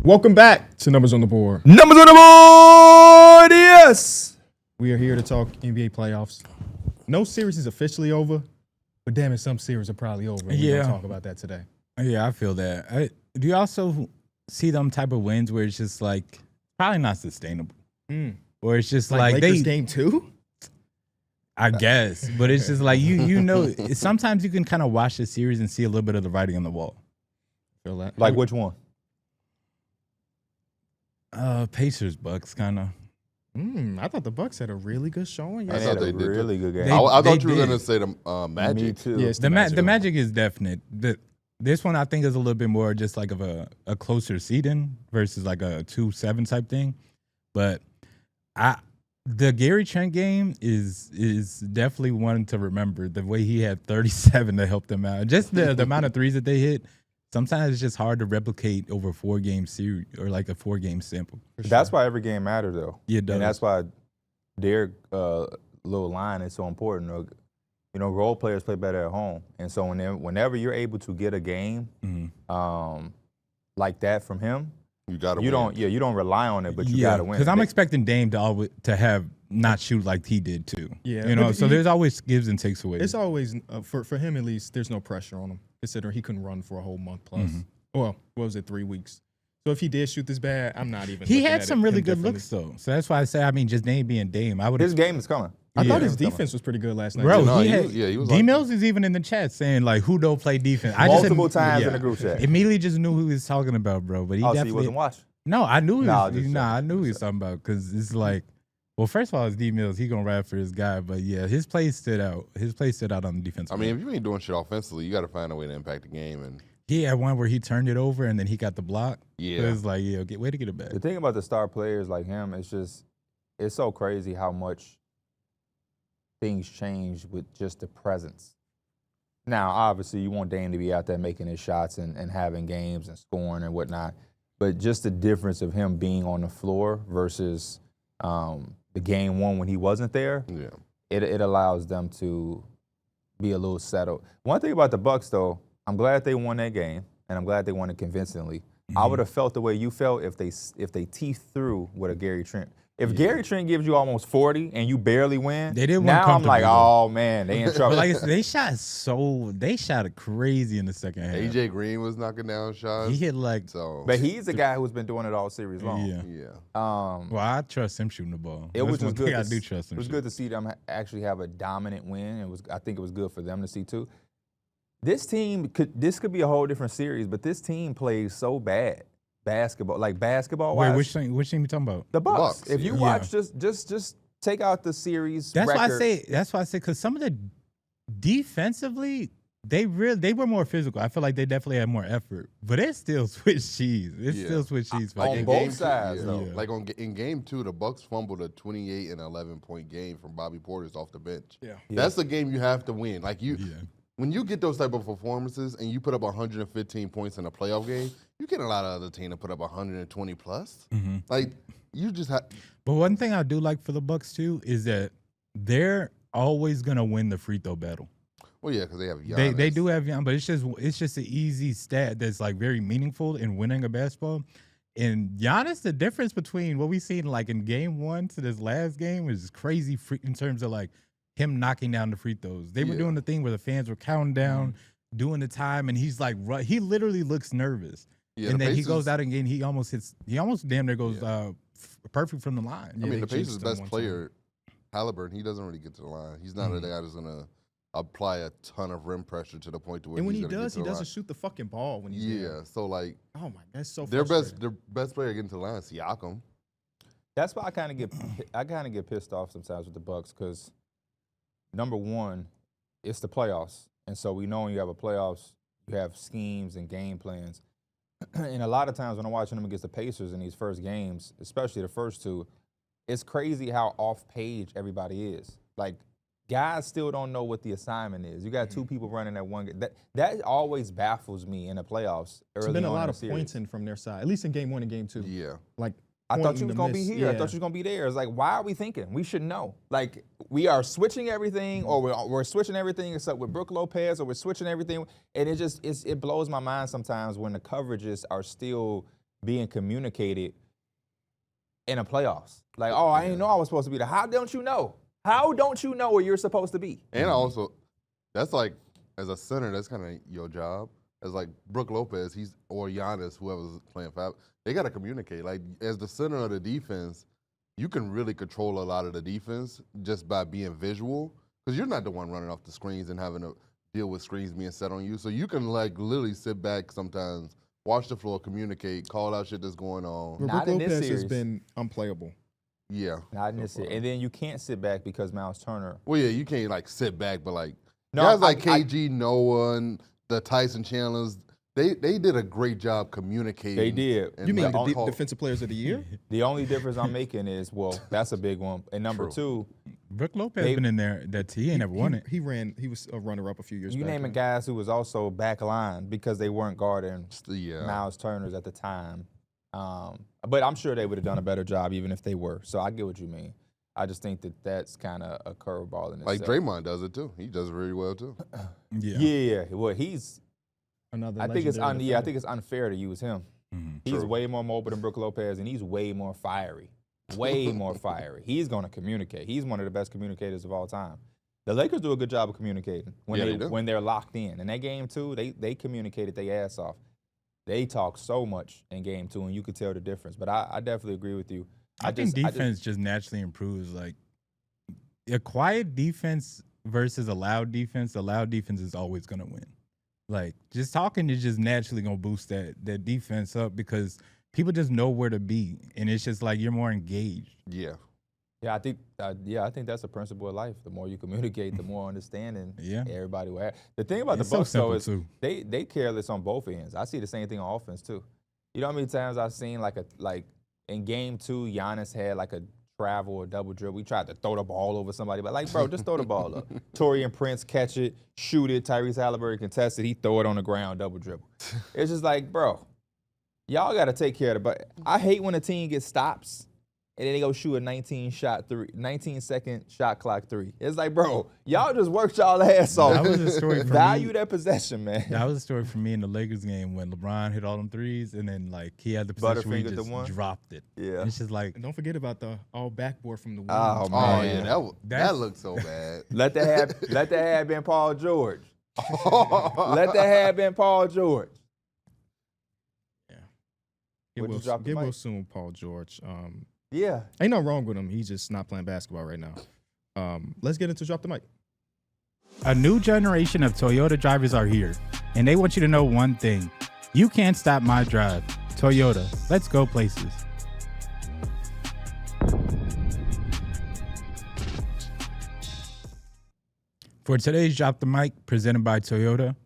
Welcome back to Numbers on the Board. Numbers on the board, yes! We are here to talk NBA playoffs. No series is officially over, but damn it, some series are probably over. And we're going to talk about that today. Yeah, I feel that. Do you also see them type of wins where it's just like probably not sustainable? Or it's just like Lakers game 2? I guess. But it's just like, you know, sometimes you can kind of watch the series and see a little bit of the writing on the wall. Feel that? Like which one? Pacers, Bucks, kind of. I thought the Bucks had a really good showing. I Yeah. thought they they did really good game. I thought you were did. going to say the Magic. Me too. Yes, The Magic is definite. This one I think is a little bit more just like of a closer seeding versus like a 2-7 type thing. But the Gary Trent game is definitely one to remember. The way he had 37 to help them out. Just the amount of threes that they hit. Sometimes it's just hard to replicate over a 4-game series or like a 4-game sample. That's why every game matters, though. Yeah, it does. And that's why Darrick little line is so important. You know, role players play better at home, and so whenever you're able to get a game like that from him, You got to you don't rely on it, but you got to win. Because I'm expecting Dame to have not shoot like he did too. Yeah, you know. but So there's always gives and takes away. It's always, for him at least, there's no pressure on him, considering he couldn't run for a whole month plus. Well, what was it, 3 weeks? So if he did shoot this bad, I'm not even He looking had at some him really good differently. looks though. So that's why I say, I mean, just Dame being Dame. I would. His game is coming. I thought Yeah. his defense was pretty good last night. Bro, No, he was D like- Mills is even in the chat saying like, "Who don't play defense?" Multiple times in the group chat. Immediately just knew who he was talking about, bro. But he Oh, so definitely he wasn't watching. No, I knew he Nah, was. just Nah, I checking, knew he was talking about because it's like, well, first of all, it's D Mills. He gonna rap for his guy, but yeah, his play stood out. His play stood out on the defense. I mean, if you ain't doing shit offensively, you got to find a way to impact the game. And he had one where he turned it over and then he got the block. Yeah. It was like, yeah, way to get it back. The thing about the star players like him, it's so crazy how much things change with just the presence. Now, obviously, you want Dame to be out there making his shots and having games and scoring and whatnot, but just the difference of him being on the floor versus the game one when he wasn't there, yeah, it allows them to be a little settled. One thing about the Bucks, though, I'm glad they won that game, and I'm glad they won it convincingly. I would have felt the way you felt if they teethed through with a Gary Trent. If Gary Trent gives you almost 40 and you barely win, They did win now I'm like, comfortably, oh man, they in trouble. But like they shot it crazy in the second half. AJ Green was knocking down shots. He hit like, So, But he's the guy who's been doing it all series long. yeah. yeah, Well, I trust him shooting the ball. It was That's one just good. thing I to do s- trust him. It was good to see them actually have a dominant win. I think it was good for them to see too. This could be a whole different series, but this team plays so bad basketball Wait, wise. which team you talking about? The Bucks. Bucks, If you yeah. watch, just take out the series. That's record. why I say because some of the defensively they were more physical. I feel like they definitely had more effort, but it's still Swiss cheese. It's Yeah. still Swiss cheese. for On them. in both game sides, two, though. Yeah. Like in game 2, the Bucks fumbled a 28 and 11 point game from Bobby Portis off the bench. Yeah. That's the game you have to win. Like Yeah. when you get those type of performances and you put up 115 points in a playoff game, you get a lot of other team to put up 120 plus. Like you just have. But one thing I do like for the Bucks too is that they're always gonna win the free throw battle. Well, yeah, because they have Giannis. They do have young, but it's just an easy stat that's like very meaningful in winning a basketball. And Giannis, the difference between what we seen like in game 1 to this last game is crazy in terms of like him knocking down the free throws. They were Yeah. doing the thing where the fans were counting down, doing the time, and he's like, he literally looks nervous. Yeah, And the then he Pacers- goes out again. He almost damn near goes perfect from the line. I mean, they the Pacers' jinxed him best one player, Halliburton, he doesn't really get to the line. He's not a guy that's gonna apply a ton of rim pressure to the point to where And when he's he gonna does, get he to the doesn't shoot the fucking ball when he's line. there. Yeah, so like Oh my, that's so their frustrating. best player getting to the line is Siakam. That's why I kind of get pissed off sometimes with the Bucks because number one, it's the playoffs, and so we know when you have a playoffs, you have schemes and game plans. And a lot of times when I'm watching them against the Pacers in these first games, especially the first two, it's crazy how off page everybody is. Like guys still don't know what the assignment is. You got two people running that one. That always baffles me in the playoffs. There's Early been a on lot in of the series. pointing from their side, at least in game 1 and game 2. Yeah. Like I thought pointing you was to gonna be miss. here. I Yeah. thought you was gonna be there. It's like, why are we thinking? We should know. Like, we are switching everything, or we're switching everything except with Brook Lopez, or we're switching everything, and it blows my mind sometimes when the coverages are still being communicated in a playoffs. Like, oh, I didn't know I was supposed to be there. How don't you know? How don't you know where you're supposed to be? And also, that's like, as a center, that's kind of your job. As like Brook Lopez, or Giannis, whoever's playing five, they got to communicate. Like, as the center of the defense, you can really control a lot of the defense just by being visual, because you're not the one running off the screens and having to deal with screens being set on you. So you can like literally sit back sometimes, watch the floor, communicate, call out shit that's going on. Brook Not in this Lopez has series. been unplayable. Yeah. Not in this series. And then you can't sit back because Miles Turner. Well, yeah, you can't like sit back, but like No, guys like KG, Noah, and the Tyson Chandlers, they did a great job communicating. They did. and, You mean like, the defensive players of the year? The only difference I'm making is, well, that's a big one. And number two, Brook Lopez been in there. That he ain't never won it. He was a runner-up a few years you back. naming guys who was also back line because they weren't guarding Yeah. Miles Turner's at the time. But I'm sure they would have done a better job even if they were. So I get what you mean. I just think that that's kind of a curveball in Like itself. Draymond does it too. He does it really well too. Yeah. Well, he's. Another I think it's legendary I think defender. it's unfair to use him. Mhm. He's True. way more mobile than Brook Lopez, and he's way more fiery. Way more fiery. He's going to communicate. He's one of the best communicators of all time. The Lakers do a good job of communicating when Yeah, they do. when they're locked in. In that game too, they communicated their ass off. They talk so much in game two, and you could tell the difference. But I definitely agree with you. I think defense just naturally improves. Like a quiet defense versus a loud defense, the loud defense is always gonna win. Like just talking is just naturally gonna boost that defense up because people just know where to be, and it's just like you're more engaged. Yeah. Yeah, I think that's a principle of life. The more you communicate, the more understanding everybody will have. The thing about It's the so Bucks though simple, is too. they careless on both ends. I see the same thing on offense too. You know how many times I've seen like in game two, Giannis had like a travel or double dribble. We tried to throw the ball over somebody, but like, bro, just throw the ball up. Torian Prince catch it, shoot it. Tyrese Halliburton contest it. He throw it on the ground, double dribble. It's just like, bro, y'all got to take care of it. But I hate when a team gets stops and then they go shoot a 19-second shot clock three. It's like, bro, y'all just worked y'all ass off. That was a story for Value me. that possession, man. That was a story for me in the Lakers game when LeBron hit all them threes, and then like he had the possession where he Butterfingered the just one. dropped it. Yeah. And it's just like And don't forget about the all backboard from the wing. Oh, Oh man. yeah, that That's- looked so bad. Let that have been Paul George. Let that have been Paul George. Would you drop the Get mic? Will soon, Paul George. Yeah. Ain't nothing wrong with him. He's just not playing basketball right now. Let's get into drop the mic. a new generation of Toyota drivers are here, and they want you to know one thing: you can't stop my drive. Toyota, let's go places. For today's Drop the Mic, presented by Toyota,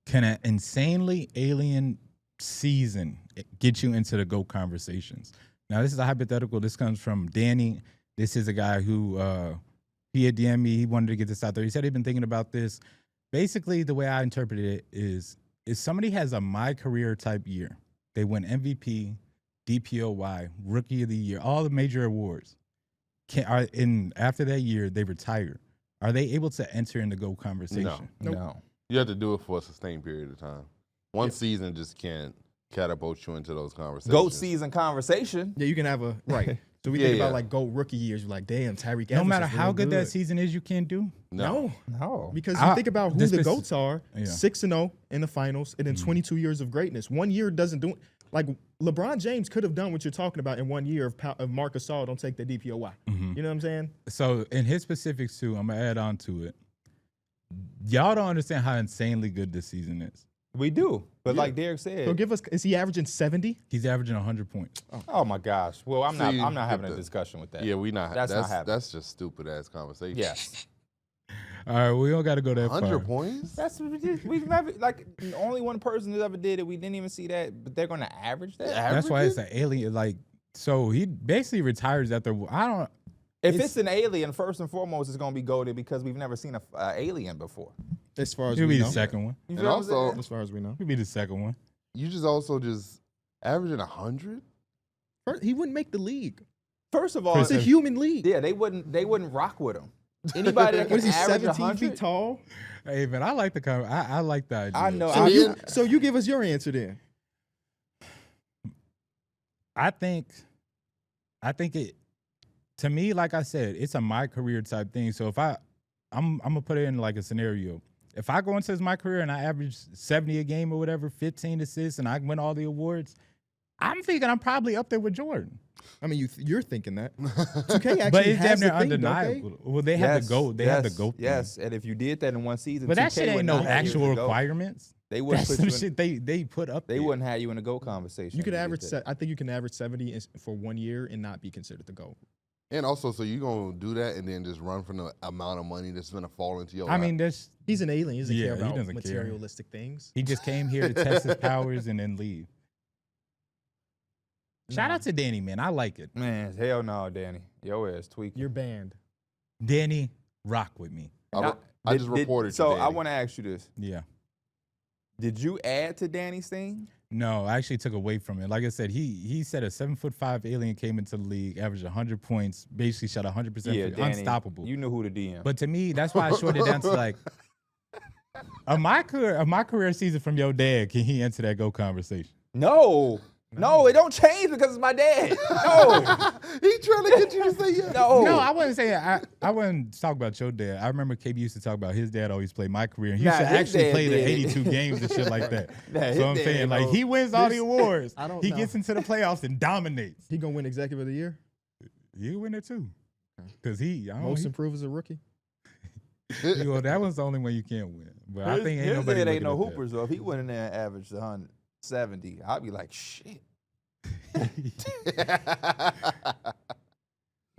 can an insanely alien season get you into the GOAT conversations? Now, this is a hypothetical. This comes from Danny. This is a guy who he had DM'd me. He wanted to get this out there. He said he'd been thinking about this. Basically, the way I interpreted it is somebody has a my career type year. They win MVP, DPOY, Rookie of the Year, all the major awards. After that year, they retire. Are they able to enter in the GOAT conversation? Nope. No. You have to do it for a sustained period of time. One season just can't catapult you into those conversations. GOAT season conversation. Yeah, you can have a right. So we Yeah, think about yeah. like GOAT rookie years. You're like, damn, Tyreek. No Evans matter is how real good that season is, you can't do. No, No. because you think about who the this- GOATs are: Yeah. 6-0 in the finals, and then 22 years of greatness. 1 year doesn't do. Like LeBron James could have done what you're talking about in 1 year if Marc Gasol don't take the DPOY. Mm-hmm. You know what I'm saying? So in his specifics too, I'm gonna add on to it. Y'all don't understand how insanely good this season is. We do. But Yeah. like Darrick said, So give us. Is he averaging 70? He's averaging 100 points. oh my gosh. Well, I'm See, not having a the- discussion with that. Yeah, we not. That's That's not happening. that's just stupid ass conversation. Yes. All right, we don't got to go that 100 far. points. That's we've never like only one person that ever did it. We didn't even see that, but they're gonna average that. That's why it's an alien. Like, so he basically retires after. I don't. If it's an alien, first and foremost, it's gonna be goated because we've never seen a alien before. As far as He'll we be know. the second one. You And feel what I'm also- saying? As far as we know. He'll be the second one. You just averaging 100. First, he wouldn't make the league. First of all, It's a human league. yeah, they wouldn't rock with him. Anybody that What can is he, average 17 100, feet tall? Hey man, I like the comment. I like the idea. I know. So I- you give us your answer then. I think it, to me, like I said, it's a my career type thing. So if I'm gonna put it in like a scenario. If I go into my career and I average 70 a game or whatever, 15 assists, and I win all the awards, I'm thinking I'm probably up there with Jordan. I mean, you're thinking that. 2K actually But it's has damn near the thing, don't they? undeniable. Well, they had to go. They had to go. Yes, and if you did that in one season, But that 2K shit ain't would no not have you actual in the GOAT. requirements. They wouldn't That's put some you in, shit they put up. They there. wouldn't have you in a GOAT conversation. You could if did average. that. I think you can average 70 for 1 year and not be considered the GOAT. And also, so you're going to do that and then just run from the amount of money that's going to fall into your I lap? mean, there's He's an alien. He doesn't Yeah, care he about doesn't care. materialistic things. he just came here to test his powers and then leave. Shout out to Danny, man. I like it. Man, hell no, Danny. Your ass tweaking. You're banned. Danny, rock with me. I just reported So to I Danny. want to ask you this: Yeah. did you add to Danny's thing? No, I actually took away from it. Like I said, he said a 7'5" alien came into the league, averaged 100 points, basically shot 100%, Danny, unstoppable. You knew who to DM. But to me, that's why I shorted it down to like a my career season from your dad. Can he enter that GOAT conversation? No, it don't change because it's my dad. No, He trying to get you to say yes. no. No, I wouldn't say I wouldn't talk about your dad. I remember KB used to talk about his dad always played my career. He used Nah, to his actually dad play the did. 82 games and shit like that. Nah, his So I'm dad, saying, like, bro. he wins all the awards. I don't He know. gets into the playoffs and dominates. He gonna win Executive of the Year. You win it too. Because Most improved as a rookie. well, that was the only one you can't win. But I think ain't his nobody dad ain't no looking at hoopers though. If he went in there and averaged 170, I'd be like, shit.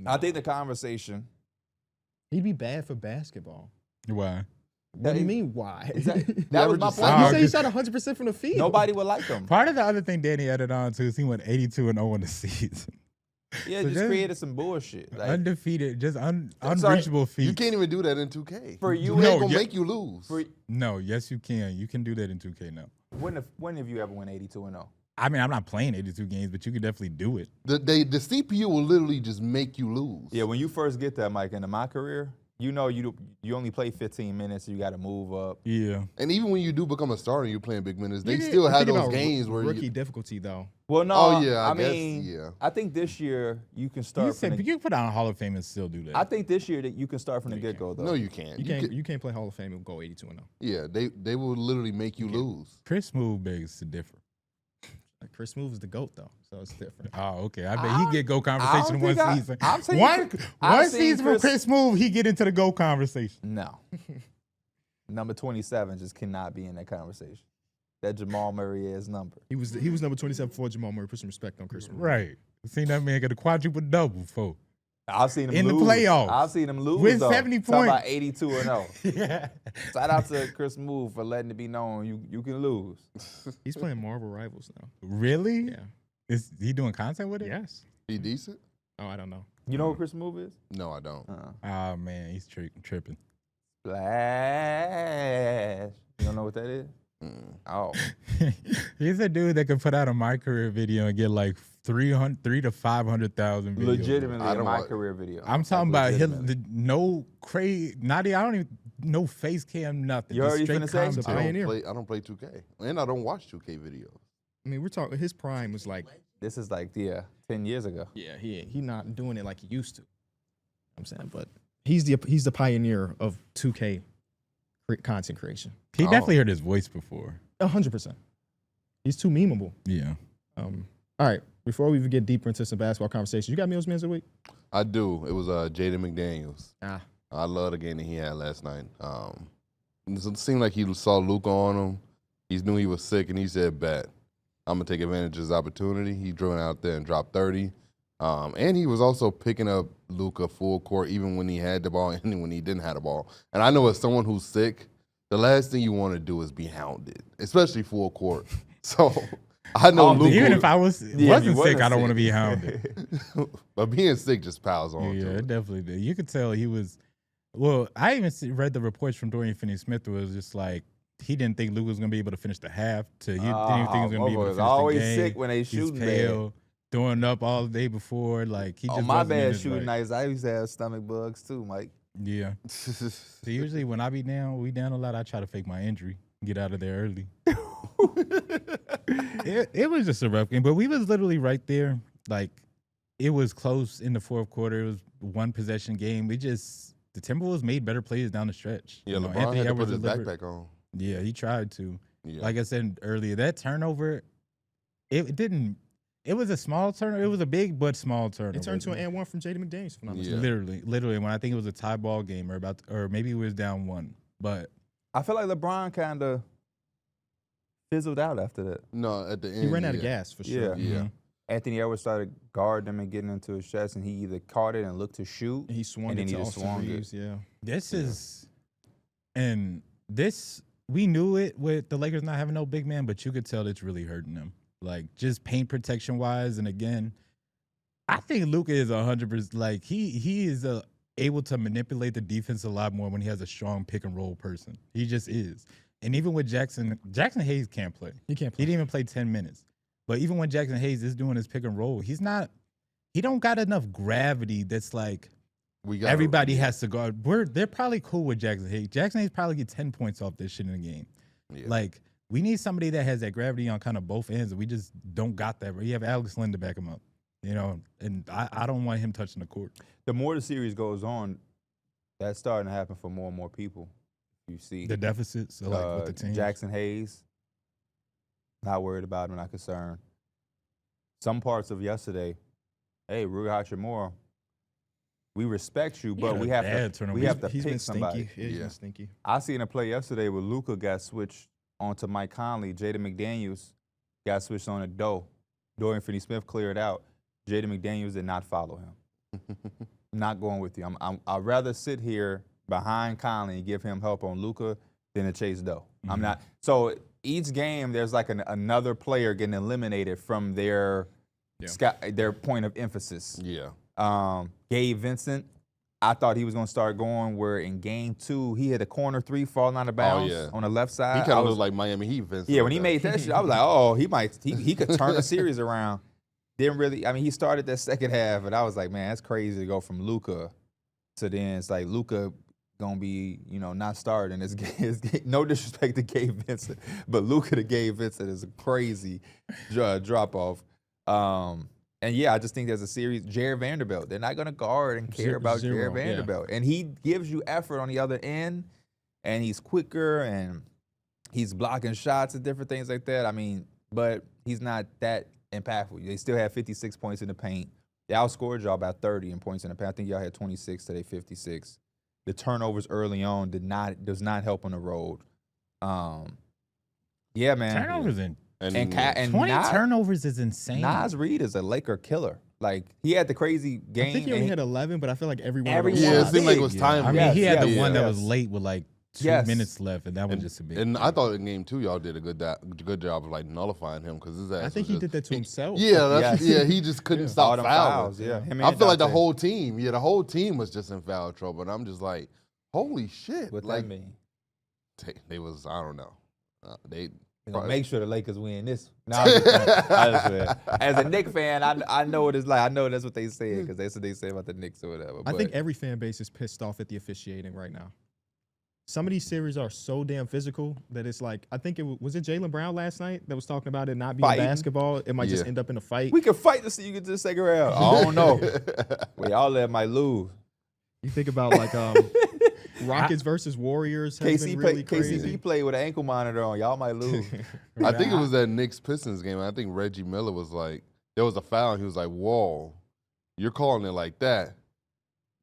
I think the conversation. He'd be bad for basketball. that. Why? What do That- you mean? Why? That was my averages point. You Oh, say he good. shot 100% from the field. Nobody would like him. Part of the other thing Danny added on to is he went 82 and 0 in the season. Yeah, So just just- created some bullshit. Like, Undefeated, just sorry. unreachable feats. You can't even do that in 2K. For you, It No, ain't going to yeah. make you lose. for, No, yes, you can. You can do that in 2K now. when have you ever won 82 and 0? I mean, I'm not playing 82 games, but you could definitely do it. The CPU will literally just make you lose. Yeah, when you first get there, Mike, into my career, you know you only play 15 minutes, you got to move up. Yeah. And even when you do become a starter and you're playing big minutes, they Yeah, still I'm have thinking those about games where rookie you, difficulty though. Well, no, Oh, yeah, I I guess, mean, yeah. I think this year you can You start from said, the, you can put out a Hall of Fame and still do that. I think this year that you can start from the get-go, though. no, you can't. You can't play Hall of Fame and go 82 and 0. Yeah, they will literally make you lose. Chris Smooth begs to differ. Like Chris Smooth is the GOAT though, so it's different. Oh, okay. I bet he get GOAT I conversation don't one think season. I've seen One I've seen season from Chris- Chris Smooth, he get into the GOAT conversation. No. Number 27 just cannot be in that conversation. That Jamal Murray ass number. He was number 27 before Jamal Murray. Put some respect on Chris Smooth. Right. Seen that man get a quadruple double before. I've seen him In the lose. playoffs. I've seen him lose With though. 70 Talking about points. 82 and 0. Yeah. Shout out to Chris Smooth for letting it be known you can lose. He's playing Marvel Rivals now. Really? Yeah. Is he doing content with it? Yes. He decent? Oh, I don't know. You know who Chris Smooth is? No, I don't. Oh man, he's tripping. Splash. You don't know what that is? Oh. He's a dude that can put out a my career video and get like 300 to 500,000 views. Legitimately I in don't my want- career video. I'm talking about his, legitimately. no crazy, not even, I don't even, no face cam, nothing. You Just already straight finna say? commentary. Pioneer. I don't play 2K. And I don't watch 2K videos. I mean, we're talking. His prime was like, This is like 10 years ago. yeah, he not doing it like he used to. I'm saying, but he's the pioneer of 2K content creation. He definitely heard his voice before. 100%. He's too memeable. Yeah. All right. Before we even get deeper into some basketball conversations, you got Meals Mans of the Week? I do. It was Jaden McDaniels. Ah. I love the game that he had last night. It seemed like he saw Luka on him. He knew he was sick, and he said, bet. I'm going to take advantage of his opportunity. He drove out there and dropped 30. And he was also picking up Luka full court even when he had the ball and when he didn't have the ball. And I know as someone who's sick, the last thing you want to do is be hounded, especially full court. So I know Luka. Even if I wasn't sick, wasn't I don't want to sick. be hounded. But being sick just piles on Yeah, to it it. definitely did. You could tell he was. Well, I even read the reports from Dorian Finney-Smith where it was just like he didn't think Luka was going to be able to finish the half. He didn't think he was going to be able to finish the always game. sick when they He's shooting pale, throwing up all the day before. Like he just On my wasn't in bad his, shooting like- nights, I used to have stomach bugs too, Mike. Yeah. So usually when I be down, we down a lot. I try to fake my injury, get out of there early. It was just a rough game, but we was literally right there. Like, it was close in the fourth quarter. It was one possession game. The Timberwolves made better plays down the stretch. Yeah, You know, LeBron Anthony had to put Edwards his delivered. backpack on. Yeah, he tried to. Yeah. Like I said earlier, that turnover, it didn't. It was a small turnover. It was a big but small turnover. It turned to an and one from Jaden McDaniels. If I'm not mistaken. Literally, when I think it was a tie ball game or maybe it was down one. But I feel like LeBron kind of fizzled out after that. No, at the end. He ran out of gas for sure. Yeah. Mhm. Anthony Edwards started guarding him and getting into his chest, and he either caught it and looked to shoot. And he swung And it then to he just Austin swung it. Reeves. Yeah. This we knew it with the Lakers not having no big man, but you could tell it's really hurting them. Like, just paint protection wise, and again, I think Luka is 100%. Like, he is able to manipulate the defense a lot more when he has a strong pick and roll person. He just is. And even with Jackson Hayes can't play. He can't He play. didn't even play 10 minutes. But even when Jackson Hayes is doing his pick and roll, he don't got enough gravity that's like everybody has to guard. They're probably cool with Jackson Hayes. Jackson Hayes probably get 10 points off this shit in the game. Yeah. Like, we need somebody that has that gravity on kind of both ends, and we just don't got that. We have Alex Len to back him up, and I don't want him touching the court. The more the series goes on, that's starting to happen for more and more people. You see The deficits, so like with the team. Jackson Hayes, not worried about him, not concerned. Some parts of yesterday, hey, Rui Hachimura, we respect you, but we have to He's been pick somebody. stinky. He's been stinky. I seen a play yesterday where Luka got switched onto Mike Conley. Jaden McDaniels got switched on to Dorian Finney-Smith cleared out. Jaden McDaniels did not follow him. I'm not going with you. I'd rather sit here behind Conley and give him help on Luka than to chase Doe. Mm-hmm. I'm not. So each game, there's like another player getting eliminated from their point of emphasis. Yeah. Gabe Vincent, I thought he was going to start going where in game 2, he hit a corner 3 falling out of bounds on the left side. He kind of looked like Miami Heat Vincent. Yeah, when he made that shit, I was like, oh, he could turn the series around. Didn't really, I mean, he started that second half, and I was like, man, that's crazy to go from Luka to then it's like Luka going to be, not starting. No disrespect to Gabe Vincent, but Luka to Gabe Vincent is a crazy drop-off. And yeah, I just think there's a series. Jared Vanderbilt, they're not going to guard and care about Jared Vanderbilt. Yeah. And he gives you effort on the other end, and he's quicker, and he's blocking shots and different things like that. I mean, but he's not that impactful. They still have 56 points in the paint. They outscored y'all by 30 in points in the paint. I think y'all had 26 today, 56. The turnovers early on does not help on the road. Yeah, man. Turnovers in. And 20 turnovers is insane. Nas Reed is a Laker killer. Like, he had the crazy game. I think he only had 11, but I feel like everyone. Yeah, it seemed like it was time. I mean, he had the one that was late with like 2 minutes left, and that was just a big. And I thought in game 2 y'all did a good job of like nullifying him because his ass. I think he did that to himself. Yeah, he just couldn't stop fouling. Yeah, I feel like the whole team. Yeah, the whole team was just in foul trouble, and I'm just like, holy shit! What like, that mean? They was, I don't know. They. Make sure the Lakers win this. No, as a Knicks fan, I know what it's like. I know that's what they said because that's what they say about the Knicks or whatever. I think every fan base is pissed off at the officiating right now. Some of these series are so damn physical that it's like, I think was it Jaylen Brown last night that was talking about it not being basketball? It might just end up in a fight. We could fight to see you get to the second round. I don't know. Well, y'all that might lose. You think about like Rockets versus Warriors. KCP played with an ankle monitor on. Y'all might lose. I think it was that Knicks Pistons game. I think Reggie Miller was like, there was a foul, and he was like, "Whoa, you're calling it like that?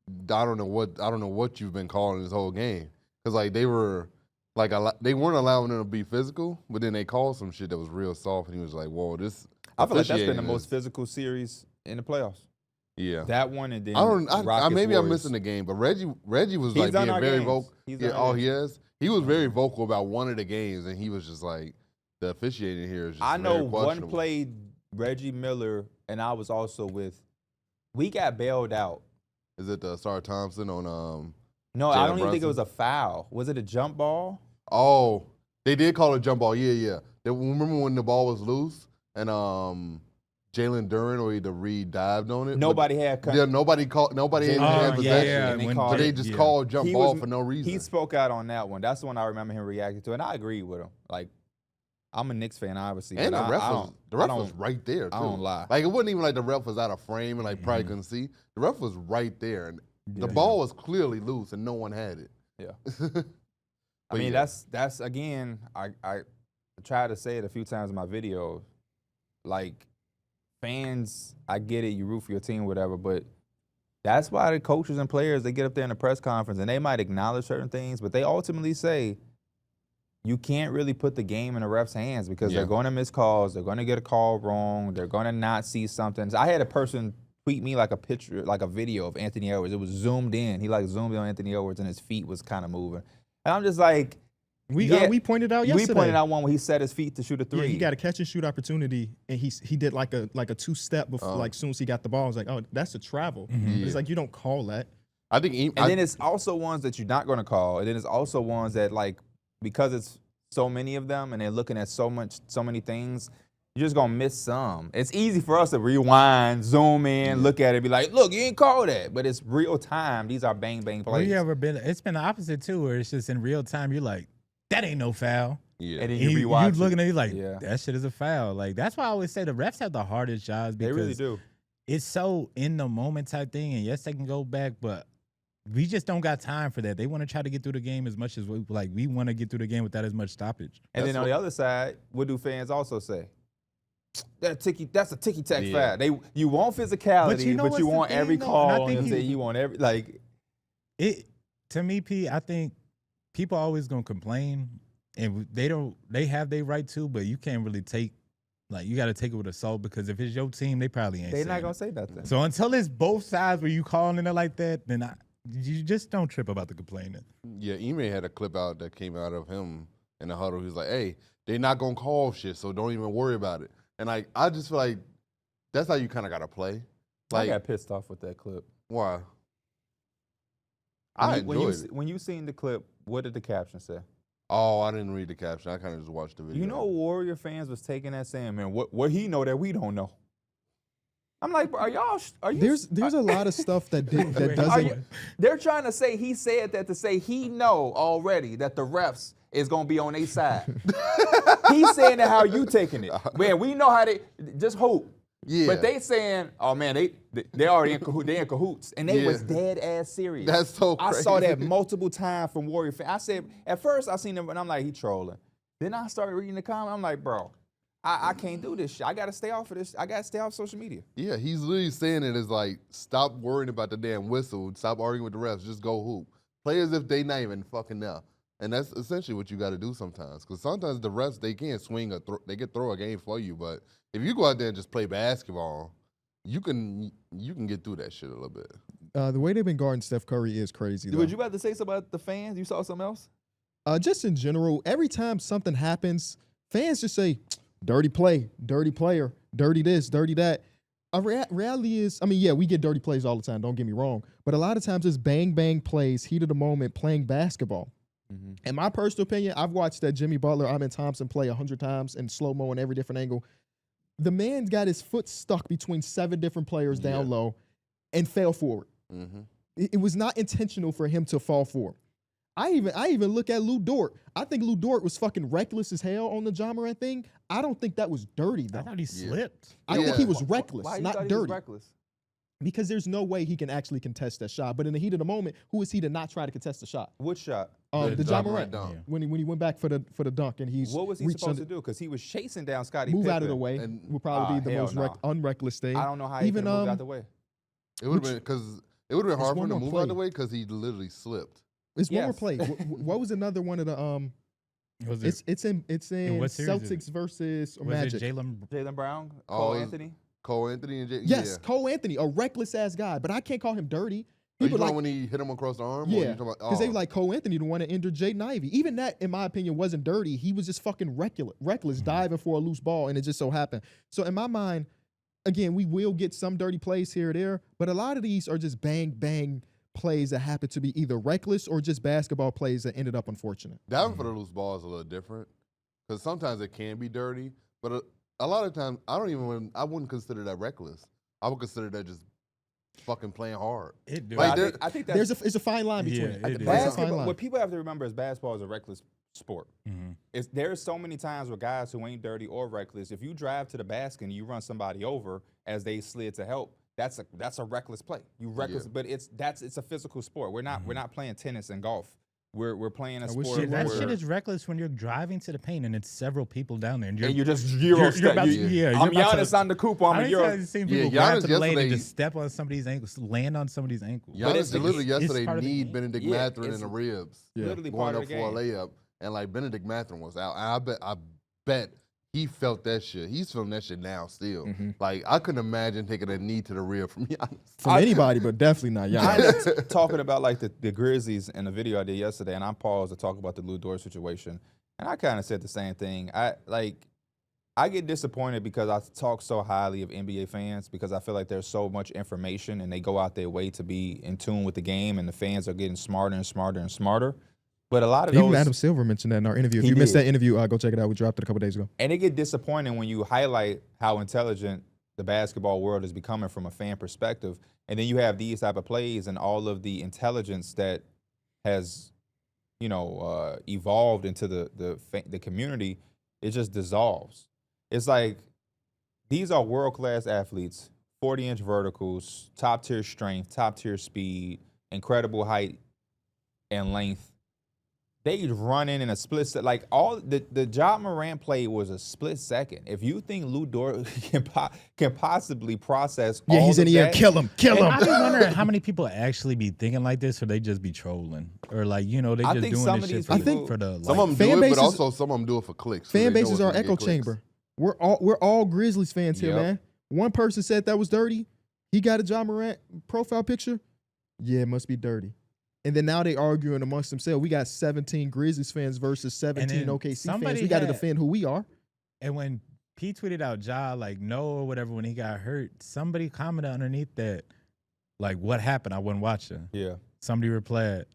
I don't know what you've been calling this whole game." Because like they were like they weren't allowing them to be physical, but then they called some shit that was real soft, and he was like, "Whoa, this." I feel like that's been the most physical series in the playoffs. Yeah, that one, and then maybe I'm missing the game, but Reggie was like being very vocal. Yeah, he is. He was very vocal about one of the games, and he was just like, the officiating here is just. I know one play, Reggie Miller, and I was also with. We got bailed out. Is it the Star Thompson on No, I don't even think it was a foul. Was it a jump ball? Oh, they did call it a jump ball. Yeah. Remember when the ball was loose and Jalen Duren or either Reed dived on it? Nobody had. Yeah, nobody had possession. Yeah, but they just called jump ball for no reason. He spoke out on that one. That's the one I remember him reacting to, and I agreed with him. Like, I'm a Knicks fan, obviously. And but the ref was right there, too. I don't lie. Like, it wasn't even like the ref was out of frame and, like, probably couldn't see. The ref was right there. And the ball was clearly loose and no one had it. Yeah. I mean, that's again, I tried to say it a few times in my video. Like, fans, I get it, you root for your team, whatever, but that's why the coaches and players, they get up there in the press conference and they might acknowledge certain things, but they ultimately say, you can't really put the game in the ref's hands because they're going to miss calls, they're going to get a call wrong, they're going to not see something. So I had a person tweet me like a picture, like a video of Anthony Edwards. It was zoomed in. He like zoomed in on Anthony Edwards and his feet was kind of moving. And I'm just like, we pointed out yesterday. We pointed out one where he set his feet to shoot a three. Yeah, he got a catch and shoot opportunity, and he did like a 2-step before, like as soon as he got the ball. I was like, oh, that's a travel. It's like you don't call that. I think, then it's also ones that you're not going to call, and then it's also ones that like because it's so many of them, and they're looking at so many things. You're just gonna miss some. It's easy for us to rewind, zoom in, look at it, be like, look, you ain't called that. But it's real time. These are bang bang plays. It's been the opposite too, where it's just in real time. You're like, that ain't no foul. Yeah. And then You rewatch looking at it, you like, Yeah. that shit is a foul. Like that's why I always say the refs have the hardest jobs They because really do. it's so in the moment type thing. And yes, they can go back, but we just don't got time for that. They want to try to get through the game as much as we want to get through the game without as much stoppage. And then on the other side, what do fans also say? That's a ticky-tack foul. You want physicality, But you know but you what's the want thing, every though? call. And I think You want every like. It to me, P, I think people always gonna complain, and they have their right to, but you can't really take. Like, you got to take it with a salt because if it's your team, they probably ain't. They're not saying gonna it. say nothing. So until it's both sides where you calling it like that, then you just don't trip about the complaining. Yeah, Ime had a clip out that came out of him in the huddle. He was like, hey, they're not going to call shit, so don't even worry about it. And I just feel like that's how you kind of got to play. Like, I got pissed off with that clip. why? I enjoyed it. When you seen the clip, what did the caption say? Oh, I didn't read the caption. I kind of just watched the video. You know, Warrior fans was taking that saying, man, what he know that we don't know. I'm like, are you? There's a lot of stuff that doesn't. They're trying to say he said that to say he know already that the refs is gonna be on their side. He's saying that how you taking it. Man, we know how they just hope. Yeah. But they saying, oh man, they already in cahoots. They in cahoots, and they was dead ass serious. That's so crazy. I saw that multiple times from Warrior fans. I said at first I seen them, and I'm like, he trolling. Then I started reading the comment. I'm like, bro, I can't do this shit. I gotta stay off of this. I gotta stay off social media. Yeah, he's literally saying it as like, stop worrying about the damn whistle. Stop arguing with the refs. Just go hoop. Play as if they not even fucking there. And that's essentially what you got to do sometimes. Because sometimes the refs, they can't swing they can throw a game for you. But if you go out there and just play basketball, you can get through that shit a little bit. The way they've been guarding Steph Curry is crazy, though. Would you about to say something about the fans? You saw something else? Just in general, every time something happens, fans just say, dirty play, dirty player, dirty this, dirty that. Reality is, I mean, yeah, we get dirty plays all the time, don't get me wrong. But a lot of times it's bang, bang plays, heat of the moment, playing basketball. Mm-hmm. In my personal opinion, I've watched that Jimmy Butler, Amen Thompson play 100 times in slow-mo in every different angle. The man's got his foot stuck between 7 different players down low and fell forward. Mm-hmm. It was not intentional for him to fall forward. I even look at Lou Dort. I think Lou Dort was fucking reckless as hell on the Ja Morant thing. I don't think that was dirty, though. I thought he slipped. I think he was reckless, Why not you thought dirty. He was reckless? Because there's no way he can actually contest that shot. But in the heat of the moment, who is he to not try to contest the shot? What shot? The Ja Morant dunk. Yeah. When he went back for the dunk and he's what was he supposed to do? Because he was chasing down Scottie Move Pippen. out of the way And- will probably be the most hell no. unreckless thing. I don't know how he Even moved out of the way. It would have been because it would have been hard for him to one more move out of play. the way because he literally slipped. It's one more Yes. play. What was another one of the Was it, It's in what series is Celtics it? versus was Magic. it Jalen Brown, Oh, Cole it was- Anthony. Cole Anthony and Yes, Cole Anthony, a reckless ass guy, but I can't call him dirty. Are you People talking like when he hit him across the arm? Or yeah, you talking about, because they like Cole Anthony the one that injured Jaden Ivey. Even that, in my opinion, wasn't dirty. He was just fucking reckless, diving for a loose ball, and it just so happened. So in my mind, again, we will get some dirty plays here or there, but a lot of these are just bang bang plays that happen to be either reckless or just basketball plays that ended up unfortunate. diving for the loose ball is a little different because sometimes it can be dirty, but a lot of times I wouldn't consider that reckless. I would consider that just fucking playing hard. It do. Like, I think that's It's a fine line between Yeah, it. it is. There's a fine basketball. line. What people have to remember is basketball is a reckless sport. Mm-hmm. There's so many times with guys who ain't dirty or reckless. If you drive to the basket and you run somebody over as they slid to help, that's a reckless play. You reckless, but it's a physical sport. We're not playing tennis and golf. We're playing a sport. That shit is reckless when you're driving to the paint and it's several people down there, and you're just you're about to, I'm Giannis on the Cooper. I'm a Euro. I've seen people grab to the lane and just step on somebody's ankles, land on somebody's ankle. Giannis literally yesterday kneed Benedict Mathurin in the ribs, literally going part of up the for a game. layup, and like Benedict Mathurin was out. And I bet he felt that shit. He's feeling that shit now still. Like I couldn't imagine taking a knee to the rib from Giannis. From anybody, but definitely not Giannis. I talking about like the Grizzlies and the video I did yesterday, and I paused to talk about the Lou Dort situation, and I kind of said the same thing. I get disappointed because I talk so highly of NBA fans because I feel like there's so much information and they go out their way to be in tune with the game, and the fans are getting smarter and smarter and smarter. But a lot of Even those, Adam Silver mentioned that in our interview. If He you missed did. that interview, go check it out. We dropped it a couple days ago. and it get disappointing when you highlight how intelligent the basketball world is becoming from a fan perspective, and then you have these type of plays and all of the intelligence that has, evolved into the community. It just dissolves. It's like these are world-class athletes, 40-inch verticals, top-tier strength, top-tier speed, incredible height and length. They run in a split second. Like all the Ja Morant play was a split second. If you think Lou Dort can possibly process all he's in the air. that, Kill him. I be wondering how many people actually be thinking like this, or they just be trolling, or like they I just think doing some this of shit these people- for the. Some of them Fan do it, but bases- also some of them do it for clicks. so Fan they know bases it's are gonna get echo clicks. chamber. We're all Grizzlies fans here, Yep. man. One person said that was dirty. He got a Ja Morant profile picture. Yeah, it must be dirty. And then now they arguing amongst themselves. We got 17 Grizzlies fans versus 17 then OKC fans. somebody We got to had- defend who we are. And when P tweeted out Ja like no or whatever when he got hurt, somebody commented underneath that like what happened? I wasn't watching. Yeah. Somebody replied,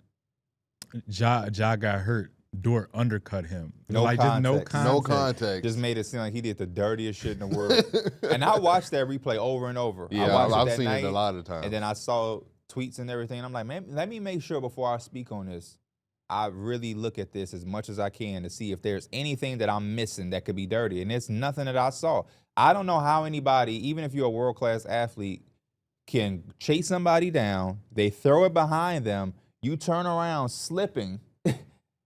Ja got hurt. Dort undercut him. No like just no context. context. No context. Just made it seem like he did the dirtiest shit in the world. And I watched that replay over and over. I Yeah, watched I've that seen night, it a lot of times. And then I saw tweets and everything. And I'm like, man, let me make sure before I speak on this, I really look at this as much as I can to see if there's anything that I'm missing that could be dirty. And it's nothing that I saw. I don't know how anybody, even if you're a world-class athlete, can chase somebody down, they throw it behind them, you turn around slipping.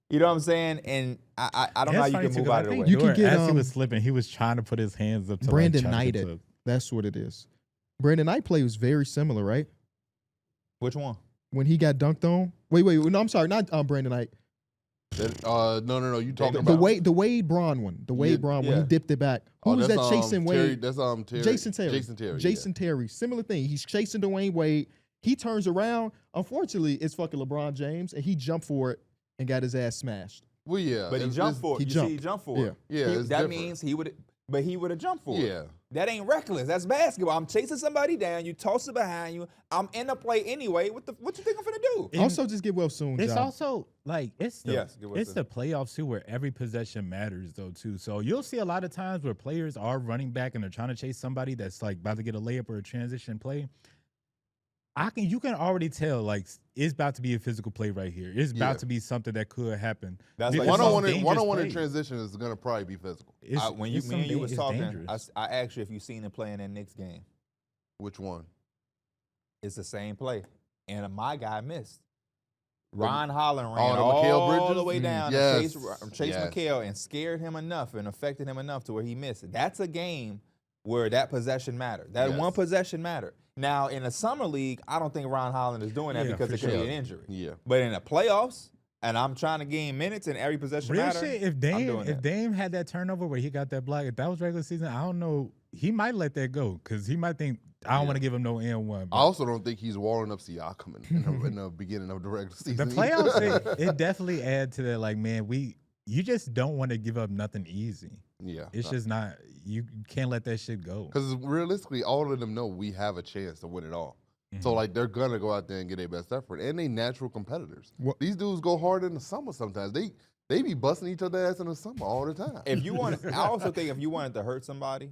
You know what I'm saying? And I don't know how you can move out of the way. You can get, as he was slipping, he was trying to put his hands up to Brandon like, Knight it. That's what it is. Brandon Knight play was very similar, right? Which one? When he got dunked on. Wait. No, I'm sorry. Not Brandon Knight. No. You talking The about Wade Braun one. The Wade Braun when he dipped it back. Who was that's, that chasing Terry, Wade? That's Terry. Jason Terry. Jason Terry. Terry. Similar thing. He's chasing Dwayne Wade. He turns around. Unfortunately, it's fucking LeBron James, and he jumped for it and got his ass smashed. Well, yeah, But he jumped for it. He jumped for it. Yeah, it's that different. means he would have jumped for it. Yeah. That ain't reckless. That's basketball. I'm chasing somebody down. You toss it behind you. I'm in the play anyway. What you think I'm finna do? Also, just get well soon, It's John. also like it's the Yes, get well it's soon. the playoffs too, where every possession matters though too. So you'll see a lot of times where players are running back and they're trying to chase somebody that's like about to get a layup or a transition play. You can already tell like it's about to be a physical play right here. It's about to be something that could happen. That's It's like some One-on-one dangerous in plays. transition is gonna probably be physical. When it's me and you was it's talking, dangerous. I asked you if you seen him play in that Knicks game. Which one? It's the same play. And my guy missed. Ron Holland ran the Mikal all the Bridges? way down Yes. and chased Yes. Mikal and scared him enough and affected him enough to where he missed it. That's a game where that possession mattered. That Yes. one possession mattered. Now, in a summer league, I don't think Ron Holland is doing that Yeah, because for it could be sure. an injury. Yeah. But in the playoffs, and I'm trying to gain minutes and every possession Real matter, shit. If I'm Dame doing that. Dame had that turnover where he got that block, if that was regular season, I don't know. He might let that go because he might think I don't want to give him no N1. I also don't think he's walling up Siakam in the beginning of the regular season. The playoffs, it definitely add to that. Like, man, you just don't want to give up nothing easy. Yeah. It's just not. You can't let that shit go. Because realistically, all of them know we have a chance to win it all. So, like, they're going to go out there and get their best effort. And they natural competitors. These dudes go hard in the summer sometimes. They be busting each other's ass in the summer all the time. If you want, I also think if you wanted to hurt somebody,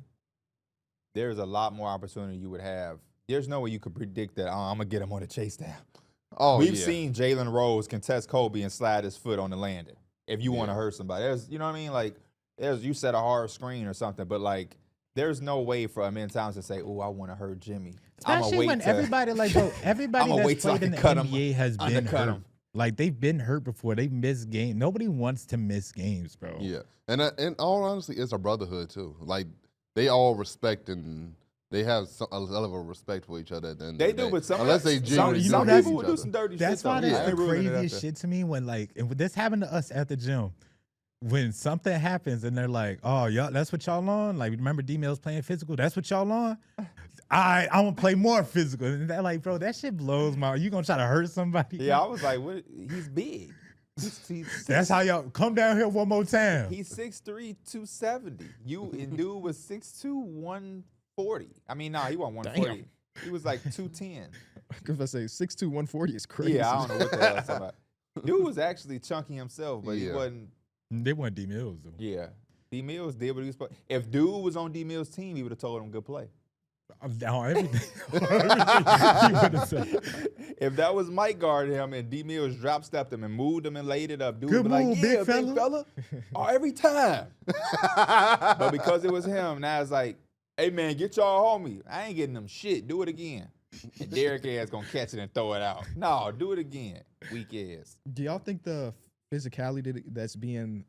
there's a lot more opportunity you would have. There's no way you could predict that, I'm going to get him on a chase down. Oh, We've yeah. seen Jalen Rose contest Kobe and slide his foot on the landing. if you want to hurt somebody. There's, you know what I mean? Like, you set a hard screen or something, but like, there's no way for a man Towns to say, "Oh, I want to hurt Jimmy." Especially when everybody everybody I'ma that's wait till I played in can the cut him, NBA has been undercut hurt. him. Like they've been hurt before. They've missed games. Nobody wants to miss games, bro. Yeah, and in all honesty, it's a brotherhood too. Like they all respect and they have a level of respect for each other. Then They do, but some unless they genuinely some hate people each will other. do some dirty That's shit. why though. I that's ain't the ruling it out craziest there. shit to me when and this happened to us at the gym. When something happens and they're like, "Oh, y'all, that's what y'all on." Like, remember D-Mills playing physical? That's what y'all on. I'm gonna play more physical. And they're like, bro, that shit blows my. You gonna try to hurt somebody? Yeah, I was like, what? He's big. That's how y'all come down here one more time. He's 6'3", 270. And dude was 6'2", 140. I mean, nah, he wasn't 140. He was like 210. Because if I say 6'2", 140 is crazy. Yeah, I don't know what the hell I'm talking about. Dude was actually chunky himself, but he wasn't. They weren't D-Mills though. Yeah, D Mills did what he was supposed. If dude was on D Mills' team, he would have told him good play. On everything. He would've said. If that was Mike guarding him and D Mills drop stepped him and moved him and laid it up, dude Good would be like, move, yeah, big big fella. Oh, every time. But because it was him, now it's like, hey man, get y'all homie. I ain't getting them shit. Do it again. And Darrick ass gonna catch it and throw it out. No, do it again. Weak ass. Do y'all think the physicality that's being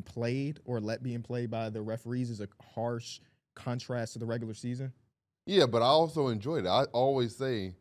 played or let being played by the referees is a harsh contrast to the regular season? Yeah, but I also enjoyed it. I always say,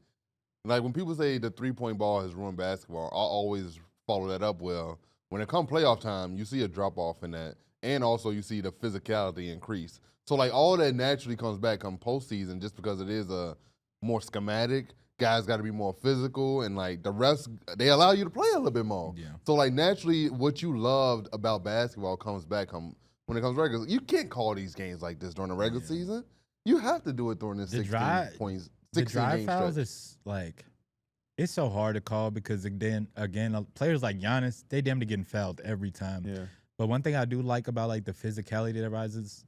like when people say the 3-point ball has ruined basketball, I always follow that up. Well, when it comes playoff time, you see a drop off in that, and also you see the physicality increase. So like all that naturally comes back come postseason, just because it is a more schematic. Guys got to be more physical, and like the refs, they allow you to play a little bit more. Yeah. So like naturally, what you loved about basketball comes back when it comes regular. You can't call these games like this during the regular season. You have to do it during the 16 points. 16 The drive game fouls stretch. is like, it's so hard to call because then again, players like Giannis, they damn near getting fouled every time. Yeah. But one thing I do like about like the physicality that rises,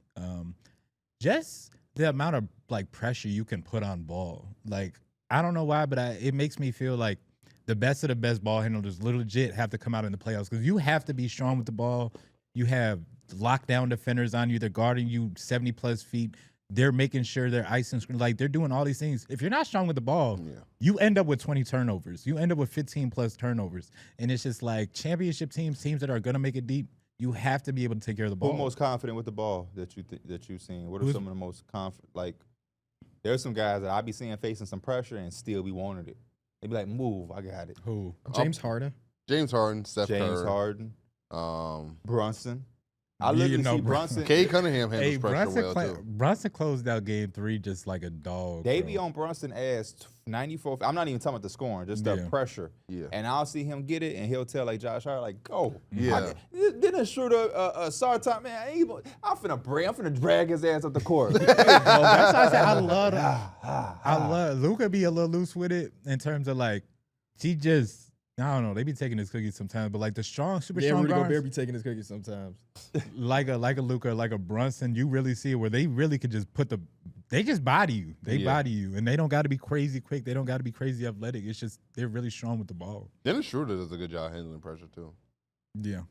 just the amount of like pressure you can put on ball. Like I don't know why, but it makes me feel like the best of the best ball handlers legit have to come out in the playoffs because you have to be strong with the ball. You have lockdown defenders on you. They're guarding you 70 plus feet. They're making sure they're icing screen. Like they're doing all these things. If you're not strong with the ball, you end up with 20 turnovers. You end up with 15 plus turnovers. And it's just like championship teams that are going to make it deep, you have to be able to take care of the ball. Who's most confident with the ball that you've seen? What are some of the most confident? Like, there's some guys that I be seeing facing some pressure and still be wanting it. They be like, "Move, I got it." Who? James Harden. James Harden, Steph James Curry, Brunson. I Yeah, literally see Brunson. Brunson. Kay Cunningham handles Hey, pressure well too. Brunson closed out game 3 just like a dog. They bro. be on Brunson ass 94. I'm not even talking about the scoring, just the pressure. Yeah. And I'll see him get it, and he'll tell like Josh Hart, like, "Go." Yeah. Then a shooter, Sartan, man, I'm finna drag his ass up the court. That's why I said I love Luka be a little loose with it in terms of like he just I don't know, they be taking his cookies sometimes, but like the strong, super strong Rudy guards, Gobert be taking his cookies sometimes. like a Luka, like a Brunson, you really see it where they really could just they just body you. They body you, and they don't got to be crazy quick. They don't got to be crazy athletic. It's just they're really strong with the ball. Dennis Schroeder does a good job handling pressure too. Yeah,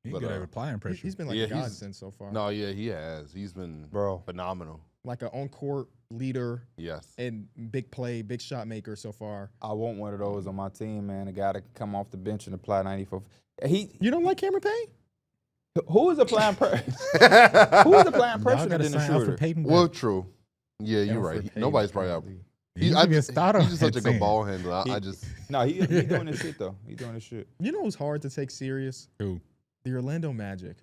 he's But, good at applying pressure. He's been like a godsend so far. No, yeah, he has. He's been phenomenal. Like an on-court leader Yes. and big play, big shot maker so far. I want one of those on my team, man. A guy that can come off the bench and apply 94. You don't like Cameron Payne? Who is applying pressure? Who is applying Y'all pressure gotta than the sign Alfred shooter? Payton. Well, true. Yeah, you're Alfred right. Payton Nobody's probably out. currently. He used to be a starter He's just such a at good 10. ball handler. No, he doing this shit though. He doing this shit. You know who's hard to take serious? Who? The Orlando Magic.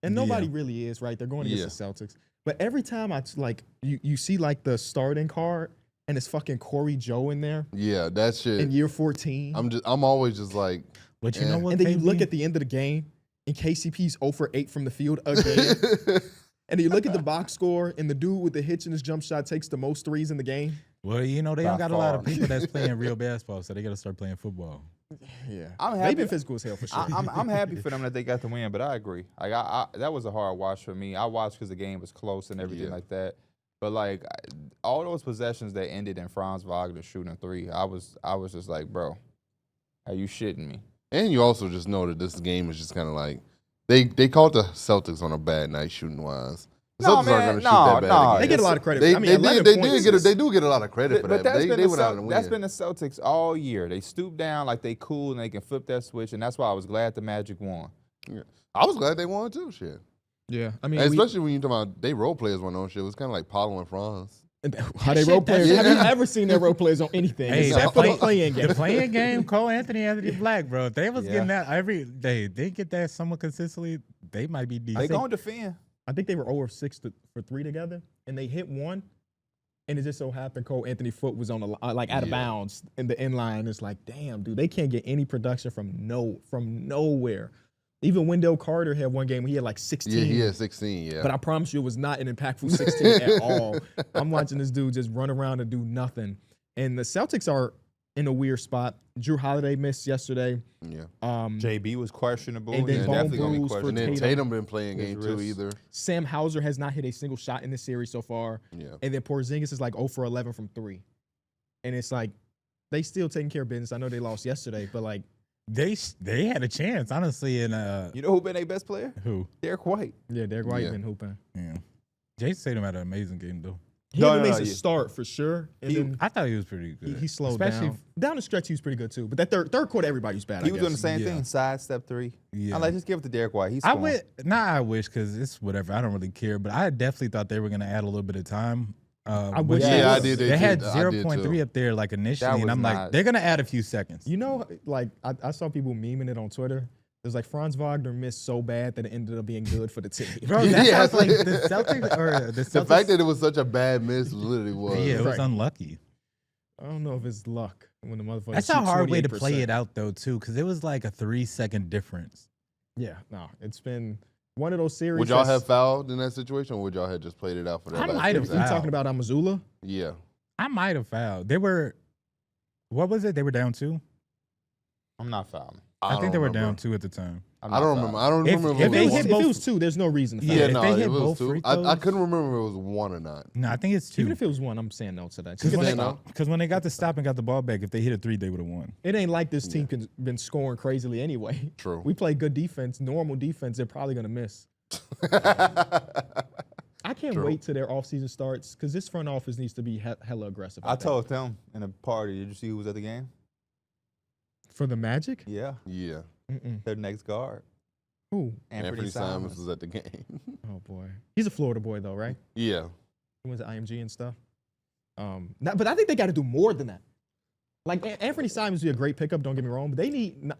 And nobody really is, right? They're going against the Celtics. But every time you see like the starting card and it's fucking Corey Joe in there Yeah, that shit. in year 14. I'm always just like, But you know what? And then you look KB? at the end of the game and KCP's 0 for 8 from the field again. And then you look at the box score and the dude with the hitch in his jump shot takes the most threes in the game. Well, you know, they By don't got a lot of far. people that's playing real basketball, so they got to start playing football. Yeah. I'm They've happy. been physical as hell for sure. I'm happy for them that they got the win, but I agree. Like that was a hard watch for me. I watched because the game was close and everything like that. But like all those possessions that ended in Franz Wagner shooting a 3, I was just like, bro, are you shitting me? And you also just know that this game is just kind of like they caught the Celtics on a bad night shooting wise. The No, Celtics man, aren't going to no, shoot that bad. no. again. They get a lot of credit. They, I mean, they 11 did points. they do get a lot of credit for But that. that's They been went out and win. that's been the Celtics all year. They stoop down like they cool and they can flip that switch, and that's why I was glad the Magic won. Yeah. I was glad they won too. Shit. Yeah, I mean, And especially when you talk about they role players went on shit. It was kind of like Paulo and Franz. how they Shit, role players. that's- Have you ever seen their role players on anything? Hey, except that for the playing game. The playing game, Cole Anthony Black, bro. If they was Yeah. getting that every day, they get that somewhat consistently, they might be They decent. gonna defend. I think they were 0 of 6 for 3 together, and they hit one, and it just so happened Cole Anthony foot was on the like out of bounds in the end line. It's like, damn, dude, they can't get any production from nowhere. Even Wendell Carter had one game where he had like 16. Yeah, he had 16. Yeah, But I promise you, it was not an impactful 16 at all. I'm watching this dude just run around and do nothing. And the Celtics are in a weird spot. Drew Holiday missed yesterday. yeah. JB was questionable. And then He's bone definitely gonna be bruise for And then questionable. Tatum been playing His game 2 wrist. either. Sam Hauser has not hit a single shot in this series so far. Yeah. And then Porzingis is like 0 for 11 from 3. And it's like, they still taking care of business. I know they lost yesterday, but like, They had a chance, honestly, in You know who been their best player? who? Derek White. yeah, Derrick White Yeah. been hooping. Yeah. Jason Tatum had an amazing game though. He No, had an no, no, amazing yeah. start for sure. And then I thought he was pretty he, good. he slowed Especially down. Down the stretch, he was pretty good too. But that third quarter, everybody was bad. He I was doing the guess. same Yeah. thing. Side step 3. Yeah. I like just give it to Derek White. He's I scoring. I wish because it's whatever. I don't really care, but I definitely thought they were gonna add a little bit of time. I wish Yeah, they I would. did. They had I did, 0.3 too. up there like initially, and was I'm like, not- they're gonna add a few seconds. You know, like I saw people memeing it on Twitter. It was like Franz Wagner missed so bad that it ended up being good for the team. Bro, that Yeah. sounds like the Celtics or the Celtics. The fact that it was such a bad miss literally was. yeah, it was Right. unlucky. I don't know if it's luck when the motherfucker. That's a shoot hard way to 28%. play it out though, too, because it was like a 3-second difference. Yeah, no, it's been one of those series. Would y'all that's- have fouled in that situation, or would y'all have just played it out for that? I last might have You 10 seconds? talking about Amazula? Yeah. I might have fouled. They were, what was it? They were down 2. I'm not fouling. I think don't they were remember. down 2 at the time. I'm I not don't fouling. remember. I don't If- remember. if if they it If was hit it both- was 2, there's no reason. To Yeah, foul. if no, they hit it was both 2. free I throws- couldn't remember if it was 1 or not. No, I think it's 2. Even if it was 1, I'm saying no to that. Because Just when, say they- no. when they got the stop and got the ball back, if they hit a 3, they would have won. It ain't like this team can been scoring crazily anyway. True. We play good defense, normal defense. They're probably gonna miss. I can't True. wait till their offseason starts because this front office needs to be hella aggressive. I think. told them in a party. Did you see who was at the game? for the Magic. Yeah, Yeah. Mm-mm. their next guard, Who? Anthony Simons. was at the game. Oh boy, he's a Florida boy though, right? Yeah. He went to IMG and stuff. But I think they got to do more than that. Like Anthony Simons would be a great pickup. Don't get me wrong, but they need.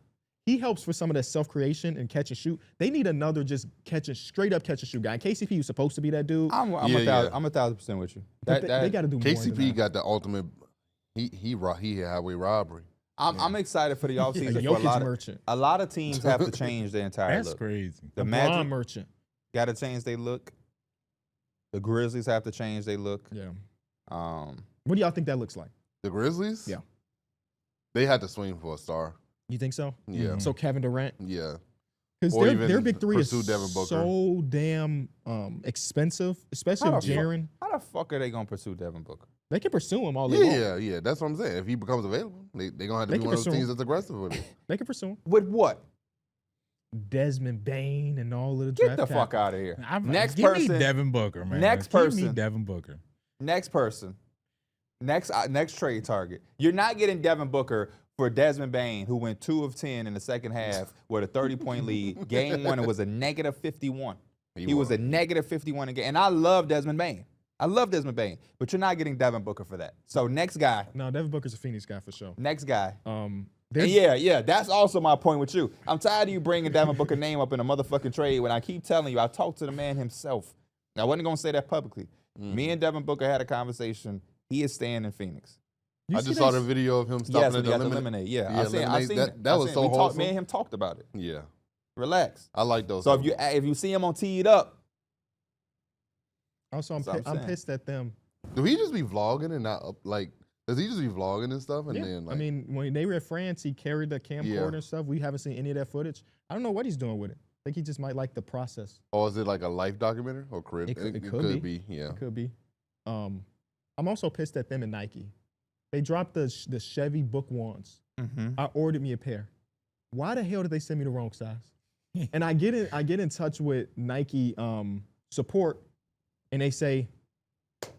He helps for some of that self-creation and catch and shoot. They need another just straight up catch and shoot guy. And KCP was supposed to be that dude. I'm Yeah, yeah. 1,000% with you. But they got to do more. than KCP that. got the ultimate. He had highway robbery. I'm excited for the a offseason. for Jokic merchant, a lot of teams have to change their entire That's look. crazy. The a Magic Bron merchant. got to change their look. The Grizzlies have to change their look. Yeah. Um, What do y'all think that looks like? The Grizzlies. Yeah. They had to swing for a star. You think so? Yeah. Mhm. So Kevin Durant, Yeah. because Or their even big three is pursue Devin Booker. so damn expensive, especially How if the fuck- Jaren. how the fuck are they gonna pursue Devin Booker? They can pursue him all they want. Yeah. That's what I'm saying. If he becomes available, they're gonna have to They be can one of those pursue teams him. that's aggressive with it. They can pursue him. With what? Desmond Bain and all of the Get draft the cap- fuck out of here. Next Give me person. Devin Booker, man. Next Give person. me Devin Booker. Next person. Next trade target. You're not getting Devin Booker for Desmond Bain, who went 2 of 10 in the second half with a 30-point lead. Game 1, it was a negative 51. He was a negative 51 again. And I love Desmond Bain. But you're not getting Devin Booker for that. So next guy. No, Devin Booker's a Phoenix guy for sure. Next guy. Um, And yeah, that's also my point with you. I'm tired of you bringing Devin Booker name up in a motherfucking trade when I keep telling you, I talked to the man himself. I wasn't going to say that publicly. Me and Devin Booker had a conversation. He is staying in Phoenix. you I see just they saw the s- video of him Yes, stopping when at he the got the lemonade. lemonade. Yeah, Yeah, I seen lemonade. it. That was so wholesome. Me and him talked about it. Yeah. Relax. I like those. So type if you see him on Teed Up, Also, That's what I'm I'm saying. pissed at them. Do he just be vlogging and not up, like? Does he just be vlogging and stuff? And Yeah. then like, I mean, when they were at France, he carried the camcorder Yeah. and stuff. We haven't seen any of that footage. I don't know what he's doing with it. I think he just might like the process. or is it like a life documentary or crib? It could could be. be. Yeah. It could be. I'm also pissed at them and Nike. They dropped the Chevy Book Wands. I ordered me a pair. why the hell did they send me the wrong size? And I get in touch with Nike support, and they say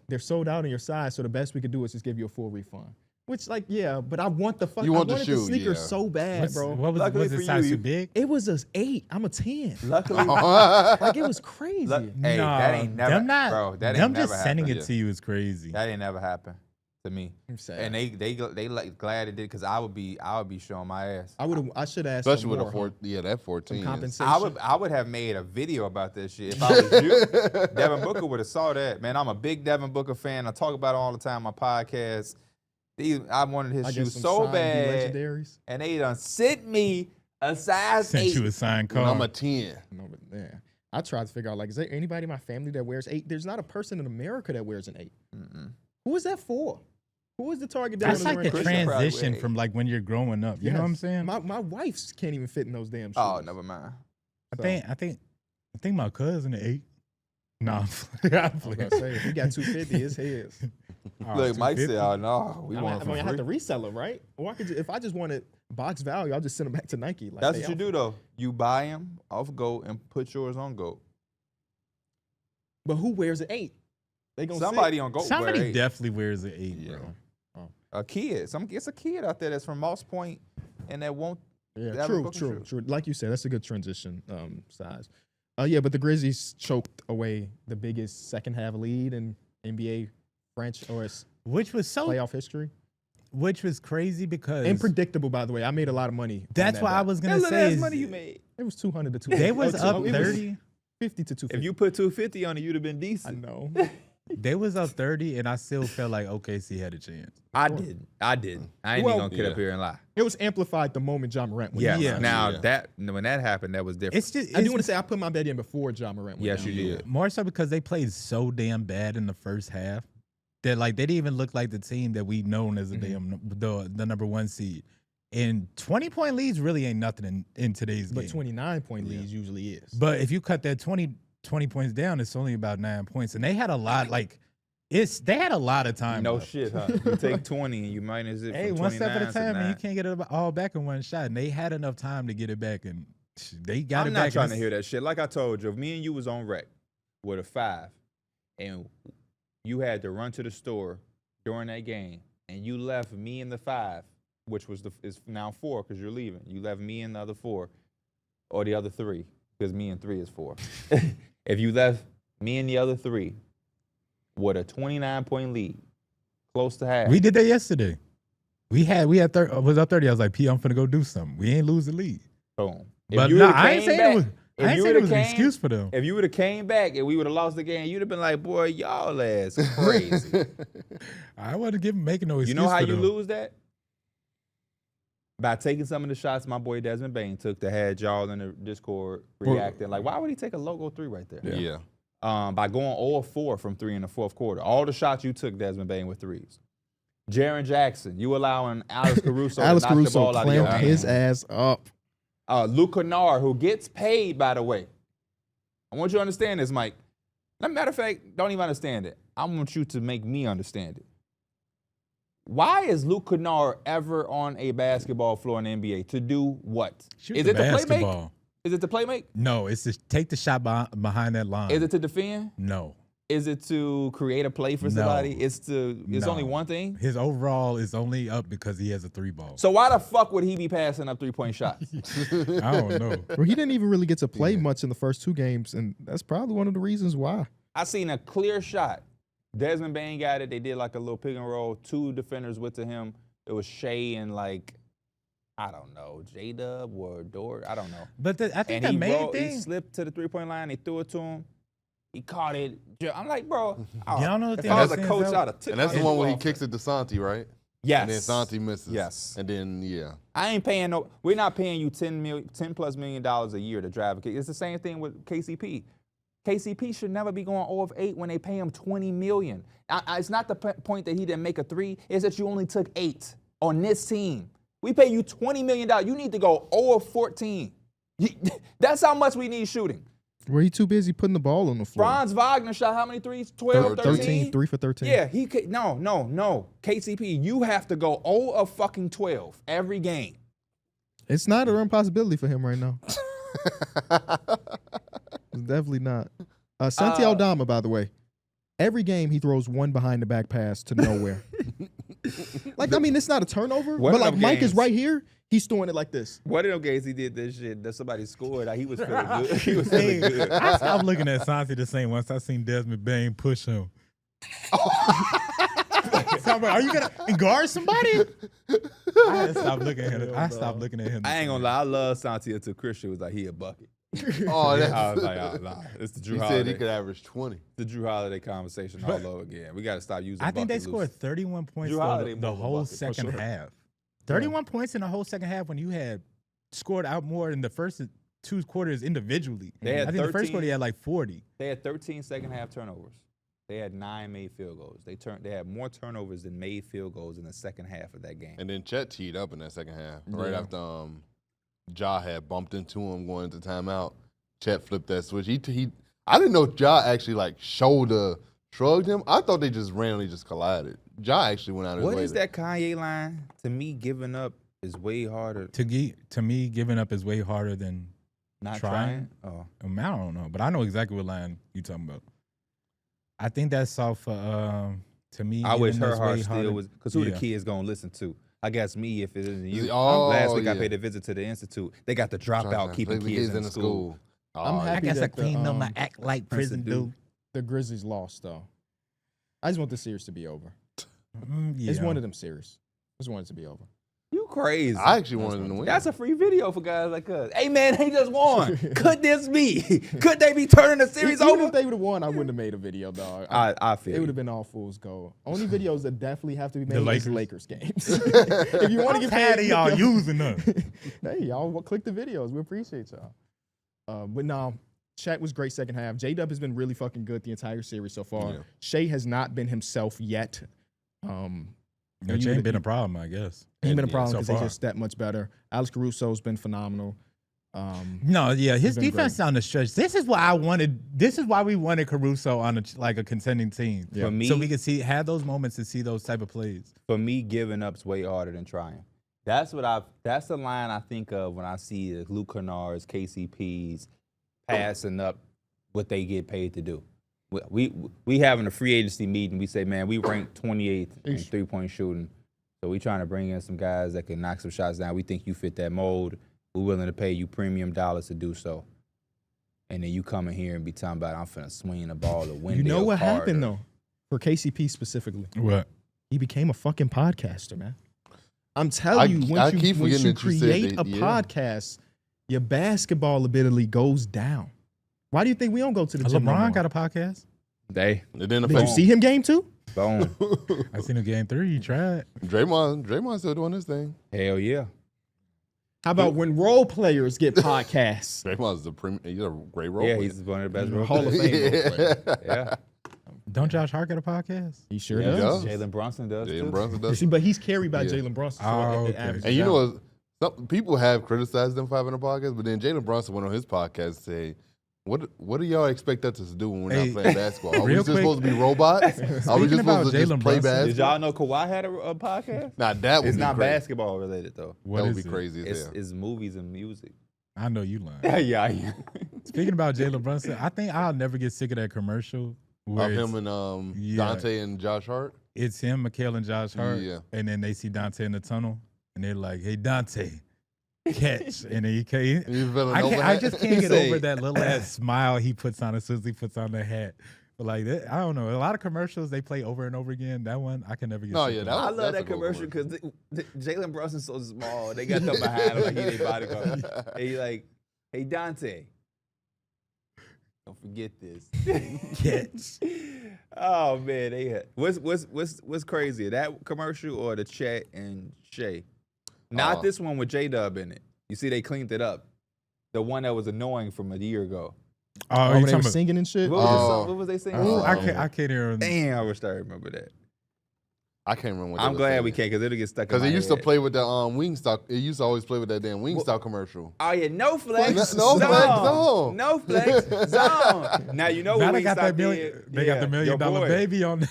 they're sold out in your size, so the best we could do is just give you a full refund. Which, like, yeah, but I want the You want the wanted the shoe, sneaker yeah. so bad, bro. What was Luckily it for size you, too big? It was an 8. I'm a 10. Luckily, Like, it was crazy. hey, that ain't never, them not, bro. That ain't them never just sending happened. it to you is crazy. That ain't never happened to me. I'm sad. And they like glad it did because I would be showing my ass. I should ask. Especially with more, a 4, that 14. some is- compensation. I would have made a video about this shit if I was you. Devin Booker would have saw that. Man, I'm a big Devin Booker fan. I talk about it all the time on my podcast. I wanted his I shoes guess some so signed bad, legendaries. and they done sent me a size Sent 8. you a signed When I'm a card. 10. No, but yeah. I tried to figure out, like, is there anybody in my family that wears 8? There's not a person in America that wears an 8. Who is that for? Who is the target? That's like the Christian probably transition wear from like when you're growing up. You know what I'm saying? My wife's can't even fit in those damn shoes. Oh, never mind. I think my cousin at 8. No, I'm I was playing. gonna say, if he got 250, it's his. Look, Mike said, "Oh no, we I want it for have to free." resell them, right? Or I could, if I just wanted box value, I'll just send them back to Nike. Like That's they what you do though. You buy them off GOAT and put yours on GOAT. But who wears an 8? They gonna Somebody say, on GOAT wear Somebody 8. definitely wears an 8, Yeah. bro. A kid. It's a kid out there that's from Moss Point and that won't. Yeah, Devin true, Booker true, shoe. true. Like you said, that's a good transition size. Yeah, but the Grizzlies choked away the biggest second half lead in NBA Which was so playoff history. which was crazy because And predictable, by the way. I made a lot of money. on that's that what I bet. was That gonna little say. ass is money you made. It was 200 to 250. They was Oh, up it was 30. 50 to 250. If you put 250 on it, you'd have been I decent. know. They was up 30, and I still felt like OKC had a chance. I didn't. I ain't Well, even gonna get up yeah. here and lie. It was amplified the moment John Morant went Yeah. down. Yeah. Now Yeah. when that happened, that was different. It's just I do want to say I put my bet in before John Morant went Yes, down. you did. more so because they played so damn bad in the first half that like they didn't even look like the team that we known as a damn the number 1 seed. And 20-point leads really ain't nothing in today's But game. 29-point leads usually is. But if you cut that 20 points down, it's only about 9 points, and they had a lot they had a lot of time. No left. shit, huh? You take 20 and you minus it. Hey, from one step at a 29 to time, and you 9. can't get it all back in one shot. And they had enough time to get it back, and they got I'm it not back. trying to hear that shit. Like I told you, if me and you was on rec with a 5, and you had to run to the store during that game, and you left me and the 5, which was is now 4 because you're leaving. You left me and the other 4, or the other 3 because me and 3 is 4. If you left me and the other 3 with a 29-point lead, close to half. We did that yesterday. We had was up 30. I was like, P, I'm finna go do something. We ain't lose the lead. Boom. But you no, would've I ain't came saying back- it was. if I ain't you saying it would've was an came- excuse for them. If you would have came back and we would have lost the game, you'd have been like, boy, y'all ass crazy. I wasn't making no excuse. You know how for you them. lose that? By taking some of the shots my boy Desmond Bain took that had y'all in the Discord reacting. Like, why would he take a logo 3 right there? Yeah. By going 0-4 from 3 in the fourth quarter. All the shots you took, Desmond Bain, with 3s. Jaren Jackson, you allowing Alex Caruso Alex to knock the Caruso ball out of your clamped hand. his ass up. Luke Kennard, who gets paid, by the way. I want you to understand this, Mike. Matter of fact, don't even understand it. I want you to make me understand it. Why is Luke Kennard ever on a basketball floor in the NBA? To do what? Shoot Is the it to play make? basketball. Is it to play make? No, it's to take the shot behind that line. Is it to defend? No. Is it to create a play for No. somebody? It's No. only one thing? His overall is only up because he has a 3 ball. So why the fuck would he be passing up 3-point shots? I don't know. Well, he didn't even really get to play much in the first 2 games, and that's probably one of the reasons why. I seen a clear shot. Desmond Bain got it. They did like a little pick and roll. 2 defenders went to him. It was Shea and like, I don't know, J-Dub or Dort. I don't know. But I think And the he main thing. he slipped to the 3-point line. They threw it to him. He caught it. I'm like, bro. Y'all know the if thing I was a that coach, stands I'd out? have took And that's the my one where he off. kicks it to Santi, right? Yes. And then Santi misses. Yes. And then, yeah. I ain't paying no. We're not paying you $10+ million a year to drive a kick. It's the same thing with KCP. KCP should never be going 0 of 8 when they pay him $20 million. It's not the point that he didn't make a 3. It's that you only took 8 on this team. We pay you $20 million. You need to go 0 of 14. That's how much we need shooting. Were he too busy putting the ball on the floor? Franz Wagner shot how many 3s? 12, 13? 3 for 13. Yeah, he could. No. KCP, you have to go 0 of fucking 12 every game. It's not an impossibility for him right now. It's definitely not. Santi Aldama, by the way, every game he throws one behind the back pass to nowhere. Like, I mean, it's not a turnover, One but of like them Mike is games- right here. He's throwing it like this. One of them games he did this shit that somebody scored. He was feeling good. He was feeling Hey, good. I stopped looking at Santi the same once I seen Desmond Bain push him. So I'm like, are you gonna guard somebody? I had to stop looking at him. I stopped looking at him. I ain't gonna lie. I love Santi until Christian was like, he a bucket. Oh, I that's. was like, oh, nah. It's the Drew He said Holiday. he could average 20. The Drew Holiday conversation all over again. We got to stop using. I think they bucket scored loose. 31 points Drew Holiday the more of a whole bucket, for second sure. half. 31 points in the whole second half when you had scored out more in the first 2 quarters individually. They had I think the first 13 quarter he had like 40. They had 13 second half turnovers. They had 9 made field goals. They had more turnovers than made field goals in the second half of that game. And then Chet teed up in that second half. Right Yeah. after Ja had bumped into him going into timeout. Chet flipped that switch. I didn't know Ja actually like shoulder shrugged him. I thought they just randomly just collided. Ja actually went out of his way. What is that Kanye line? To me, giving up is way harder. To me, giving up is way harder than Not trying? trying. Oh, I don't know, but I know exactly what line you talking about. I think that's off to me. I wish giving her us heart way still harder. was because who Yeah. the kids gonna listen to? I guess me if it isn't you. Oh, Last week I yeah. paid a visit to the institute. They got the dropout keeping kids in the school. I'm happy that the, act like prison do. the Grizzlies lost, though. I just want the series to be over. Yeah. It's one of them series. I just want it to be over. You crazy? I actually wanted them to win. That's a free video for guys like us. Hey man, they just won. Could this be? Could they be turning the series Even over? if they would have won, I wouldn't have made a video, dog. I feel It would you. have been all fool's gold. Only videos that definitely have to be The made is Lakers? Lakers games. If you want to get tired paid, of y'all using them. hey, y'all click the videos. We appreciate y'all. But no, Shaq was great second half. J-Dub has been really fucking good the entire series so far. Yeah. Shea has not been himself yet. Which ain't been a problem, I guess. Ain't been a Yeah, problem so because they far. just that much better. Alex Caruso's been phenomenal. No, yeah, his been defense great. on the stretch. This is why I wanted. This is why we wanted Caruso on a contending team. For me, So we could have those moments and see those type of plays. for me, giving up's way harder than trying. That's the line I think of when I see the Luke Kennards, KCPs passing up what they get paid to do. We having a free agency meeting. We say, man, we ranked 28th in Eesh. 3-point shooting. So we trying to bring in some guys that can knock some shots down. We think you fit that mold. We're willing to pay you premium dollars to do so. And then you come in here and be talking about, I'm finna swing the ball to win. You know what happened though, for KCP specifically? What? He became a fucking podcaster, man. I'm telling you, I once keep you forgetting that you said create that, a yeah. podcast, your basketball ability goes down. Why do you think we don't go to the gym no LeBron more? got a podcast. They It didn't Did you affect see him game 2? boom. I seen him game 3. He tried. Draymond's still doing his thing. Hell yeah. How about when role players get podcasts? Draymond's he's a great role Yeah, player. he's one of the best role Hall of players. Fame role player. Yeah. Don't Josh Hart get a podcast? He sure Yeah. does. does. Jalen Brunson does Jalen too. Brunson You does. see, but he's carried by Yeah. Jalen Brunson. So Oh, it okay. averages And you out. know, some people have criticized them for having a podcast, but then Jalen Brunson went on his podcast and said, what do y'all expect us to do when we're Hey, not playing basketball? Are we real just quick- supposed to be robots? Are we Speaking just about supposed to just Jalen play Brunson, Did basketball? y'all know Kawhi had a podcast? Nah, that would It's be not crazy. basketball related though. What That would is be it? crazy as hell. It's movies and music. I know you lying. yeah. Speaking about Jalen Brunson, I think I'll never get sick of that commercial where Of it's, him and yeah. Dante and Josh Hart. it's him, Mikhail, and Josh Hart, Yeah. and then they see Dante in the tunnel, and they're like, "Hey, Dante, catch!" And then he can't. He's feeling I just can't get Say- over that little ass smile he puts on as soon as he puts on the hat. But like that, I don't know. A lot of commercials they play over and over again. That one I can never get. No, sick yeah, of. that I was- love that's that a cool commercial because Jalen Brunson's so small. They got them behind him like he their bodyguard. And he like, hey Dante, don't forget this. Catch. Oh man, they had what's crazier, that commercial or the Chet and Shay? Not this one with J-Dub in it. You see, they cleaned it up. The one that was annoying from a year ago. Oh, when you they talking were about? singing and shit. What was, the Oh. song? What was they singing? Ooh, I Oh. can't hear. Damn, I wish I remember that. I can't remember what I'm glad we can't because it'll get stuck in Because my it used to head. play with the Wingstop. It used to always play with that damn Wingstop commercial. Oh yeah, no flex. No flex zone. No flex zone. Now you know Now what they got Wingstop that million. did? They got the Yeah, $1 your million boy. baby on.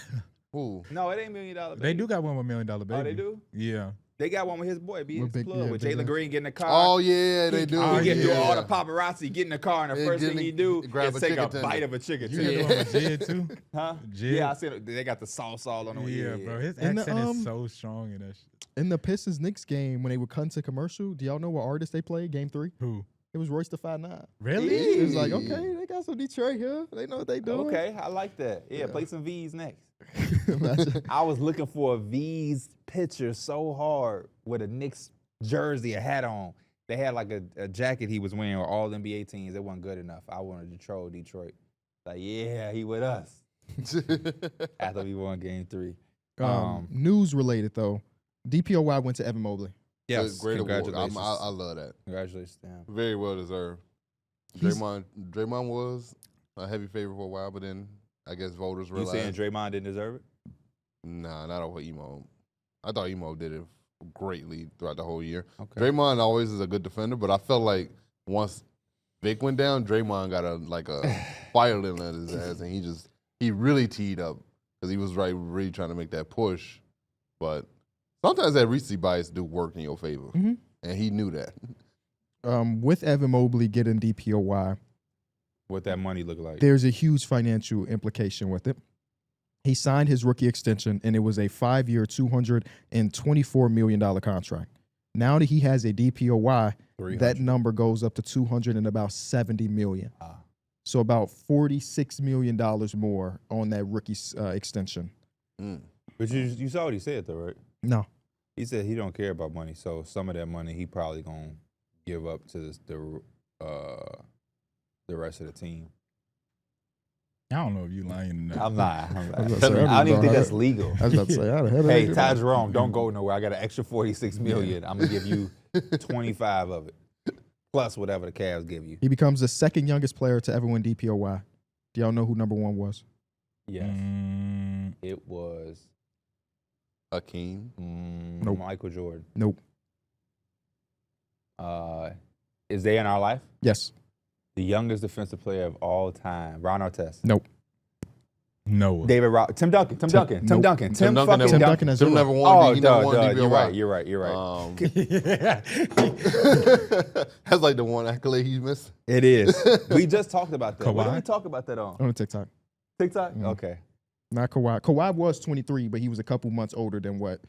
Ooh. No, it ain't $1 million. They do got one with $1 million baby. Oh, they do? Yeah. They got one with his boy, With Big Plug, with Big Jalen Ass. Green getting in the car. Oh yeah, they do. He get through yeah. all the paparazzi, get in the car, and the And first thing getting- he do grab is a take a chicken bite tender. of a chicken You hear tender. the Jid too? Huh? Jid? Yeah, I said they got the sauce all on them. Yeah, bro. His And the, accent is so strong in that shit. In the Pistons Knicks game, when they would cut into commercial, do y'all know what artist they played? Game 3. Who? It was Royce the 5'9". Really? It was like, Hey. okay, they got some Detroit here. They know what they doing. Okay, I like that. Yeah, play some V's next. Imagine. I was looking for a V's picture so hard with a Knicks jersey, a hat on. They had like a jacket he was wearing with all NBA teams. It wasn't good enough. I wanted to troll Detroit. Like, yeah, he with us. After we won game 3. News related though, DPOY went to Evan Mobley. Yes, Great award. congratulations. I love that. Congratulations to him. Very well deserved. He's- Draymond was a heavy favorite for a while, but then I guess voters You realized. saying Draymond didn't deserve it? Nah, not over Emo. I thought Emo did it greatly throughout the whole year. Okay. Draymond always is a good defender, but I felt like once Vic went down, Draymond got a fire lit at his ass, and he really teed up because he was really trying to make that push. But sometimes that recency bias do work in your favor, Mhm. and he knew that. With Evan Mobley getting DPOY, What that money look like? there's a huge financial implication with it. He signed his rookie extension, and it was a 5-year, $224 million contract. Now that he has a DPOY, 300. that number goes up to $270 million. Ah. So about $46 million more on that rookie extension. Mm. But you saw what he said though, right? No. He said he don't care about money, so some of that money he probably gonna give up to the rest of the team. I don't know if you lying or not. I'm not. I was about to say, I don't even think I that's legal. I was about to say, I'd have Hey, Ty Jerome, don't go nowhere. I got an extra $46 million. I'm gonna give you 25 of it, plus whatever the Cavs give you. He becomes the second youngest player to ever win DPOY. Do y'all know who number 1 was? Yes, Mm, it was Akeem. Nope. Michael Jordan. Nope. Is they in our life? Yes. The youngest defensive player of all time, Ron Artest. Nope. no. Tim Duncan. Tim nope. Duncan. Tim Duncan Tim never- Duncan has Tim zero. never won. Oh, he never won duh. DPOY. You're right. That's like the one accolade he's missed. It is. We just talked about that. What did Kawhi? we talk about that on? On TikTok. TikTok? Mhm. Okay. Not Kawhi. Kawhi was 23, but he was a couple months older than what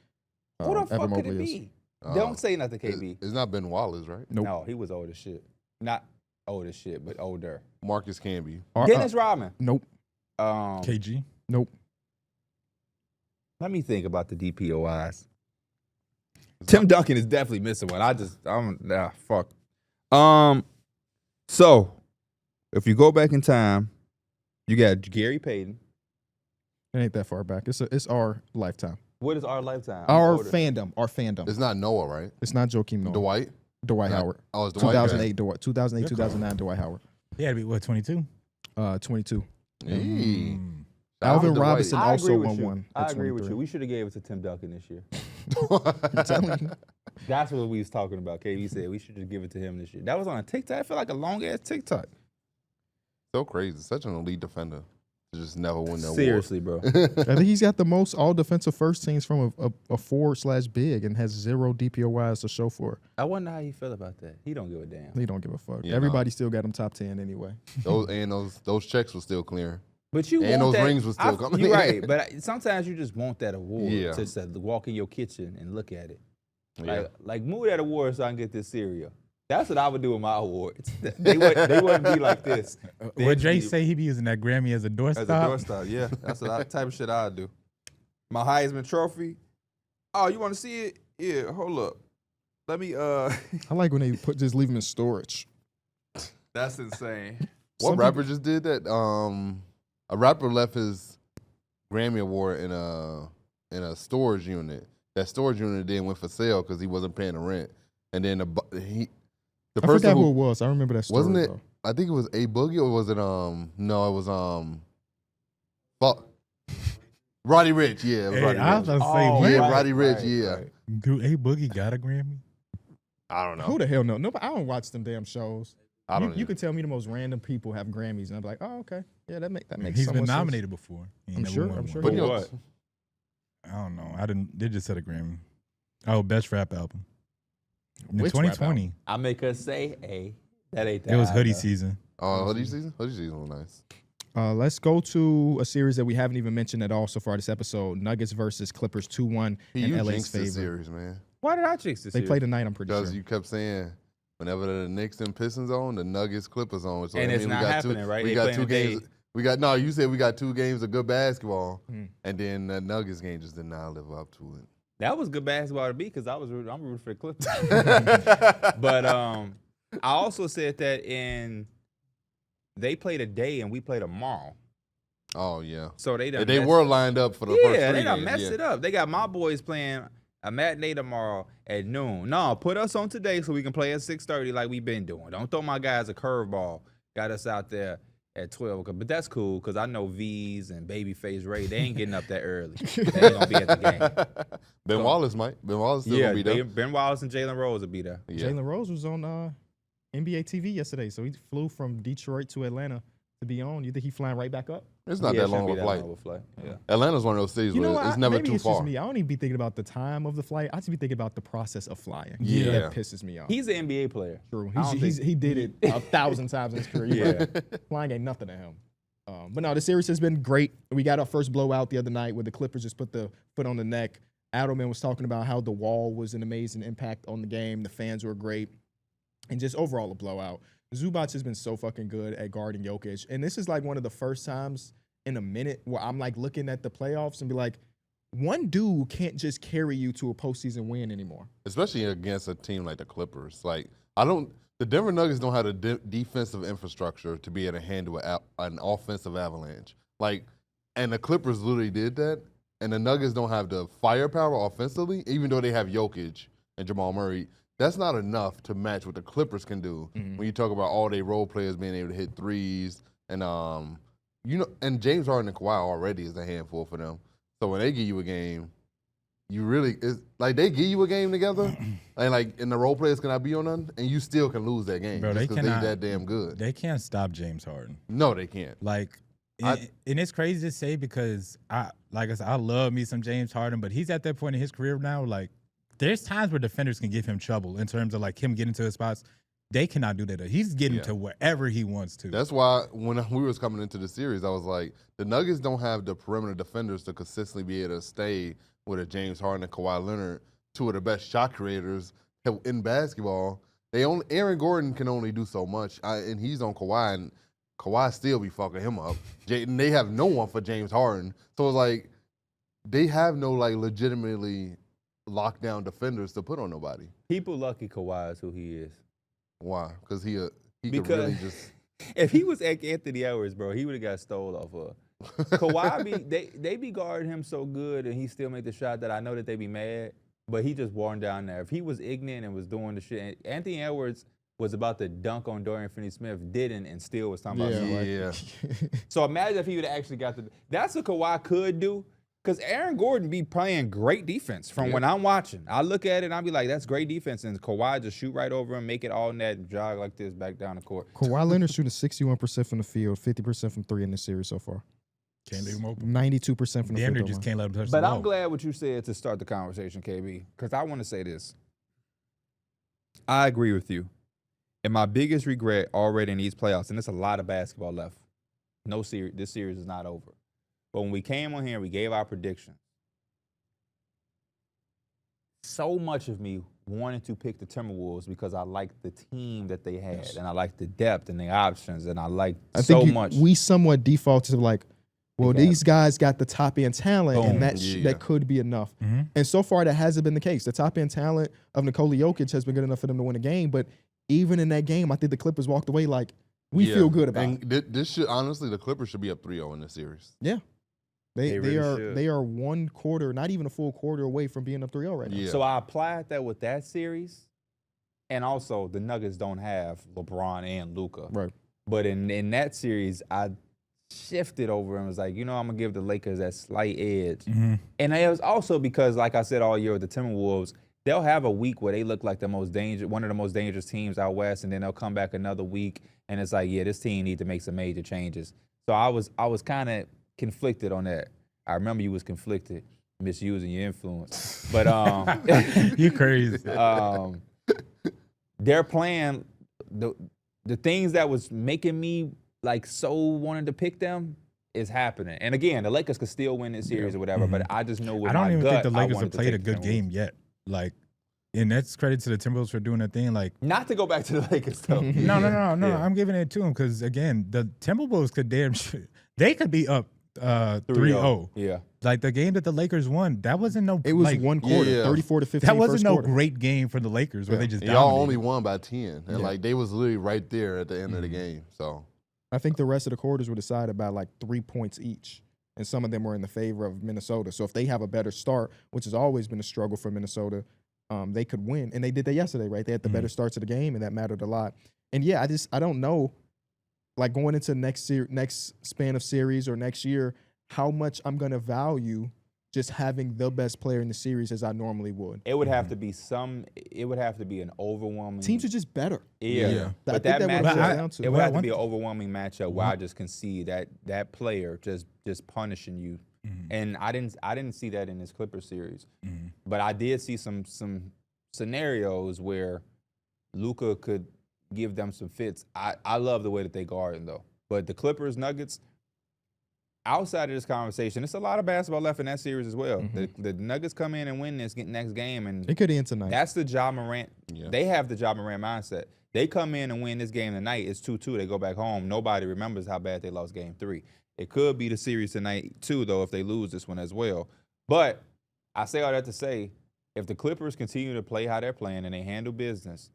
Who the Evan fuck could Mobley it is. be? Don't say nothing, It's, KB. it's not Ben Wallace, right? Nope. No, he was old as shit. Not old as shit, but older. Marcus Camby. Dennis Rodman. Nope. KG. Nope. Let me think about the DPOIs. Tim Duncan is definitely missing one. Fuck. So, if you go back in time, you got Gary Payton. It ain't that far back. It's our lifetime. What is our lifetime? Our Older. fandom. Our fandom. It's not Noah, right? It's not Joakim Noah. Dwight. Dwight Not- Howard. Oh, it's Dwight. 2008. Dwight. 2008. Good 2009. Dwight Howard. He had to be, what, 22? 22. Hey. Mm. Alvin Dwight. Robinson I also agree with won you. one. I at agree with 23. you. We should have gave it to Tim Duncan this year. I'm telling you. That's what we was talking about. KB said we should just give it to him this year. That was on a TikTok. I feel like a long ass TikTok. So crazy. Such an elite defender to just never win that Seriously, bro. I think he's got the most all defensive first teams from a forward/big and has 0 DPOYs to show for it. I wonder how you feel about that. He don't give a damn. He don't give a fuck. Yeah, Everybody still got him top 10 anyway. Those checks were still clearing. But you And want those that, rings were still coming. You're right, but sometimes you just want that award Yeah. to walk in your kitchen and look at it. Yeah. Like move that award so I can get this cereal. That's what I would do with my awards. They wouldn't be like this. Would Jay be- say he be using that Grammy as a doorstop? As a doorstop, yeah. That's the type of shit I do. My Heisman Trophy. Oh, you want to see it? Yeah, hold up. Let me, I like when they just leave him in storage. That's insane. What Some rapper just did that? A rapper left his Grammy award in a storage unit. That storage unit then went for sale because he wasn't paying the rent. And then the I person forgot who it who was. I remember that story. wasn't it? Though. I think it was A Boogie or was it no, it was fuck. Roddy Ricch, yeah, it was Hey, Roddy I was Ricch. about to say, Oh, what? Yeah, right, Roddy Ricch, right, yeah. right. Do A Boogie got a Grammy? I don't know. Who the hell know? Nobody. I don't watch them damn shows. I don't You could tell me the most random people have Grammys, and I'm like, oh, okay, yeah, that makes He's somewhat been sense. nominated before. He ain't I'm never sure- won I'm one. sure But he you know, what? I don't know. They just said a Grammy. Oh, best rap album. In Which rap 2020, I make her say, "Hey, that ain't that." it was hoodie album. season. Oh, hoodie season? Hoodie season was nice. Let's go to a series that we haven't even mentioned at all so far this episode. Nuggets versus Clippers 2-1 in You LA's jinxed this favor. series, man. Why did I jinx this? They year? play tonight, I'm pretty Because sure. you kept saying whenever the Knicks and Pistons on, the Nuggets Clippers on. So And that it's mean not happening, right? We They got playing 2 today. games. You said we got 2 games of good basketball, and then the Nuggets game just did not live up to it. That was good basketball to me because I'm rooting for the Clippers. But I also said that they play today and we play tomorrow. Oh yeah. So they done They messed- were lined up for the first 3 Yeah, they done games, messed yeah. it up. They got my boys playing a matinee tomorrow at noon. No, put us on today so we can play at 6:30 like we've been doing. Don't throw my guys a curveball. Got us out there at 12. But that's cool because I know V's and Babyface Ray, they ain't getting up that early. They ain't going to be at the game. Ben Wallace might. Ben Wallace still Yeah, gonna be there. Ben Wallace and Jalen Rose will be there. Yeah. Jalen Rose was on NBA TV yesterday, so he flew from Detroit to Atlanta to be on. You think he flying right back up? It's not Yeah, that it long shouldn't of a be flight. long of a flight. Yeah. Atlanta's one of those cities You know where what? it's never Maybe too it's far. just me. I don't even be thinking about the time of the flight. I just be thinking about the process of flying. Yeah. That pisses me off. He's an NBA player. True. I don't He did it 1,000 times in his career. Yeah. Flying ain't nothing to him. But no, the series has been great. We got our first blowout the other night where the Clippers just put the foot on the neck. Adelman was talking about how the wall was an amazing impact on the game. The fans were great. And just overall a blowout. Zubac has been so fucking good at guarding Jokic. And this is like one of the first times in a minute where I'm like looking at the playoffs and be like, one dude can't just carry you to a postseason win anymore. Especially against a team like the Clippers. Like the Denver Nuggets don't have the defensive infrastructure to be able to handle an offensive avalanche. Like, and the Clippers literally did that. And the Nuggets don't have the firepower offensively, even though they have Jokic and Jamal Murray. That's not enough to match what the Clippers can do when you talk about all their role players being able to hit threes and and James Harden and Kawhi already is a handful for them. So when they give you a game, it's like they give you a game together, and the role players cannot be on none, and you still can lose that game. Bro, just they 'cause cannot. they that damn good. They can't stop James Harden. No, they can't. Like, and it's crazy to say because I love me some James Harden, but he's at that point in his career now. Like, there's times where defenders can give him trouble in terms of like him getting to his spots. They cannot do that. He's getting to wherever he wants to. That's why when we was coming into the series, I was like, the Nuggets don't have the perimeter defenders to consistently be able to stay with a James Harden and Kawhi Leonard, 2 of the best shot creators in basketball. Aaron Gordon can only do so much, and he's on Kawhi, and Kawhi still be fucking him up. And they have no one for James Harden, so it's like they have no like legitimately lockdown defenders to put on nobody. People lucky Kawhi is who he is. Why? Because he could Because really just. if he was Anthony Edwards, bro, he would have got stole off of. Kawhi they be guarding him so good and he still make the shot that I know that they be mad, but he just worn down there. If he was ignorant and was doing the shit, Anthony Edwards was about to dunk on Dorian Finney-Smith, didn't, and still was talking about something. Yeah. So imagine if he would have actually got that's what Kawhi could do. Because Aaron Gordon be playing great defense from when I'm watching. I look at it and I'll be like, that's great defense. And Kawhi just shoot right over him, make it all net, jog like this back down the court. Kawhi Leonard shooting 61% from the field, 50% from 3 in this series so far. Can't leave him open. 92% from the Damn near field. just can't let him touch But the I'm ball. glad what you said to start the conversation, KB, because I want to say this. I agree with you. And my biggest regret already in these playoffs, and there's a lot of basketball left. This series is not over. But when we came on here, we gave our predictions. So much of me wanted to pick the Timberwolves because I liked the team that they had, and I liked the depth and the options, and I liked so much. We somewhat default to like, well, these guys got the top end talent, Boom. and that could be enough. Mm-hmm. And so far, that hasn't been the case. The top end talent of Nikola Jokic has been good enough for them to win a game, but even in that game, I think the Clippers walked away like, we feel good about it. And this should honestly, the Clippers should be up 3-0 in this series. Yeah. They really should. They are 1 quarter, not even a full quarter away from being up 3-0 right now. Yeah. So I applied that with that series, and also the Nuggets don't have LeBron and Luka. Right. But in that series, I shifted over and was like, I'm going to give the Lakers that slight edge. Mm-hmm. And it was also because, like I said all year with the Timberwolves, they'll have a week where they look like one of the most dangerous teams out west, and then they'll come back another week, and it's like, yeah, this team needs to make some major changes. So I was kind of conflicted on that. I remember you was conflicted. misusing your influence. But You crazy. they're playing the things that was making me like so wanted to pick them is happening. And again, the Lakers could still win this series or whatever, but I just know with I don't my even gut, think the I Lakers wanted have to played a take the good Timberwolves. game yet. Like, and that's credit to the Timberwolves for doing their thing. Like, Not to go back to the Lakers though. no. Yeah. I'm giving it to them because again, the Timberwolves could they could be up 3-0. Yeah. Like the game that the Lakers won, that wasn't no. It was like, one quarter, yeah. 34 to 15. That wasn't first no quarter. great game for the Lakers where they just Y'all dominated. only won by 10, and Yeah. like they was literally right there at the end of the game. So I think the rest of the quarters were decided by like 3 points each, and some of them were in the favor of Minnesota. So if they have a better start, which has always been a struggle for Minnesota, they could win. And they did that yesterday, right? They had the better starts of the game, and that mattered a lot. And yeah, I don't know, like going into next span of series or next year, how much I'm gonna value just having the best player in the series as I normally would. It would have to be it would have to be an overwhelming. Teams are just better. Yeah. Yeah. I But think that that what it matchup, boils down to. it would Well, have to one- be an overwhelming matchup where I just can see that player just punishing you. And I didn't see that in this Clippers series. But I did see some scenarios where Luka could give them some fits. I love the way that they guard him though. But the Clippers Nuggets, outside of this conversation, it's a lot of basketball left in that series as well. The Nuggets come in and win this next game, and It could end tonight. that's the Ja Morant. Yeah. They have the Ja Morant mindset. They come in and win this game tonight. It's 2-2. They go back home. Nobody remembers how bad they lost game 3. It could be the series tonight too, though, if they lose this one as well. But I say all that to say, if the Clippers continue to play how they're playing and they handle business,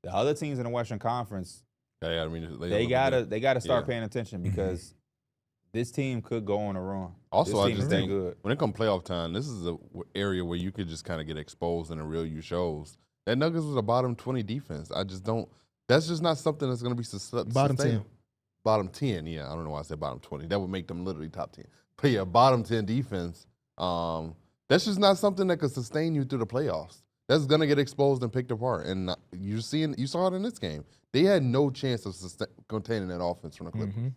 the other teams in the Western Conference, they gotta start paying attention because this team could go on a run. Also, this I team just is that think good. when it comes playoff time, this is an area where you could just kind of get exposed and the real you shows. That Nuggets was a bottom 20 defense. I just don't. That's just not something that's going to be Bottom 10. sustainable. Bottom 10, yeah. I don't know why I said bottom 20. That would make them literally top 10. But yeah, bottom 10 defense. That's just not something that could sustain you through the playoffs. That's going to get exposed and picked apart. And you saw it in this game. They had no chance of containing that offense from the Clippers.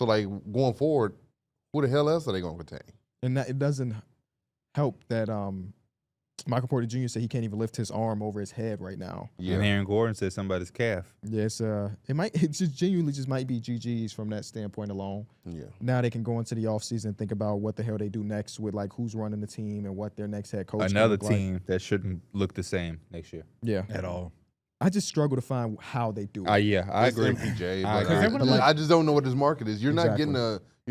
So, like, going forward, who the hell else are they going to contain? And that, it doesn't help that Michael Porter Jr. said he can't even lift his arm over his head right now. Yeah. And Aaron Gordon said somebody's calf. Yes, it just genuinely just might be GG's from that standpoint alone. Yeah. Now they can go into the offseason and think about what the hell they do next with like who's running the team and what their next head coach. Another gonna look team that shouldn't look the same next year. Like. Yeah, at all. I just struggle to find how they do it. Yeah, I It's agree. MPJ. I but agree. I just don't know what this market is. You're Exactly.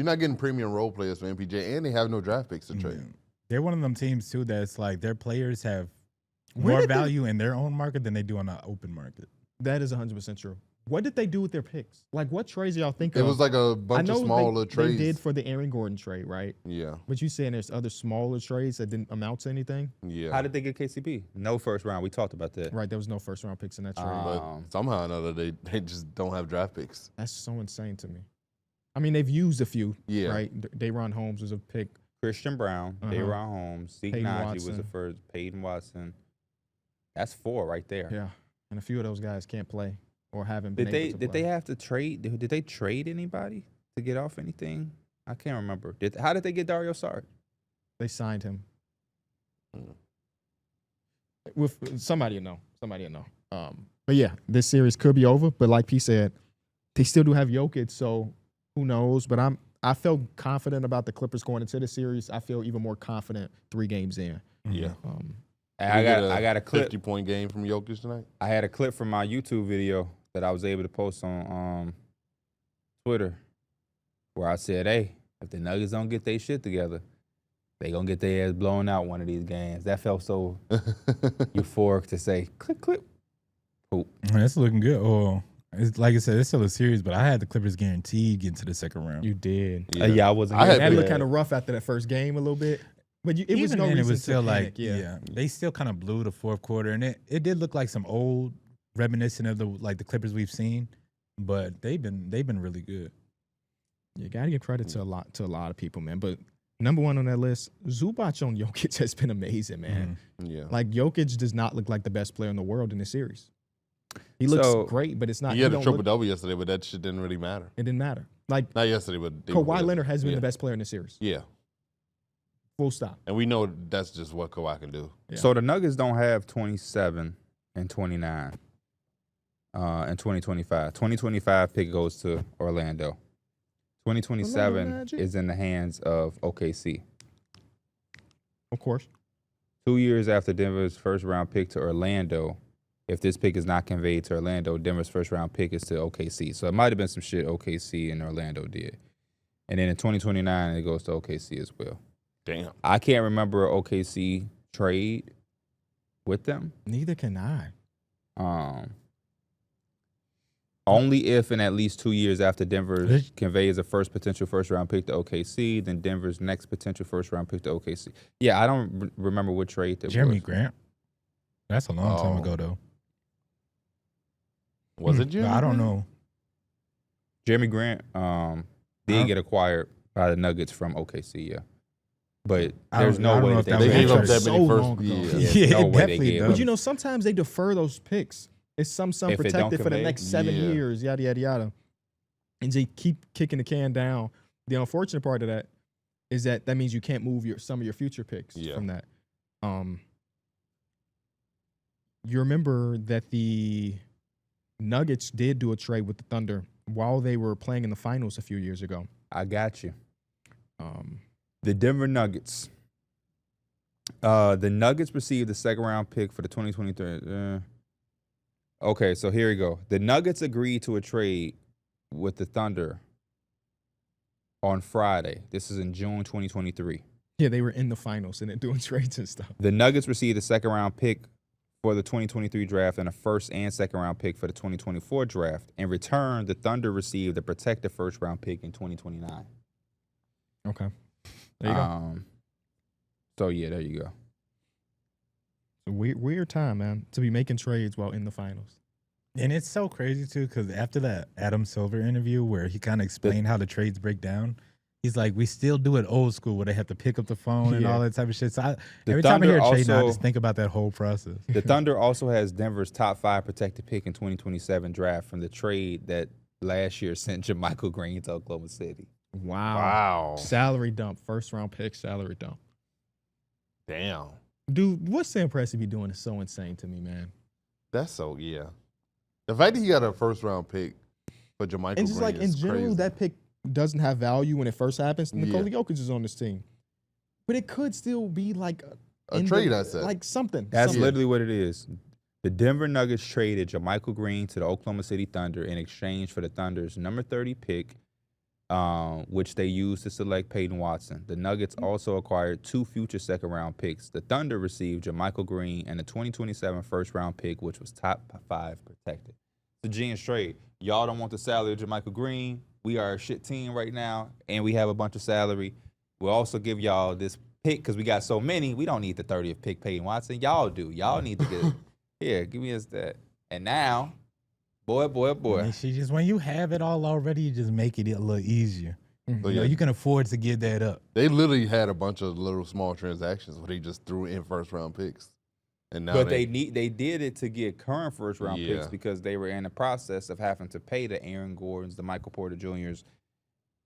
not getting premium role players for MPJ, and they have no draft picks to trade. They're one of them teams too that's like their players have Where more did they- value in their own market than they do on the open market. That is 100% true. What did they do with their picks? Like, what trades y'all think It of? was like a I bunch of know smaller they trades. did for the Aaron Gordon trade, right? Yeah, But you saying there's other smaller trades that didn't amount to anything? yeah. How did they get KCP? No first round. We talked about that. Right, there was no first round picks in that trade. But somehow or another, they just don't have draft picks. That's so insane to me. I mean, they've used a few, Yeah. right? Dayron Holmes was a pick. Christian Brown, Dayron Holmes, Zeke Peyton Naji was the Watson. first, Peyton Watson. That's 4 right there. Yeah, and a few of those guys can't play or haven't been Did they able to did play. they have to trade? Did they trade anybody to get off anything? I can't remember. How did they get Dario Saric? They signed him. With somebody you know. But yeah, this series could be over. But like P said, they still do have Jokic, so who knows? But I felt confident about the Clippers going into the series. I feel even more confident 3 games in. Yeah. I got a clip. 50-point game from Jokic tonight. I had a clip from my YouTube video that I was able to post on Twitter where I said, hey, if the Nuggets don't get their shit together, they going to get their ass blown out one of these games. That felt so euphoric to say, click, click. Poop. That's looking good. Oh, it's, like I said, it's still a series, but I had the Clippers guaranteed getting to the second round. You did. Yeah, I wasn't. I had That big- looked kind of rough after that first game a little bit. But it was Even no then, reason it was still to like, panic. they still kind of blew the fourth quarter, and it did look like some old, reminiscent of the Clippers we've seen, but they've been really good. You got to give credit to a lot of people, man. But number one on that list, Zubac on Jokic has been amazing, man. Yeah. Like Jokic does not look like the best player in the world in this series. He looks great, but it's not. He had a don't triple look- double yesterday, but that shit didn't really matter. It didn't matter. Like Not yesterday, but Kawhi Leonard has been Yeah. the best player in the series. Yeah. Full stop. And we know that's just what Kawhi can do. Yeah. So the Nuggets don't have 27 and 29 in 2025. 2025 pick goes to Orlando. 2027 Magic. is in the hands of OKC. Of course. 2 years after Denver's first round pick to Orlando, if this pick is not conveyed to Orlando, Denver's first round pick is to OKC. So it might have been some shit OKC and Orlando did. And then in 2029, it goes to OKC as well. Damn. I can't remember a OKC trade with them. Neither can I. Only if in at least 2 years after Denver conveys a potential first round pick to OKC, then Denver's next potential first round pick to OKC. Yeah, I don't remember what trade that Jeremy was. Grant. That's a long time Oh. ago, though. Was it Jimmy? I don't know. Jeremy Grant did get acquired by the Nuggets from OKC, yeah. But there's no way that They they gave up That's that many so first. long ago. Yeah. Yeah, no way they definitely gave does. up. But you know, sometimes they defer those picks. It's some If it don't protected for the convey, next 7 yeah. years, yada, yada, yada. And they keep kicking the can down. The unfortunate part of that is that means you can't move some of your future picks Yeah. from that. You remember that the Nuggets did do a trade with the Thunder while they were playing in the finals a few years ago. I got you. Um, The Denver Nuggets. The Nuggets received the second round pick for the 2023. Okay, so here we go. The Nuggets agreed to a trade with the Thunder on Friday. This is in June 2023. yeah, they were in the finals and they're doing trades and stuff. The Nuggets received a second round pick for the 2023 draft and a first and second round pick for the 2024 draft. In return, the Thunder received a protected first round pick in 2029. Okay. There you go. So yeah, there you go. Weird time, man, to be making trades while in the finals. And it's so crazy, too, because after that Adam Silver interview where he kind of explained how the trades break down, he's like, we still do it old school where they have to pick up the phone and Yeah. all that type of shit. So The every time I hear a Thunder trade now, I also- just think about that whole process. The Thunder also has Denver's top 5 protected pick in 2027 draft from the trade that last year sent JaMychal Green to Oklahoma City. Wow. Salary dump, first round pick, salary dump. Damn. Dude, what Sam Presti be doing is so insane to me, man. That's so, yeah. The fact that he got a first round pick for JaMychal And just Green like in is general, crazy. that pick doesn't have value when it first happens. Yeah. Nikola Jokic is on this team. But it could still be like A trade asset. Like something. That's something. literally what it is. The Denver Nuggets traded JaMychal Green to the Oklahoma City Thunder in exchange for the Thunder's number 30 pick, which they used to select Peyton Watson. The Nuggets also acquired 2 future second-round picks. The Thunder received JaMychal Green and the 2027 first-round pick, which was top 5 protected. So G and straight, y'all don't want the salary of JaMychal Green. We are a shit team right now, and we have a bunch of salary. We'll also give y'all this pick because we got so many. We don't need the 30th pick, Peyton Watson. Y'all do. Y'all need to get here, give me that. And now, boy. And she just, when you have it all already, you just make it a little easier. Mhm. So, You know, yeah, you can afford to give that up. they literally had a bunch of little small transactions where they just threw in first round picks. And now But they did it to get current first round picks Yeah. because they were in the process of having to pay the Aaron Gordons, the Michael Porter Jr.'s,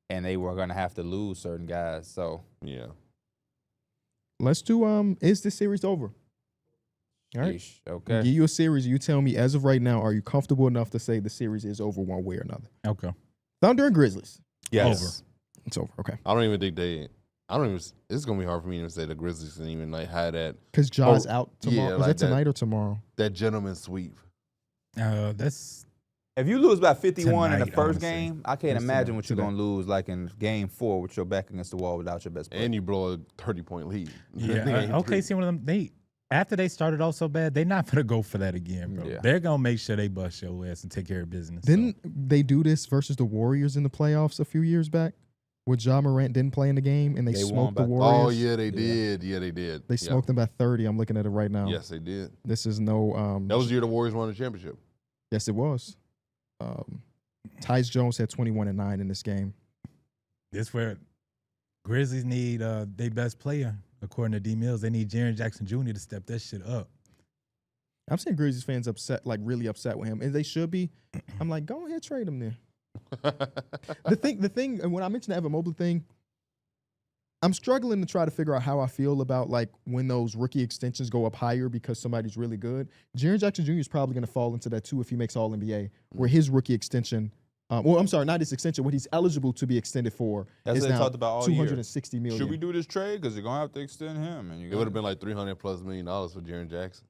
and they were gonna have to lose certain guys. So yeah. Let's do is this series over? All right. yeesh, okay. Give you a series. You tell me as of right now, are you comfortable enough to say the series is over one way or another? Okay. Thunder and Grizzlies. Yes. It's over. Okay. I don't even think it's gonna be hard for me to say the Grizzlies can even like have Because Ja's Oh, out yeah, tomorrow. Is like that that. tonight or tomorrow? that gentleman sweep. That's If you lose by 51 in the Tonight, first honestly. game, I can't It's imagine tonight, what you're today. gonna lose like in game 4 with your back against the wall without your best player. And you blow a 30-point lead. yeah. Okay, see one of them. After they started off so bad, they're not gonna go for that again, bro. Yeah. They're gonna make sure they bust your ass and take care of business. Didn't they do this versus the Warriors in the playoffs a few years back? Where Ja Morant didn't play in the game and they They won smoked by the 30. Warriors? Oh yeah, they did. Yeah, they did. They smoked them by 30. I'm looking at it right now. Yes, they did. This is no That was the year the Warriors won the championship. yes, it was. Tyus Jones had 21 and 9 in this game. This where Grizzlies need their best player, according to D Mills. They need Jaren Jackson Jr. to step that shit up. I'm seeing Grizzlies fans upset, like really upset with him, and they should be. I'm like, go ahead, trade him there. The thing, and when I mentioned the Evan Mobley thing, I'm struggling to try to figure out how I feel about like when those rookie extensions go up higher because somebody's really good. Jaren Jackson Jr. is probably going to fall into that too if he makes All NBA, where his rookie extension. Well, I'm sorry, not his extension. What he's eligible to be extended for That's is what they now talked about all year. $260 million. Should we do this trade? Because you're gonna have to extend him, and It would have been like $300+ million for Jaren Jackson.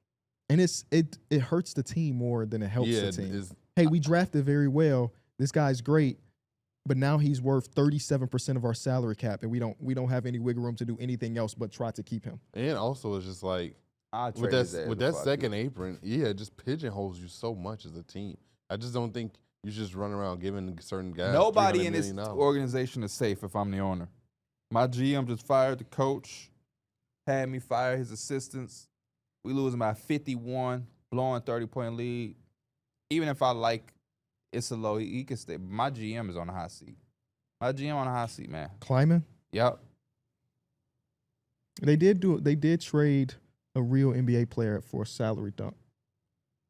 And it hurts the team more than it helps Yeah, the team. it's- Hey, we drafted very well. This guy's great, but now he's worth 37% of our salary cap, and we don't have any wiggle room to do anything else but try to keep him. And also, it's just like I with that second apron, it just pigeonholes you so much as a team. I just don't think you just run around giving certain guys. Nobody in $300 this million. organization is safe if I'm the owner. My GM just fired the coach, had me fire his assistants. We losing by 51, blowing 30-point lead. Even if I like Isolo, he can stay. My GM is on the hot seat. My GM on the hot seat, man. Kleiman, Yep. they did trade a real NBA player for a salary dump,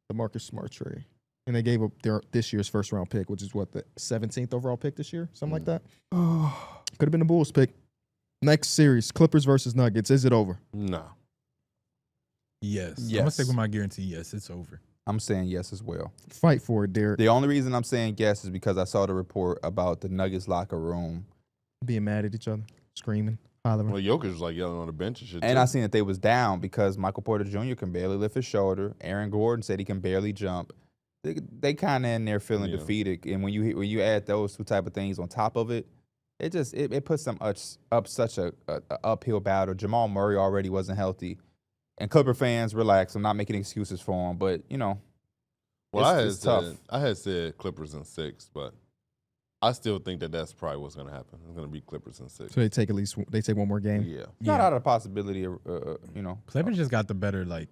the Marcus Smart trade. And they gave up this year's first round pick, which is what, the 17th overall pick this year? Something like that. Could have been a Bulls pick. Next series, Clippers versus Nuggets. Is it over? No. Yes. I'm gonna Yes. stick with my guarantee. Yes, it's over. I'm saying yes as well. Fight for it, Darrick. The only reason I'm saying yes is because I saw the report about the Nuggets locker room. Being mad at each other, screaming, hollering. Well, Jokic was like yelling on the bench and shit. And too. I seen that they was down because Michael Porter Jr. can barely lift his shoulder. Aaron Gordon said he can barely jump. They kind of in there feeling defeated. And when you add those two type of things on top of it, it puts them up such a uphill battle. Jamal Murray already wasn't healthy. And Clipper fans, relax. I'm not making excuses for him, but Well, it's tough. I had said Clippers in 6, but I still think that's probably what's going to happen. It's going to be Clippers in 6. So they take one more game. Yeah. Not out of the possibility of Clippers just got the better, like,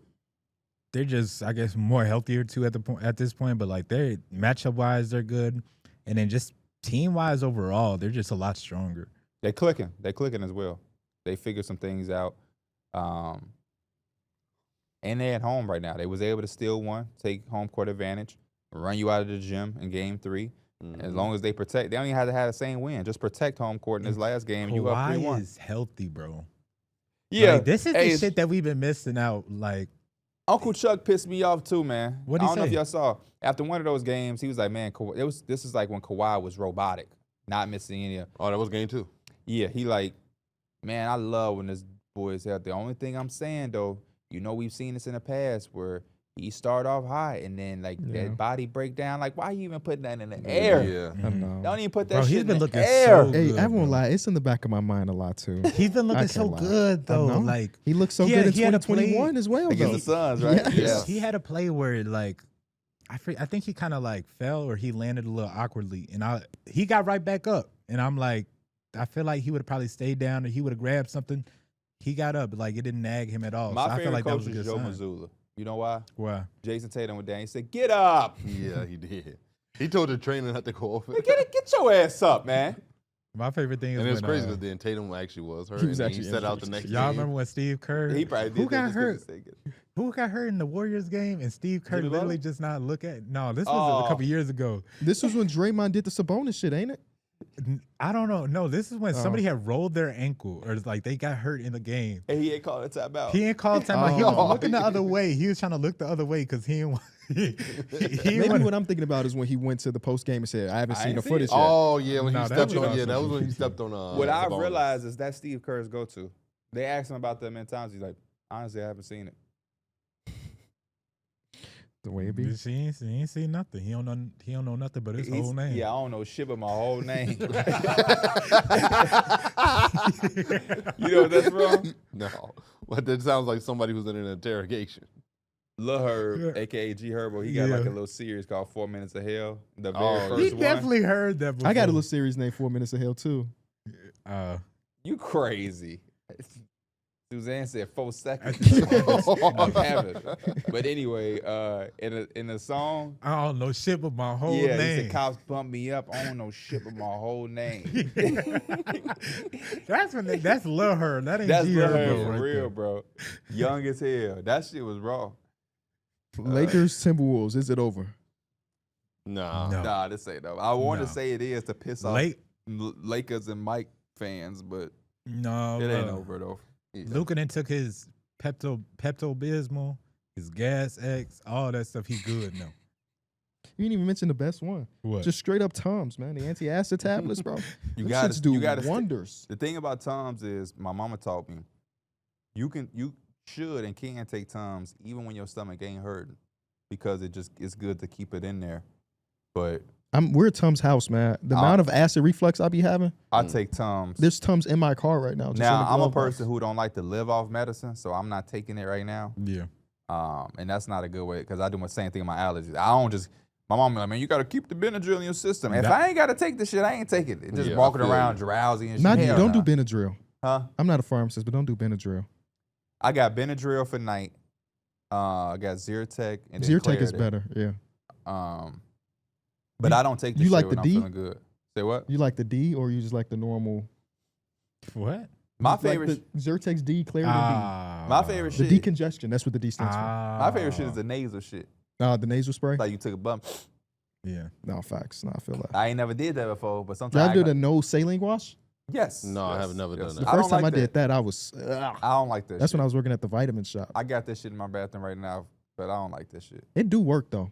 they're just, I guess, more healthier too at this point. But like, they're matchup wise, they're good, and then just team wise overall, they're just a lot stronger. They're clicking as well. They figured some things out. And they're at home right now. They was able to steal one, take home court advantage, run you out of the gym in game 3. As long as they protect, they only had to have the same win. Just protect home court in this last game. You up 3-1. Kawhi is healthy, bro. Yeah, Like, this is the shit that we've been missing out. Like, Uncle Chuck pissed me off too, man. What'd I he don't know if say? y'all saw. After one of those games, he was like, "Man, this is like when Kawhi was robotic, not missing any." Oh, that was game 2. Yeah, he like, man, I love when this boy is out. The only thing I'm saying though, we've seen this in the past where he start off high and then like that body breakdown. Like, why you even putting that in the air? Yeah. I know. Don't even put that bro, shit he's in been the looking air. so Hey, good. I won't bro. lie. It's in the back of my mind a lot too. He's been I looking so can't lie. good I though. know. Like, He looked so He good had- in he had a 2021 as well, Against though. the Suns, right? Yes. he had a play where like, I think he kind of like fell or he landed a little awkwardly, and he got right back up, and I'm like, I feel like he would have probably stayed down or he would have grabbed something. He got up, like it didn't nag him at all. My so I feel favorite like that coach was a is good Joe sign. Mazzulla. You know why? Why? Jason Tatum went down. He said, "Get up, Yeah, he did. He told the trainer not to go off it. get your ass up, man." My favorite thing is And it's when, crazy because then Tatum actually was hurt. He was and then actually he set out the injured. next y'all game. remember when Steve Kerr? He probably did Who that got just 'cause hurt? he's thinking. Who got hurt in the Warriors game? And Steve Kerr Jimmy literally Butler? just not look at. No, this was a couple years ago. This was when Draymond did the Sabonis shit, ain't it? I don't know. No, this is when somebody had rolled their ankle or like they got hurt in the game. And he ain't called a timeout. He ain't called timeout. He Oh. was looking the other way. He was trying to look the other way because he didn't want. He Maybe wanted- what I'm thinking about is when he went to the post game and said, "I haven't I seen ain't the seen footage it. yet." Oh yeah, when No, he that stepped was on. awesome. Yeah, that was when he stepped on. What I Sabonis. realized is that Steve Kerr's go-to. They asked him about that many times. He's like, honestly, I haven't seen it. The way it be. He ain't seen nothing. He don't know nothing but his whole name. Yeah, I don't know shit but my whole name. You know what that's from? No, but that sounds like somebody who's in an interrogation. Lil Herb, a.k.a. G Herbo, he got like a Yeah. little series called 4 Minutes of Hell. The very Oh, He first one. definitely heard that before. I got a little series named 4 Minutes of Hell too. You crazy. Suzanne said 4 seconds of heaven. But anyway, in a song, I don't know shit but my whole yeah, he name. said cops bump me up. I don't know shit but my whole name. That's Lil Herb. That ain't That's G Lil Herbo Herb for right real, there. bro. Young as hell. That shit was raw. Lakers Timberwolves. Is it over? Nah. No. Nah, this ain't though. I want to No. say it is to piss off Late. Lakers and Mike fans, but No, It ain't over though. Yeah. Luka then took his Pepto-Bismol, his Gas X, all that stuff. He good now. You didn't even mention the best one. What? Just straight up Tums, man. The anti-acid tablets, bro. You Them gotta shits do you gotta wonders. The thing about Tums is my mama taught me you should and can take Tums even when your stomach ain't hurting because it's good to keep it in there. But We're at Tums' house, man. The amount of acid reflux I be having. I take Tums. There's Tums in my car right now. Just in Now the I'm a glove box. person who don't like to live off medicine, so I'm not taking it right now. Yeah. And that's not a good way because I do my same thing with my allergies. I don't just. My mom be like, man, you got to keep the Benadryl in your system. If I ain't got to take the shit, I ain't taking it. Just Yeah, walking I feel around you. drowsy and shit. Not, Hell don't nah. do Benadryl. Huh? I'm not a pharmacist, but don't do Benadryl. I got Benadryl for night. I got Zyrtec and then Zyrtec is Claritin. better, yeah. But I don't take the you shit like when the I'm D? feeling good. Say what? You like the D or you just like the normal? What? My Like favorite, the Zyrtex D, Claritin my favorite D. shit. The decongestion, that's what the D stands for. My favorite shit is the nasal shit. The nasal spray? Like you took a bump. Yeah. No, facts. No, I feel that. I ain't never did that before, but Did sometimes I do the no saline wash? Yes. No, I yes, have never done The that. I first don't time like I did that, I was. I don't like that. That's shit. when I was working at the vitamin shop. I got this shit in my bathroom right now, but I don't like this shit. It do work though.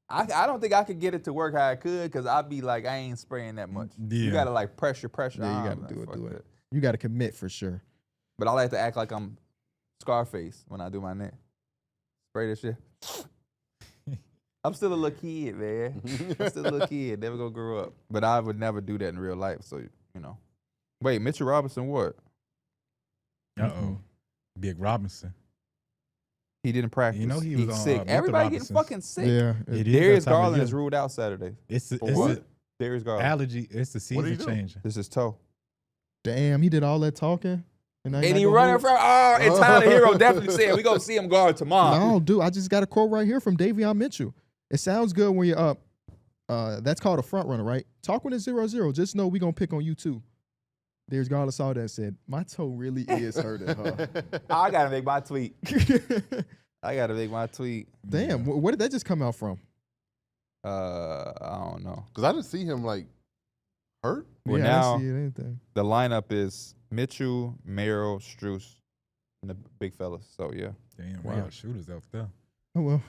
I don't think I could get it to work how I could because I'd be like, I ain't spraying that much. You Yeah. gotta like pressure. Yeah, you Ah, gotta man, do fuck it. that. You got to commit for sure. But I like to act like I'm Scarface when I do my neck. Spray this shit. I'm still a little kid, man. I'm still a little kid. Never gonna grow up. But I would never do that in real life. So, you know. Wait, Mitchell Robinson, what? Uh-oh. Big Robinson. He didn't practice. You know he was He's on, sick. Luther Everybody getting Robinson's. fucking sick. Yeah. It is Darius that time of Garland year. is ruled out Saturday. It's the, For it's what? the Darius Garland. allergy. It's the What did he season do? changing. This is toe. Damn, he did all that talking. And, now And not he gonna running hold? from and Tyler Hero definitely said we gonna see him guard tomorrow. No, dude, I just got a quote right here from Davion Mitchell. It sounds good when you're up. That's called a front runner, right? Talk when it's 0-0. Just know we gonna pick on you too. There's Garland saw that and said, my toe really is hurting, huh? I gotta make my tweet. I gotta make my tweet. Damn, where did that just come out from? I don't know. Because I didn't see him like hurt. Well, yeah, I now didn't see anything. the lineup is Mitchell, Merrill, Strus, and the big fellas. So yeah. Damn, Wow. we got shooters out there. Oh well.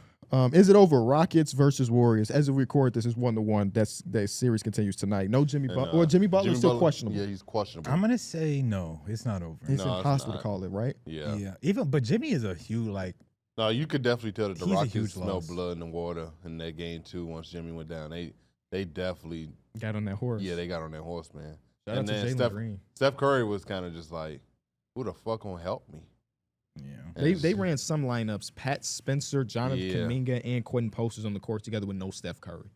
Is it over? Rockets versus Warriors. As we record this, is 1-1. That series continues tonight. No Jimmy And, Butler. Or Jimmy Butler's still Butler- questionable. Yeah, he's questionable. I'm gonna say no. It's not over. It's No, it's impossible to not. call it, right? yeah. But Jimmy is a huge like. No, you could definitely tell that the He's a Rockets huge smelled loss. blood in the water in that game too. Once Jimmy went down, they definitely Got on that horse. they got on that horse, man. Shout out and to then Jalen Green. Steph Curry was kind of just like, who the fuck gonna help me? Yeah. And They ran some lineups: Pat Spencer, Jonathan Yeah. Kuminga, and Quentin Posters on the court together with no Steph Curry.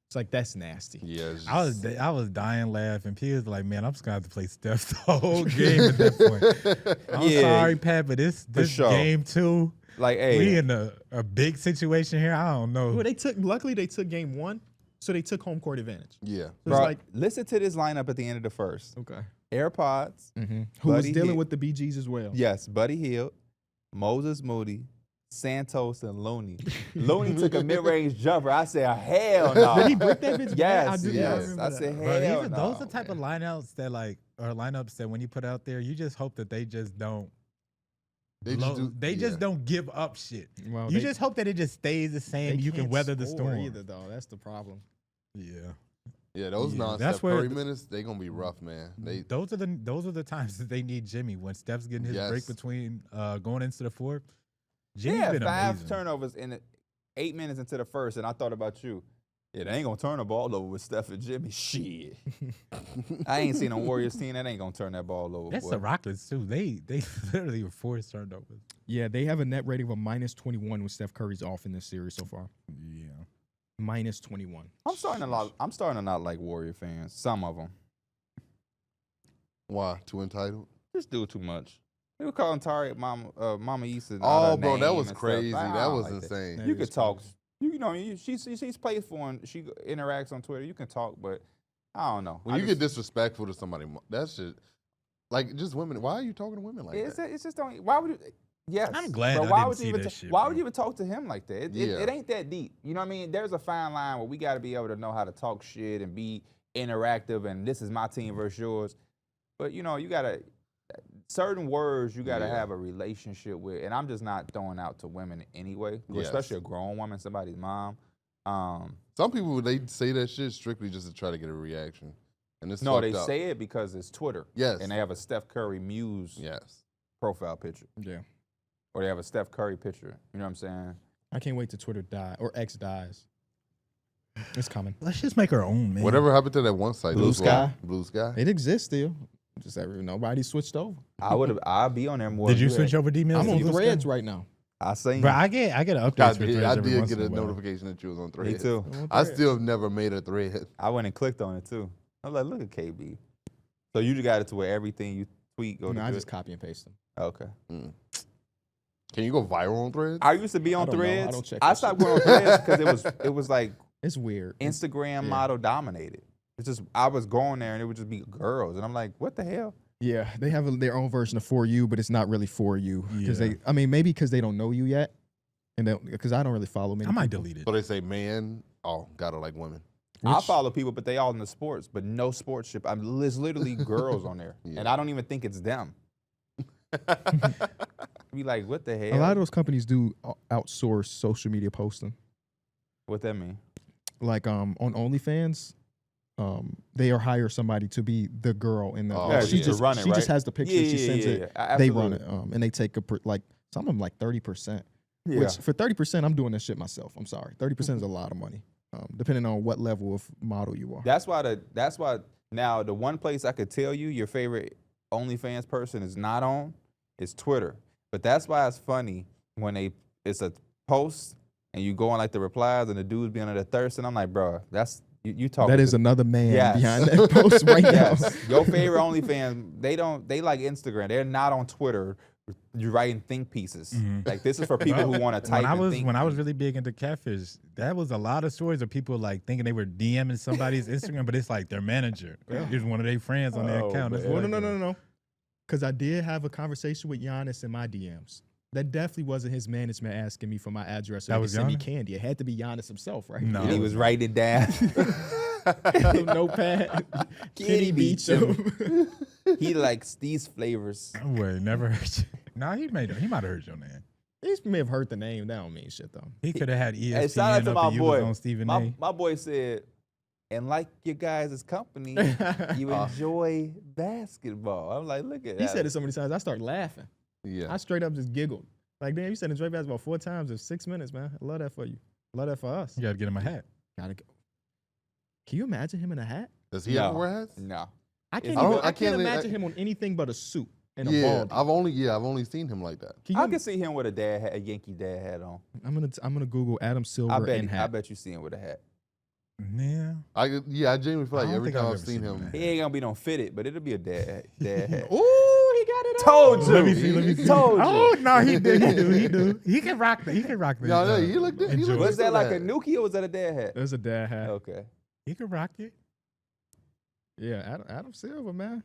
It's like that's nasty. Yeah, it's I was just- I was dying laughing. Pierre's like, man, I'm just gonna have to play Steph the whole game at that point. I'm Yeah, sorry, Pat, but this sure. game too. Like, hey, We in a big situation here. I don't know. Well, luckily they took game one, so they took home court advantage. yeah. So bro, it's like, listen to this lineup at the end of the first. okay. AirPods. Who was Buddy dealing Hield. with the BGs as well. Yes, Buddy Hield, Moses Moody, Santos, and Looney. Looney took a mid-range jumper. I said, hell no. Did he break that bitch? Yes, I did not yes. remember I that. said, Bro, hell these no. those are the type of lineouts that lineups that when you put out there, you just hope that they just don't. They just do. They just don't give up shit. Well, You they- just hope that it just stays the they same. You can can't weather the score storm. either, though. That's the problem. Yeah. Yeah, those Yeah, non that's Steph where Curry the- minutes, they gonna be rough, man. They Those are the times that they need Jimmy when Steph's getting his break Yes. between going into the fourth. Jimmy's Yeah, been 5 amazing. turnovers in 8 minutes into the first, and I thought about you. Yeah, they ain't gonna turn the ball over with Steph and Jimmy. Shit. I ain't seen a Warriors team that ain't gonna turn that ball over. That's boy. the Rockets too. They literally were forced turnovers. Yeah, they have a net rating of a -21 when Steph Curry's off in this series so far. Yeah. -21. I'm starting to not like Warrior fans. Some of them why too entitled? just do too much. They were calling Tari Mama Issa. Oh, bro, that was crazy. That was like insane. That You is could talk. crazy. You know, she's played for and she interacts on Twitter. You can talk, but I don't know. When I you just- get disrespectful to somebody, that's just like just women. Why are you talking to women like that? It's just don't. Why would you? Yes. I'm glad but I why didn't would you see even that shit, Why bro. would you even talk to him like that? Yeah. It ain't that deep. You know what I mean? There's a fine line where we got to be able to know how to talk shit and be interactive. And this is my team versus yours. But you know, you gotta. certain words you got to Yeah. have a relationship with, and I'm just not throwing out to women anyway, Yes. especially a grown woman, somebody's mom. Some people, they say that shit strictly just to try to get a reaction. And it's No, they fucked up. say it because it's Twitter. Yes. And they have a Steph Curry Muse Yes. profile picture. Yeah. Or they have a Steph Curry picture. You know what I'm saying? I can't wait till Twitter die or X dies. It's coming. Let's just make our own, man. Whatever happened to that one site? Blue Those Sky? Blue Sky? It exists still. Just nobody switched over. I'd be on there more. Did than you had. switch over D-Mills? I'm on to Blue Sky? Threads right now. I seen. But I get an update I for did, Threads every once get in a while. notification that you was on Me Threads. too. I still have never made a thread. I went and clicked on it too. I was like, look at KB. So you just got it to where everything you tweet go to. I good? just copy and paste them. Okay. Can you go viral on Threads? I used to be on don't know. I Threads. don't check I that stopped shit. going on Threads because it was like It's weird. Instagram Yeah. model dominated. It's just I was going there and it would just be girls, and I'm like, what the hell? Yeah, they have their own version of For You, but it's not really For You. Because Yeah. maybe because they don't know you yet. And because I don't really follow many I might people. delete it. So they say, man, gotta like women. I Which- follow people, but they all in the sports, but no sports ship. There's literally girls on there, Yeah. and I don't even think it's them. Be like, what the hell? A lot of those companies do outsource social media posting. What that mean? Like on OnlyFans, they or hire somebody to be the girl in the. Oh, she yeah. just To run it, she just right? has the picture. She sends it. They run it, Absolutely. and they take some of them like 30%. Yeah. Which for 30%, I'm doing this shit myself. I'm sorry, 30% is a lot of money, depending on what level of model you are. That's why now the one place I could tell you your favorite OnlyFans person is not on is Twitter. But that's why it's funny when it's a post and you go on like the replies and the dudes be under the thirst, and I'm like, bro, that's you talking. That is to, another man Yes. behind that post right now. yes. Your favorite OnlyFans, they like Instagram. They're not on Twitter. You're writing think pieces. Mhm. Like this is for people who want to type. When I was really big into catfish, that was a lot of stories of people like thinking they were DMing somebody's Instagram, but it's like their manager. Here's one of their friends on their Oh, account. It's man. Well, like, no. Because I did have a conversation with Giannis in my DMs. That definitely wasn't his management asking me for my address or That to was send me Giannis? candy. It had to be Giannis himself, right? No. And he was writing it down. Notepad. Kitty beats him. He likes these flavors. Wait, never heard you. No, he might have heard your name. He may have heard the name. That don't mean shit though. He could have had Hey, shout out ESPN to up my and you was boy. on Stephen A. My boy said, and like your guys' company, you enjoy basketball. I'm like, look at that. He said it so many times. I start laughing. Yeah. I straight up just giggled. Like, damn, you said enjoy basketball 4 times in 6 minutes, man. I love that for you. Love that for us. You got to get him a hat. Gotta go. Can you imagine him in a hat? Does he No. ever wear hats? No. I can't. I don't- Even, I I can't can't- imagine him on anything but a suit and a Yeah, baldy. I've only seen him like that. Can you, I can see him with a dad hat, a Yankee dad hat on. I'm gonna Google Adam Silver and I hat. bet you see him with a hat. Yeah. I genuinely feel I like don't every think time I've I've ever seen seen him him, in He ain't gonna be no fitted, but it'll be a dad hat. Ooh, he got it. Told on. you. Let me see. Let me see. Told you. Oh no, he do. He can rock that. He can rock that. No, he looked good. He enjoy looked it. Was that like a that. Nuki or was that a dad hat? There's a dad hat. Okay. He can rock it. Yeah, Adam Silver, man.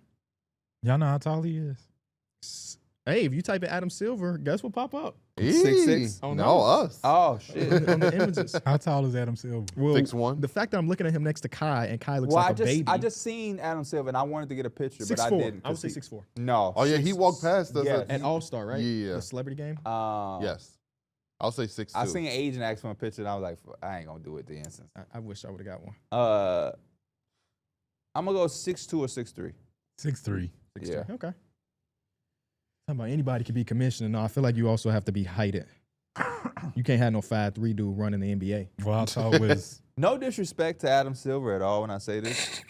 Y'all know how tall he is. Hey, if you type in Adam Silver, guess what pop up? 6'6"? Oh, No, no. us. Oh shit. on the images. How tall is Adam Silver? Well, 6'1". the fact that I'm looking at him next to Kai and Kai looks Well, like a baby. I just seen Adam Silver and I wanted to get a picture, but I 6'4". didn't. I would say 'cause 6'4". No. Oh yeah, he walked past us. Yes. At All Star, right? Yeah. The celebrity game. Yes, I'll say 6'2". I seen an agent ask for a picture and I was like, I ain't gonna do it the instance. I wish I would have got one. I'm gonna go 6'2" or 6'3". 6'3". Yeah. Okay. Talking about anybody can be commissioner. No, I feel like you also have to be heighted. You can't have no 5'3" dude running the NBA. Well, how tall was? No disrespect to Adam Silver at all when I say this.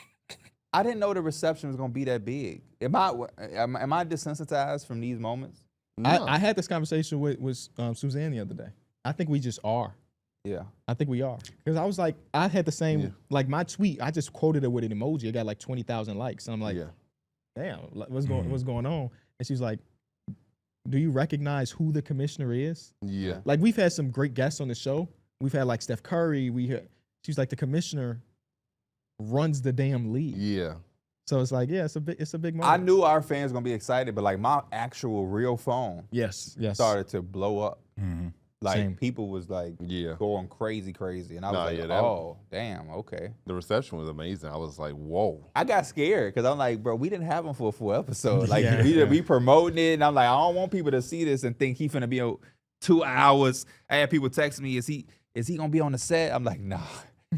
I didn't know the reception was gonna be that big. Am I desensitized from these moments? No. I had this conversation with Suzanne the other day. I think we just are. Yeah. I think we are. Because I was like, I had the same, Yeah. like my tweet, I just quoted it with an emoji. It got like 20,000 likes. And I'm like, yeah. damn, what's going on? And she's like, do you recognize who the commissioner is? Yeah. Like we've had some great guests on the show. We've had like Steph Curry. She's like, the commissioner runs the damn league. Yeah. So it's like, yeah, it's a big moment. I knew our fans gonna be excited, but like my actual real phone Yes. started to blow up. Mhm. Like Same. people was like Yeah. going crazy, and I was Nah, like, yeah, that- oh, damn, okay. The reception was amazing. I was like, whoa. I got scared because I'm like, bro, we didn't have him for a full episode. Like Yeah. we promoting it, and I'm like, I don't want people to see this and think he finna be 2 hours. I had people text me, is he gonna be on the set? I'm like, nah.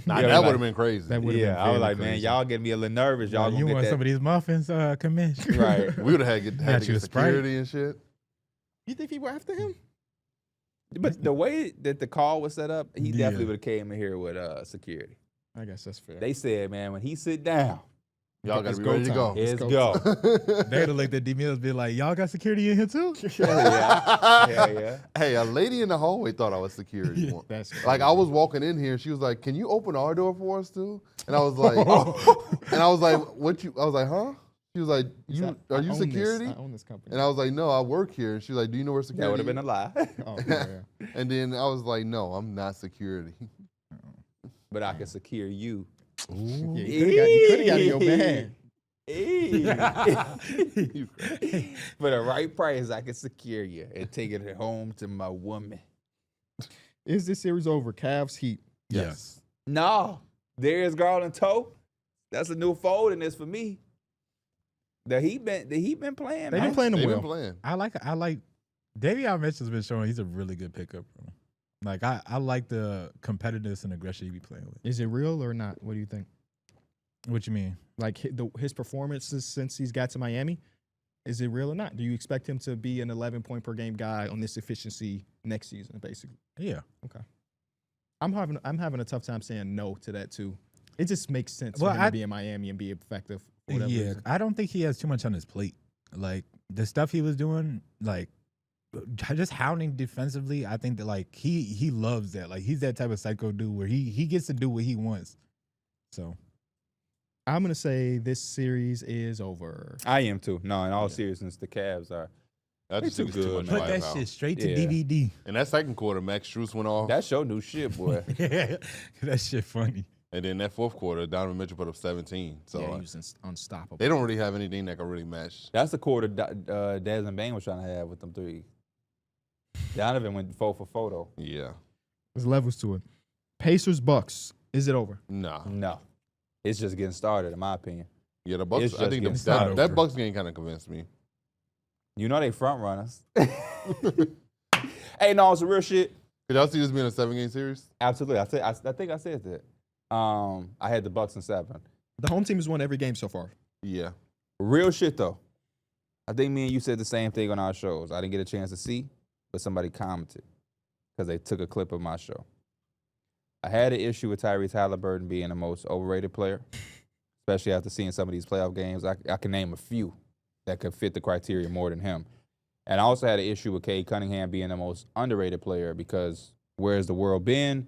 Nah, Yeah, that like- would have been crazy. That would've Yeah, been I was very like, man, crazy. y'all getting me a little nervous. Y'all you gonna want get some of that. these muffins commissioned? Right. We would have had Got to you a get Sprite? security and shit. You think people after him? But the way that the call was set up, he Yeah. definitely would have came in here with security. I guess that's fair. They said, man, when he sit down, Y'all got It's to be ready to go go. time. it's go go. They'd have looked at D Mills, be like, "Y'all got security in here too?" yeah. Hey, a lady in the hallway thought I was security. That's Like I was walking in here, she was like, "Can you open our door for us too?" And I was like, and I was like, "What you?" I was like, "Huh?" She was like, "Are you security?" I own this company. And I was like, "No, I work here." And she was like, "Do you know where security?" That would have been a lie. Oh, yeah. And then I was like, "No, I'm not security." But I can secure you. Yeah, you could have got your man. For the right price, I can secure you and take it home to my woman. Is this series over? Cavs, Heat. Yes. No, Darius Garland toe. That's a new fold in this for me. The Heat been playing. They've Man. been playing them They've well. been playing. I like Davion Mitchell's been showing he's a really good pickup. Bro. Like I like the competitiveness and aggression he be playing with. Is it real or not? What do you think? What you mean? Like his performances since he's got to Miami, is it real or not? Do you expect him to be an 11-point per game guy on this efficiency next season, basically? Yeah. I'm having a tough time saying no to that too. It just makes sense Well, for him to be in Miami and be effective. For whatever Yeah, reason. I don't think he has too much on his plate. Like the stuff he was doing, like just hounding defensively. I think that like he loves that. Like he's that type of psycho dude where he gets to do what he wants. So I'm gonna say this series is over. I am too. No, in all seriousness, the Cavs are. That just too was too good, much man. put that firepower. shit straight to Yeah. DVD. In that second quarter, Max Strus went off. That's your new shit, boy. That shit funny. And then that fourth quarter, Donovan Mitchell put up 17. So Yeah, he was unstoppable. they don't really have anything that can really match. That's the quarter Desmond Bain was trying to have with them three. Donovan went 4 for photo. Yeah. There's levels to it. Pacers, Bucks. Is it over? Nah. No, it's just getting started, in my opinion. Yeah, the Bucks. It's I just think getting that started. that Bucks game kind of convinced me. You know they front runners. Hey, no, it's real shit. Could y'all see this being a 7-game series? Absolutely. I think I said that. I had the Bucks in 7. The home team has won every game so far. Yeah. Real shit though. I think me and you said the same thing on our shows. I didn't get a chance to see, but somebody commented because they took a clip of my show. I had an issue with Tyrese Halliburton being the most overrated player, especially after seeing some of these playoff games. I can name a few that could fit the criteria more than him. And I also had an issue with Cade Cunningham being the most underrated player because where's the world been?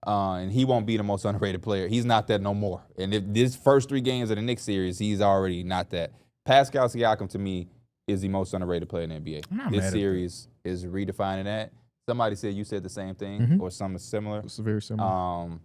And he won't be the most underrated player. He's not that no more. And if this first 3 games of the Knicks series, he's already not that. Pascal Siakam, to me, is the most underrated player in the NBA. I'm not mad This at series is redefining that. Somebody said you said the same thing Mhm. or something similar. It's very similar.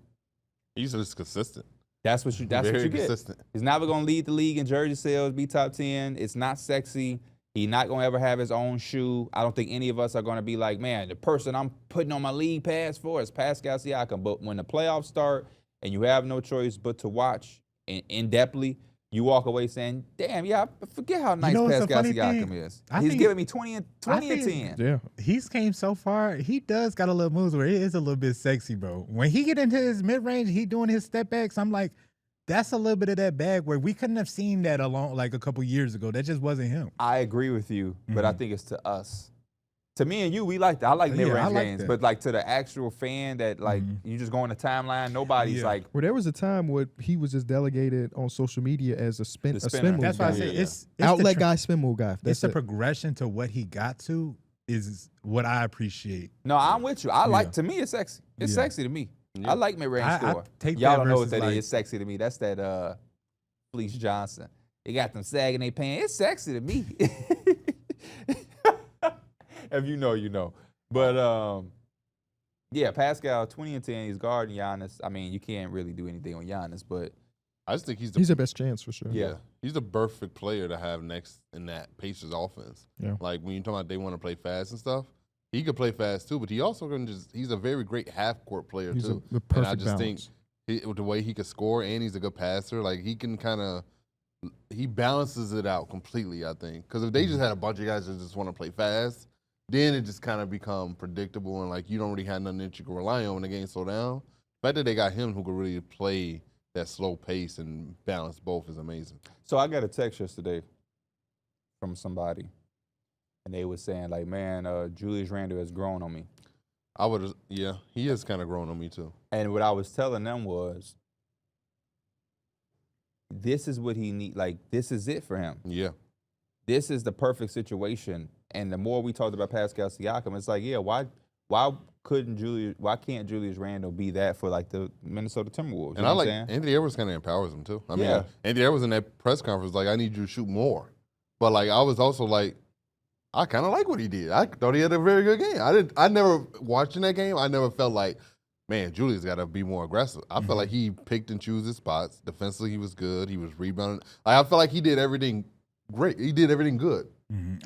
He's just consistent. That's what you get. Consistent. He's never gonna lead the league in jersey sales, be top 10. It's not sexy. He's not gonna ever have his own shoe. I don't think any of us are gonna be like, man, the person I'm putting on my league pass for is Pascal Siakam. But when the playoffs start and you have no choice but to watch in-depthly, you walk away saying, damn, yeah, I forget how nice know what's the Pascal funny Siakam thing? is. I He's think- giving me 20 and 10. Yeah. He's came so far. He does got a little moves where it is a little bit sexy, bro. When he get into his mid range, he doing his step backs. I'm like, that's a little bit of that bag where we couldn't have seen that along like a couple years ago. That just wasn't him. I agree with you, but I think it's to us. To me and you, we like that. I like Yeah, mid-range I like games, that. but like to the actual fan that like you just go on the timeline, nobody's Yeah. like, Well, there was a time where he was just delegated on social media as a spin The a spinner. spin move That's why I guy. say Yeah. it's Outlet the guy, spin move guy. It's That's the it. progression to what he got to is what I appreciate. no, I'm with you. I like, Yeah. to me, it's sexy. It's Yeah. sexy to me. I like mid-range I score. take Y'all that don't know what versus, that is. like- It's sexy to me. That's that Fleece Johnson. They got them sagging their pants. It's sexy to me. If you know, you know. But yeah, Pascal, 20 and 10, he's guarding Giannis. I mean, you can't really do anything on Giannis, but I just think he's the He's the best chance for sure. yeah. He's the perfect player to have next in that Pacers offense. Yeah. Like when you're talking about they want to play fast and stuff, he could play fast too, but he also he's a very great half-court player He's too. the perfect and I just balance. think with the way he could score and he's a good passer, like he can he balances it out completely, I think. Because if they just had a bunch of guys that just want to play fast, then it just kind of become predictable and like you don't really have nothing that you can rely on when the game slow down. The fact that they got him who could really play that slow pace and balance both is amazing. So I got a text yesterday from somebody, and they were saying like, man, Julius Randle has grown on me. He has kind of grown on me too. And what I was telling them was, this is what he need. Like, this is it for him. Yeah. This is the perfect situation. And the more we talked about Pascal Siakam, it's like, yeah, why can't Julius Randle be that for like the Minnesota Timberwolves? And I like Anthony Edwards kind of empowers him too. I mean, Anthony Edwards in that press conference like, I need you to shoot more. But like, I was also like, I kind of like what he did. I thought he had a very good game. I never watching that game. I never felt like, man, Julius got to be more aggressive. I felt like he picked and chose his spots. Defensively, he was good. He was rebounding. I felt like he did everything great. He did everything good.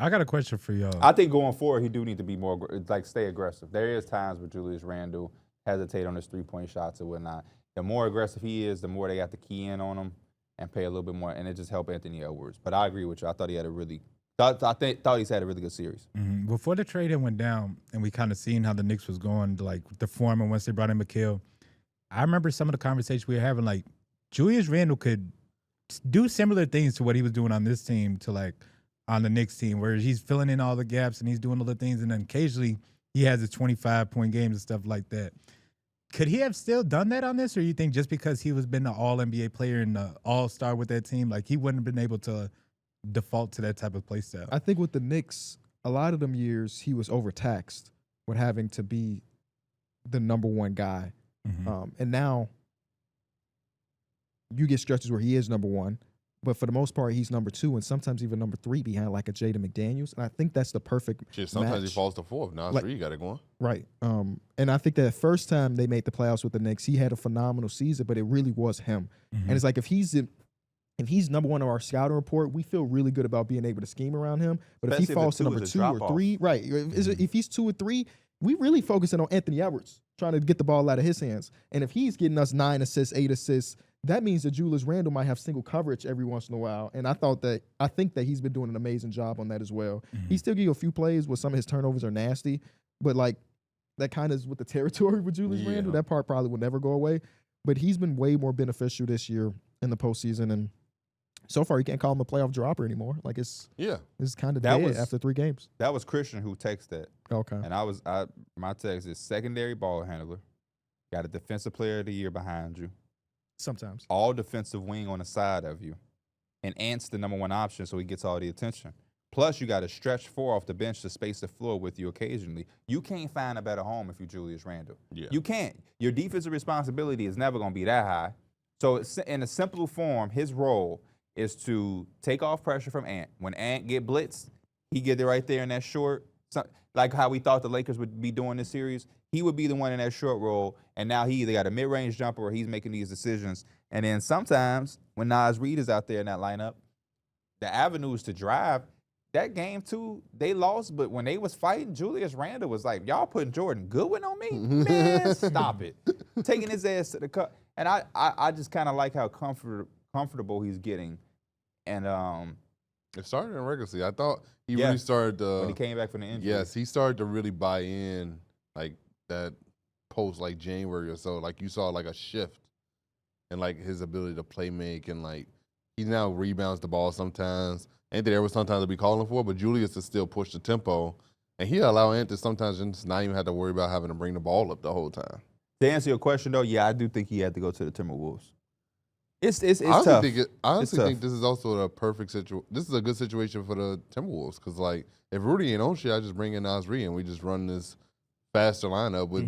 I got a question for y'all. I think going forward, he do need to be more stay aggressive. There is times where Julius Randle hesitate on his 3-point shots or whatnot. The more aggressive he is, the more they have to key in on him and pay a little bit more, and it just helped Anthony Edwards. But I agree with you. I thought he had a really thought he's had a really good series. Before the trade went down, and we kind of seen how the Knicks was going, like the form, and once they brought in McHale, I remember some of the conversations we were having. Like Julius Randle could do similar things to what he was doing on this team to like on the Knicks team, where he's filling in all the gaps and he's doing all the things, and then occasionally he has his 25-point games and stuff like that. Could he have still done that on this, or you think just because he was been the All-NBA player and the All-Star with that team, like he wouldn't have been able to default to that type of play style? I think with the Knicks, a lot of them years he was overtaxed with having to be the number one guy. And now you get stretches where he is number one, but for the most part, he's number two and sometimes even number three behind like a Jaden McDaniels. And I think that's the perfect Sometimes match. he falls to fourth. Now it's three, got it going. Right. And I think that first time they made the playoffs with the Knicks, he had a phenomenal season, but it really was him. And it's like if he's number one on our scouting report, we feel really good about being able to scheme around him. But Especially if he falls to number 2 or 3, right, if he's 2 or 3, we really focusing on Anthony Edwards, trying to get the ball out of his hands. And if he's getting us 9 assists, 8 assists, that means that Julius Randle might have single coverage every once in a while. And I think that he's been doing an amazing job on that as well. He still give you a few plays where some of his turnovers are nasty, but like that kind of is with the territory with Julius Randle. That part probably will never go away. But he's been way more beneficial this year in the postseason, and so far, you can't call him a playoff dropper anymore. Like it's kind of dead after 3 games. That was Christian who texted that. Okay. And my text is secondary ball handler, got a defensive player of the year behind you, Sometimes. all defensive wing on the side of you, and Ant's the number 1 option, so he gets all the attention. Plus, you got a stretch 4 off the bench to space the floor with you occasionally. You can't find a better home if you're Julius Randle. Yeah. You can't. Your defensive responsibility is never going to be that high. So in a simple form, his role is to take off pressure from Ant. When Ant get blitzed, he get it right there in that short, like how we thought the Lakers would be doing this series. He would be the one in that short roll, and now he either got a mid-range jumper or he's making these decisions. And then sometimes when Nas Reed is out there in that lineup, the avenues to drive, that game too, they lost, but when they was fighting, Julius Randle was like, y'all putting Jordan Goodwin on me? Man, stop it. Taking his ass to the cut. And I just kind of like how comfortable he's getting. And it started in regular season. I thought he really started to, when he came back from the injury. Yes, he started to really buy in like that post like January or so. Like you saw like a shift in like his ability to play make, and like he now rebounds the ball sometimes. Anthony Edwards sometimes will be calling for it, but Julius is still push the tempo, and he'll allow Anthony sometimes just not even have to worry about having to bring the ball up the whole time. To answer your question though, yeah, I do think he had to go to the Timberwolves. It's tough. I honestly think this is also a perfect situation. This is a good situation for the Timberwolves because, like, if Rudy ain't on shit, I just bring in Nas Reed and we just run this faster lineup with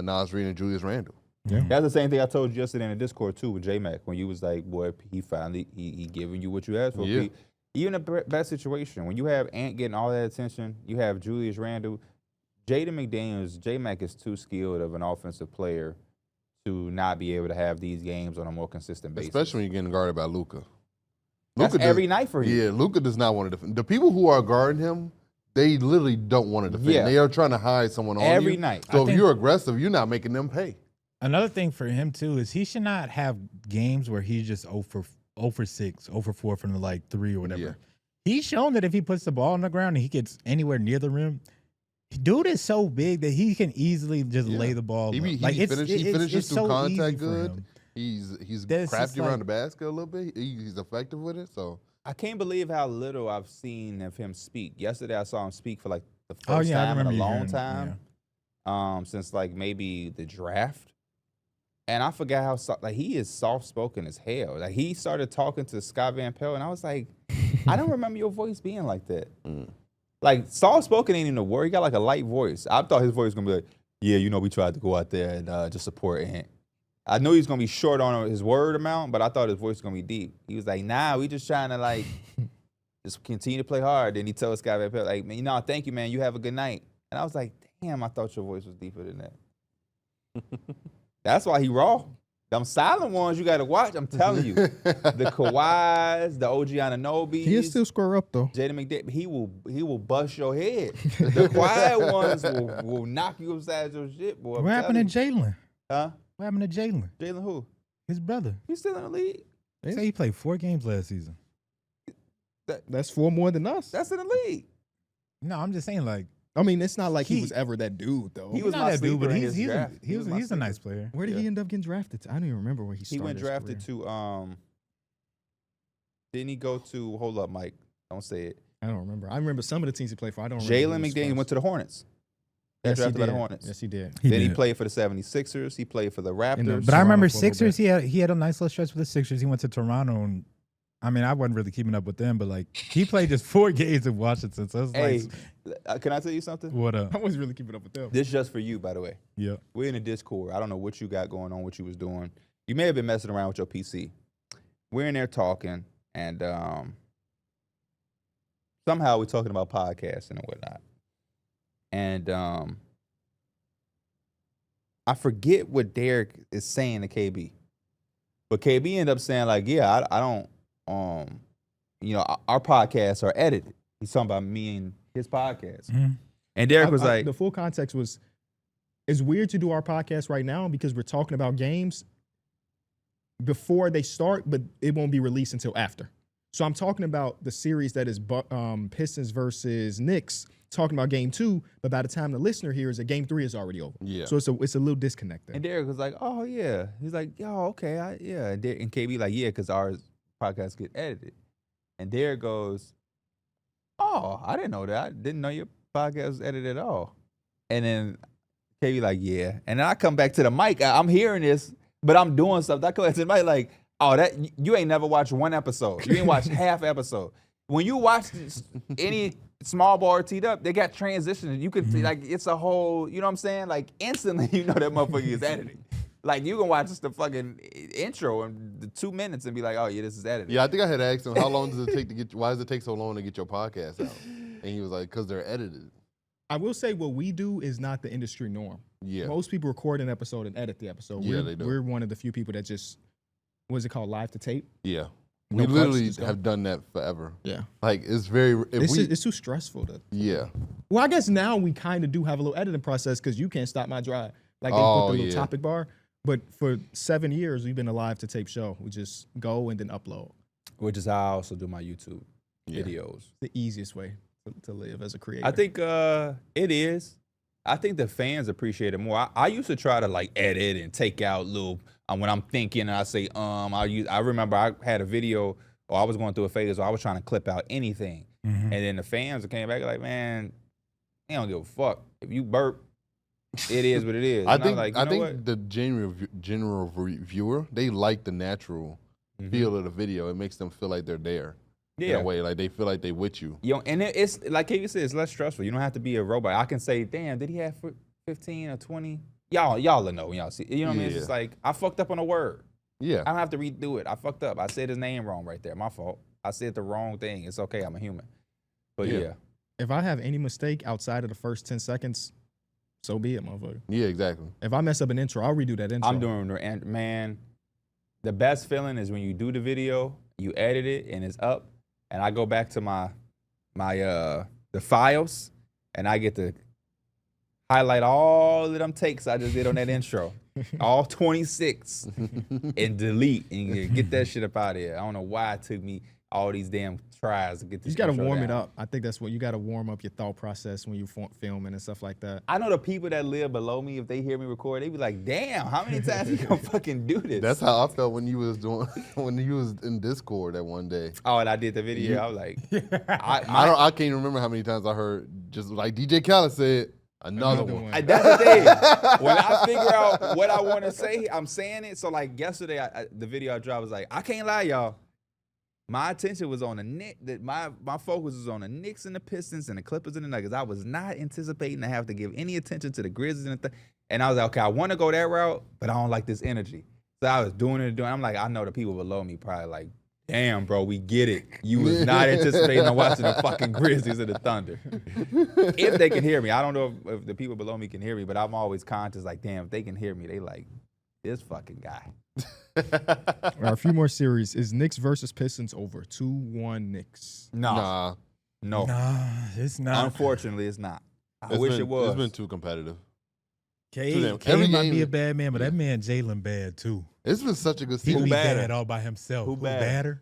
Nas Reed and Julius Randle. Yeah. That's the same thing I told you yesterday in the Discord too with J-Mac when you was like, boy, he finally he giving you what you asked for. Yeah. Even a bad situation, when you have Ant getting all that attention, you have Julius Randle, Jaden McDaniels, J-Mac is too skilled of an offensive player to not be able to have these games on a more consistent basis. Especially when you're getting guarded by Luka. That's every night for him. Yeah, Luka does not want to defend. The people who are guarding him they literally don't want to defend. Yeah. They are trying to hide someone on you. Every night. So I if think- you're aggressive, you're not making them pay. Another thing for him too is he should not have games where he's just 0 for 6, 0 for 4 from the like 3 or whatever. Yeah. He's shown that if he puts the ball on the ground and he gets anywhere near the rim, dude is so big that he can easily just lay the ball. He up. finishes it's through so contact easy for good. him. He's That's just crafty around like- the basket a little bit. He's effective with it. So I can't believe how little I've seen of him speak. Yesterday, I saw him speak for like the first Oh yeah, I time in remember a you long hearing- time, since like maybe the draft. And I forgot how like he is soft spoken as hell. Like he started talking to Scott Van Pelt, and I was like, I don't remember your voice being like that. Like soft spoken ain't even a word. He got like a light voice. I thought his voice was gonna be like, yeah, you know, we tried to go out there and just support Ant. I knew he was gonna be short on his word amount, but I thought his voice was gonna be deep. He was like, nah, we just trying to like just continue to play hard. Then he told Scott Van Pelt, like, man, no, thank you, man. You have a good night. And I was like, damn, I thought your voice was deeper than that. That's why he raw. Them silent ones you got to watch. I'm telling you, the Kawhis, the OG Ananobis, He'll still square up though. Jaden McDaniels, he will bust your head. The quiet ones will knock you upside your shit, boy. What happened to Jalen? Huh? What happened to Jalen? Jalen who? His brother. He's still in the league. They say he played 4 games last season. That's 4 more than us. That's in the league. No, I'm just saying like I mean, it's not like he He- was ever that dude though. He was not my that dude, sleeper but in he's his draft. He was my he's a sleeper. nice player. Where did he end up getting drafted to? I don't even remember where he He started. went his drafted career. to didn't he go to hold up, Mike? Don't say it. I don't remember. I remember some of the teams he played for. I don't remember. Jalen McDaniels went to the Hornets. Got Yes, he drafted by the did. Hornets. Yes, he did. Then he did. played for the 76ers. He played for the Raptors. But I remember Toronto for a little Sixers. He had a nice little stretch with the Sixers. He went to Toronto, and I mean, I wasn't really keeping up with them, but like he played just 4 games in Washington. So it's Hey, like, can I tell you something? what up? I wasn't really keeping up with them. This just for you, by the way. Yeah. We're in a Discord. I don't know what you got going on, what you was doing. You may have been messing around with your PC. We're in there talking, and somehow we're talking about podcasting and whatnot. And I forget what Darrick is saying to KB. But KB ended up saying, like, yeah, I don't, our podcasts are edited. He's talking about me and his podcast. Mhm. And Darrick was like, the full context was, it's weird to do our podcast right now because we're talking about games before they start, but it won't be released until after. So I'm talking about the series that is Pistons versus Knicks, talking about game 2, but by the time the listener hears it, game 3 is already over. yeah. So it's a little disconnect there. and Darrick was like, oh, yeah. He's like, yo, okay, yeah. And KB like, yeah, because our podcasts get edited. And Darrick goes, oh, I didn't know that. I didn't know your podcast was edited at all. And then KB like, yeah. And then I come back to the mic. I'm hearing this, but I'm doing stuff. I come back to the mic like, oh, that you ain't never watched one episode. You ain't watched half episode. When you watch any small ball or teed up, they got transitions. You can like it's a whole, you know what I'm saying? Like instantly you know that motherfucker is editing. Like you can watch just the fucking intro and the 2 minutes and be like, oh yeah, this is edited. Yeah, I think I had asked him, how long does it take to get, why does it take so long to get your podcast out? And he was like, because they're edited. I will say what we do is not the industry norm. Yeah. Most people record an episode and edit the episode. Yeah, we're, they do. We're one of the few people that just, what is it called, live to tape? Yeah. No We cuts, literally just go. have done that forever. Yeah. Like, it's very, if we, It's too stressful to. yeah. Well, I guess now we kind of do have a little editing process because you can't stop my drive. Like they Oh, put the little yeah. topic bar. But for 7 years, we've been a live to tape show. We just go and then upload. Which is how I also do my YouTube Yeah. videos. The easiest way to live as a creator. I think it is. I think the fans appreciate it more. I used to try to like edit and take out little when I'm thinking and I say I remember I had a video or I was going through a phase where I was trying to clip out anything. And then the fans came back like, man, they don't give a fuck. If you burp, it is what it is. I And think, like, I you know think what? the general viewer, they like the natural feel of the video. It makes them feel like they're there. In Yeah. a way, like they feel like they with you. And it's like KV said, it's less stressful. You don't have to be a robot. I can say, damn, did he have 15 or 20? Y'all will know when y'all see. You know what I mean? It's Yeah. just like I fucked up on a word. Yeah. I don't have to redo it. I fucked up. I said his name wrong right there. My fault. I said the wrong thing. It's okay. I'm a human. But Yeah. yeah. if I have any mistake outside of the first 10 seconds, so be it, motherfucker. Yeah, exactly. If I mess up an intro, I'll redo that intro. I'm doing it. And man, the best feeling is when you do the video, you edit it, and it's up. And I go back to my the files, and I get to highlight all of them takes I just did on that intro, all 26, and delete and get that shit up out of here. I don't know why it took me all these damn tries to get this. You got to intro warm it down. up. I think that's what you got to warm up your thought process when you filming and stuff like that. I know the people that live below me, if they hear me record, they be like, damn, how many times you gonna fucking do this? That's how I felt when you was in Discord that one day. Oh, and I did the video. I was like, I can't remember how many times I heard just like DJ Khaled said, another one. That's the thing. When I figure out what I want to say, I'm saying it. So like yesterday, the video I dropped was like, I can't lie, y'all. My attention was on the Knicks. My focus was on the Knicks and the Pistons and the Clippers and the Nuggets. I was not anticipating to have to give any attention to the Grizzlies and I was like, okay, I want to go that route, but I don't like this energy. So I was doing it. I'm like, I know the people below me probably like, damn, bro, we get it. You was not anticipating on watching the fucking Grizzlies and the Thunder. If they can hear me. I don't know if the people below me can hear me, but I'm always conscious like, damn, if they can hear me, they like, this fucking guy. All right, a few more series. Is Knicks versus Pistons over? 2-1 Knicks. No. Nah, it's not. Unfortunately, it's not. I wish it was. It's been too competitive. Cade Every might game- be a bad man, but that man Jalen bad too. It's been such a good He season. be badder? bad all by himself. Who badder? Badder?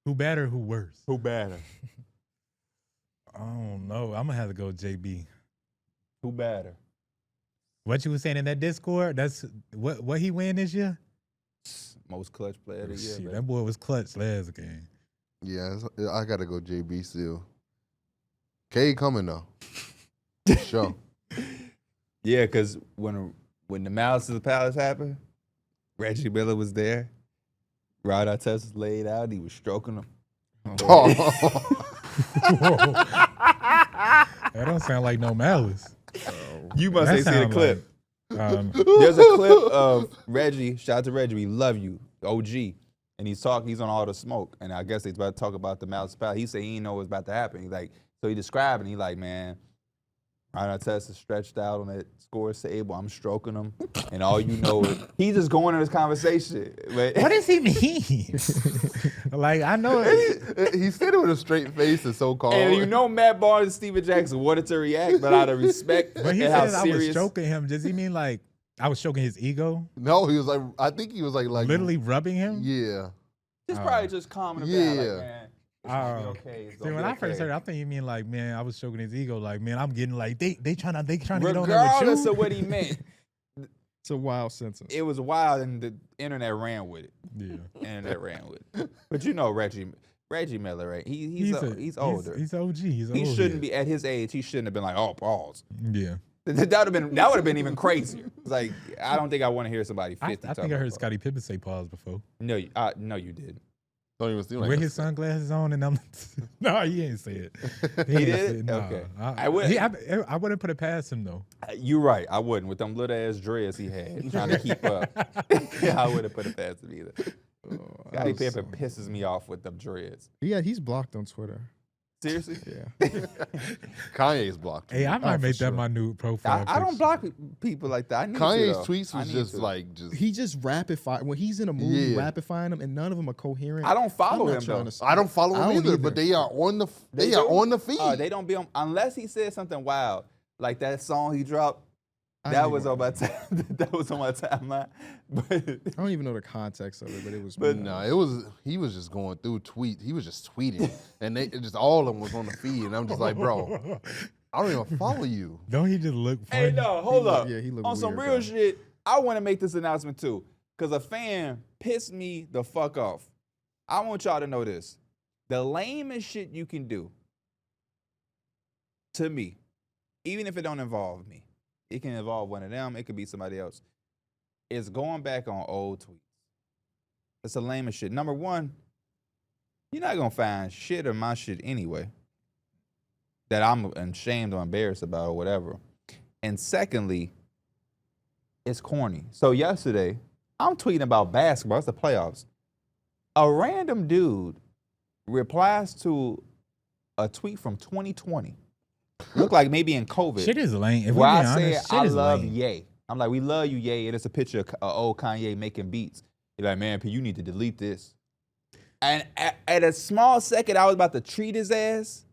Who badder? Who worse? Who better? I don't know. I'm gonna have to go JB. Who better? What you was saying in that Discord? That's what he win this year? Most clutch player of the year. Shit, baby. that boy was clutch last game. Yeah, I gotta go JB still. K coming though. Sure. Yeah, because when the Malice of the Palace happened, Reggie Miller was there. Rod Artest was laid out. He was stroking him. That don't sound like no malice. You must That have seen the sound clip. like, There's a clip of Reggie. Shout out to Reggie. We love you, OG. And he's on All the Smoke. And I guess he's about to talk about the Malice of the Palace. He said he didn't know what was about to happen. He's like, so he described it. He like, man, Rod Artest is stretched out on that scores table. I'm stroking him. And all you know is he's just going in this conversation. But what does he mean? Like, I know He said it with a straight face and so calm. And you know Matt Barnes and Steven Jackson wanted to react, but out of respect But he and how said I was serious. stroking him. Does he mean like I was stroking his ego? No, he was like, I think he was like Literally rubbing him? Yeah. It's probably just calming him down. Like, Yeah. man, it's gonna be okay. It's See, gonna when be I first okay. heard it, I think you mean like, man, I was stroking his ego. Like, man, I'm getting like they trying to get on there with Regardless you. of what he meant, It's a wild sentence. it was wild, and the internet ran with it. Yeah. Internet ran with it. But you know Reggie Miller, right? He's older. He's OG. He's He old shouldn't head. be at his age. He shouldn't have been like, oh, balls. Yeah. That would have been even crazier. It's like I don't think I want to hear somebody 50. I talk think I heard about Scottie Pippen say pause before. No, you did. Don't even seem like With that. his sunglasses on, and I'm no, he ain't say it. He ain't did say it? it. Nah. Okay. I would- I wouldn't put it past him though. You're right. I wouldn't with them little ass dreads he had trying to keep up. I wouldn't put it past him either. Scottie Pippen pisses me off with them dreads. Yeah, he's blocked on Twitter. Seriously? Yeah. Kanye's blocked. Hey, I might for make that sure. my new profile. I don't picture. block people like that. I need Kanye's to, though. tweets I was need just to. like just. He just rapid fire when he's in a movie, Yeah. rapid firing them, and none of them are coherent. I don't follow I'm not him trying though. to- I don't follow I him don't either, but they are on the They are do? on the feed. They don't be on unless he said something wild like that song he dropped. I That don't was even- on my time. That was on my timeline. But I don't even know the context of it, but it was. But No, he was just going through tweets. He was just tweeting, and all of them was on the feed, and I'm just like, bro, I don't even follow you. Don't he just look funny? hey, no, hold up. yeah, he looked On some weird, real though. shit, I want to make this announcement too, because a fan pissed me the fuck off. I want y'all to know this: the lamest shit you can do to me, even if it don't involve me, it can involve one of them. It could be somebody else. Is going back on old tweets. It's the lamest shit. Number one, you're not gonna find shit of my shit anyway that I'm ashamed or embarrassed about or whatever. And secondly, it's corny. So yesterday, I'm tweeting about basketball. It's the playoffs. A random dude replies to a tweet from 2020. Looked like maybe in COVID. Shit is lame. If we're Where being I said, honest, shit I is love lame. Ye. I'm like, we love you, Ye. And it's a picture of old Kanye making beats. You're like, man, P, you need to delete this. And at a small second, I was about to treat his ass.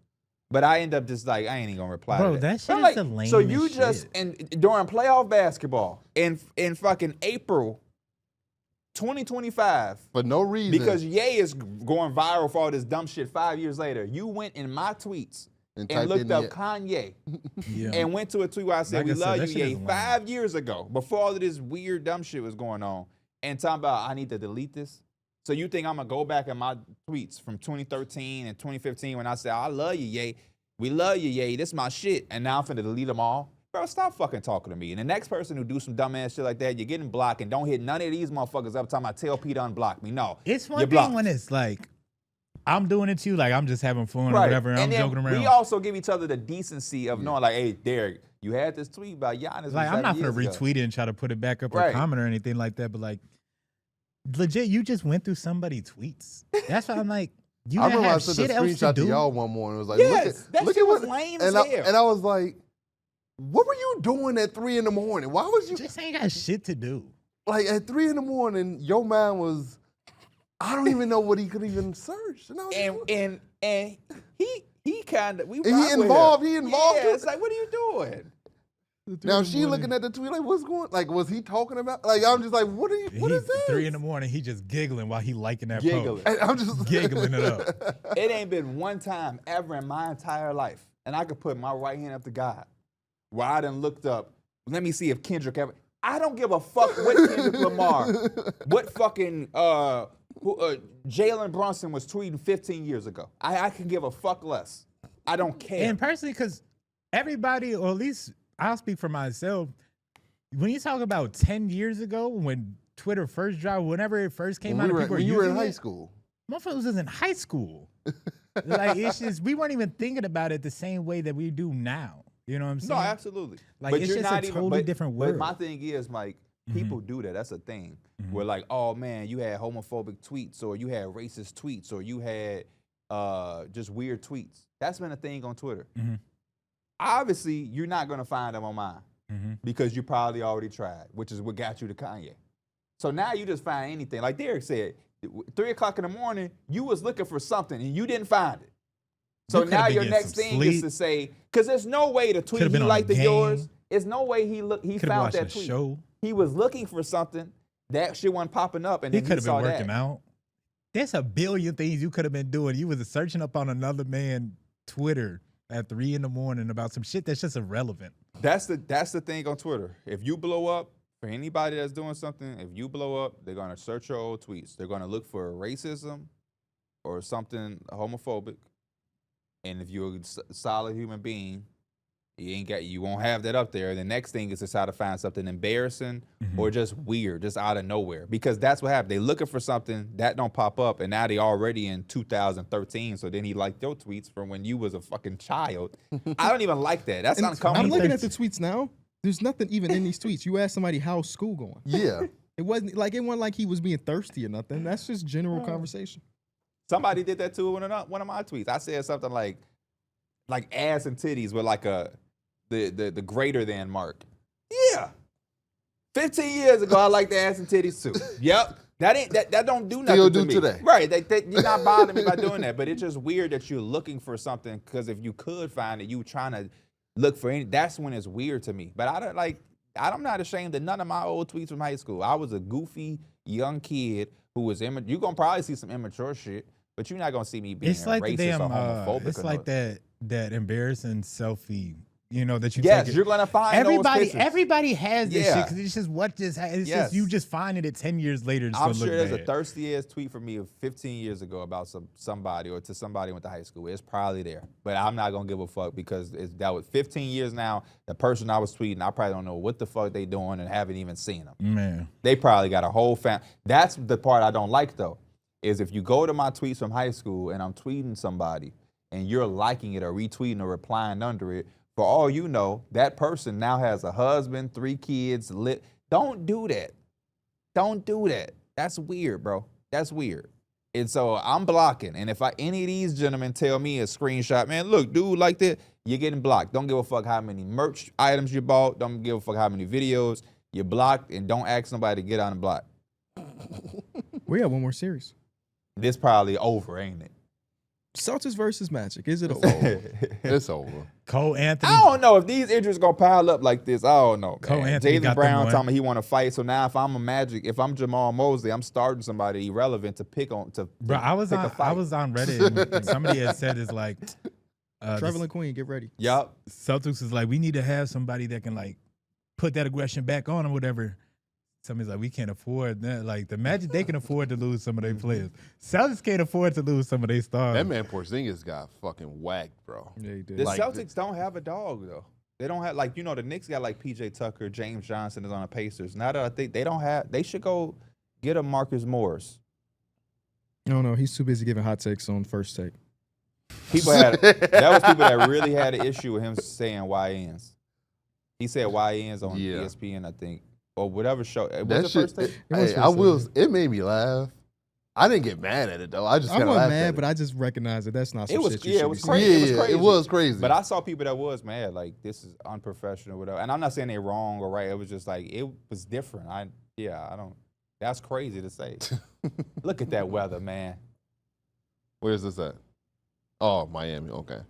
But I end up just like, I ain't even gonna reply Bro, to that shit I'm is like, the lamest so you just, shit. and during playoff basketball in fucking April 2025, For no reason. because Ye is going viral for all this dumb shit 5 years later, you went in my tweets and typed looked in up Ye. Kanye Yeah. and went to a tweet where I said, Like we I said, love that you, shit Ye, is lame. 5 years ago, before all of this weird dumb shit was going on, and talking about I need to delete this. So you think I'm gonna go back in my tweets from 2013 and 2015 when I said, I love you, Ye. We love you, Ye. This is my shit. And now I'm finna delete them all. Bro, stop fucking talking to me. And the next person who do some dumbass shit like that, you're getting blocked, and don't hit none of these motherfuckers up time I tell Pete to unblock me. No. It's one you're thing blocked. when it's like, I'm doing it to you, like I'm just having fun or Right. whatever, and I'm then joking around. we also give each other the decency of knowing, like, hey, Darrick, you had this tweet about Giannis. from Like, I'm 7 not gonna years ago. retweet it and try to put it back up or Right. comment or anything like that, but like, legit, you just went through somebody's tweets. That's why I'm like, you I didn't remember I have sent shit a else to screenshot to do. y'all one morning. It was like, Yes, that look shit at was what, lame and as hell. and I was like, what were you doing at 3 a.m? Why was you Just ain't got shit to do. like at 3 a.m? Your man was, I don't even know what he could even search. And I was like, And he kind of, we And he rock with him. involved Yeah, too. it's like, what are you doing? Now she looking at the tweet like, what's going? Like, was he talking about? Like, I'm just like, what are you? What is this? 3 a.m, he just giggling while he liking that Giggling. post. And I'm just Giggling it up. It ain't been one time ever in my entire life, and I could put my right hand up to God, where I done looked up, let me see if Kendrick ever. I don't give a fuck what Kendrick Lamar, what fucking Jalen Brunson was tweeting 15 years ago. I can give a fuck less. I don't care. And personally, because everybody, or at least I'll speak for myself, when you talk about 10 years ago, when Twitter first dropped, whenever it first came out, and people were when you were in using high it, school. motherfuckers was in high school. Like, it's just, we weren't even thinking about it the same way that we do now. You know what I'm saying? No, absolutely. Like, but it's you're just not a even, totally but, different But world. my thing is, Mike, people do that. That's a thing. Where like, oh man, you had homophobic tweets, or you had racist tweets, or you had just weird tweets. That's been a thing on Twitter. Obviously, you're not gonna find them on mine because you probably already tried, which is what got you to Kanye. So now you just find anything. Like Darrick said, 3 o'clock in the morning, you was looking for something and you didn't find it. So You coulda now been your getting next some thing is sleep. to say, because there's no way to tweet Coulda he been on liked a the yours. game. There's no way he Could've found watched that a tweet. show. He was looking for something. That shit wasn't popping up, and He then he could have saw been working that. out. There's a billion things you could have been doing. You was searching up on another man Twitter at 3 a.m. about some shit that's just irrelevant. That's the thing on Twitter. If you blow up, for anybody that's doing something, if you blow up, they're gonna search your old tweets. They're gonna look for racism or something homophobic. And if you're a solid human being, you won't have that up there. The next thing is to try to find something embarrassing or just weird, just out of nowhere. Because that's what happened. They looking for something that don't pop up, and now they already in 2013. So then he liked your tweets from when you was a fucking child. I don't even like that. That's And uncomfortable. I'm looking at the tweets now. There's nothing even in these tweets. You ask somebody how's school going. Yeah. It wasn't like he was being thirsty or nothing. That's just general conversation. Somebody did that too in one of my tweets. I said something like ass and titties with like the greater than mark. Yeah. 15 years ago, I liked the ass and titties too. Yep. That don't do nothing Still to do me. today. Right. You're not bothering me by doing that. But it's just weird that you're looking for something, because if you could find it, you trying to look for any. That's when it's weird to me. But I'm not ashamed of none of my old tweets from high school. I was a goofy young kid who was immature. You're gonna probably see some immature shit, but you're not gonna see me being It's like the racist damn, or homophobic. it's or like that embarrassing selfie, you know, that you Yes, take. you're gonna find those pictures. Everybody has this Yeah. shit, because it's just it's Yes. just you just finding it 10 years later. Just I'm gonna sure look there's bad. a thirsty ass tweet from me of 15 years ago about somebody or to somebody I went to high school with. It's probably there, but I'm not gonna give a fuck because that was 15 years now. The person I was tweeting, I probably don't know what the fuck they doing and haven't even seen them. Man. They probably got a whole That's the part I don't like though, is if you go to my tweets from high school and I'm tweeting somebody and you're liking it or retweeting or replying under it, for all you know, that person now has a husband, 3 kids. Don't do that. Don't do that. That's weird, bro. That's weird. And so I'm blocking. And if any of these gentlemen tell me a screenshot, man, look, dude, like that, you're getting blocked. Don't give a fuck how many merch items you bought. Don't give a fuck how many videos. You're blocked, and don't ask somebody to get on the block. We have one more series. This probably over, ain't it? Celtics versus Magic. Is it It's over? over. It's over. Cole Anthony. I don't know if these injuries gonna pile up like this. I don't know. Cole Man. Anthony got Jaylen them Brown one. telling me he want to fight. So now, if I'm a Magic, if I'm Jamal Mosley, I'm starting somebody irrelevant to pick on. Bro, I was pick a on fight. Reddit and somebody had said it's like Trevor Queen, get ready. Yup. Celtics is like, we need to have somebody that can like put that aggression back on or whatever. Somebody's like, we can't afford that. Like the Magic, they can afford to lose some of their players. Celtics can't afford to lose some of their stars. That man Porzingis got fucking whacked, bro. Yeah, he did. The Like, Celtics don't have a dog though. They don't have the Knicks got like PJ Tucker, James Johnson is on the Pacers. Now that I think they should go get a Marcus Morris. No, he's too busy giving hot takes on First Take. People that was people that really had an issue with him saying YNs. He said YNs on Yeah. ESPN, I think, or whatever show. That Was it shit, First Take? was hey, First I will. Take. It made me laugh. I didn't get mad at it though. I just I kind of wasn't laughed at mad, it. but I just recognized that that's not some It was- shit you yeah, should it was be crazy. saying. It was crazy. It was crazy. But I saw people that was mad, like this is unprofessional, whatever. And I'm not saying they're wrong or right. It was just like it was different. I don't. That's crazy to say. Look at that weather, man. Where's this at? Oh, Miami. Okay.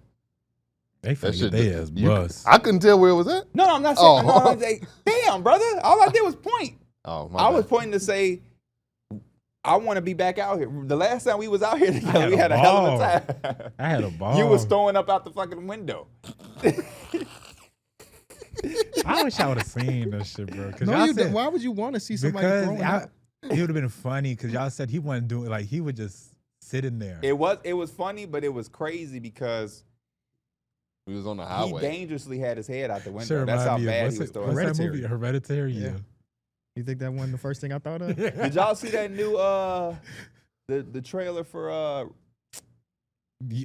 They That finna shit. get their ass you- bust. I couldn't tell where it was at. No, I'm not saying. Oh. No, I'm saying, damn, brother. All I did was point. Oh, my I bad. was pointing to say, I want to be back out here. The last time we was out here together, had we a had a hell of a ball. time. I had a ball. You was throwing up out the fucking window. I wish I would have seen this shit, bro. No, y'all you said- didn't. Why would you want to see somebody because throwing up? it would have been funny because y'all said he wasn't doing like he would just sit in there. It was funny, but it was crazy because We was on the he highway. dangerously had his head out the window. Sure, That's how remind me of- bad what's he was it- throwing. What's that Hereditary. movie? Hereditary. Yeah. You think that wasn't the first thing I thought of? Did y'all see that new the trailer for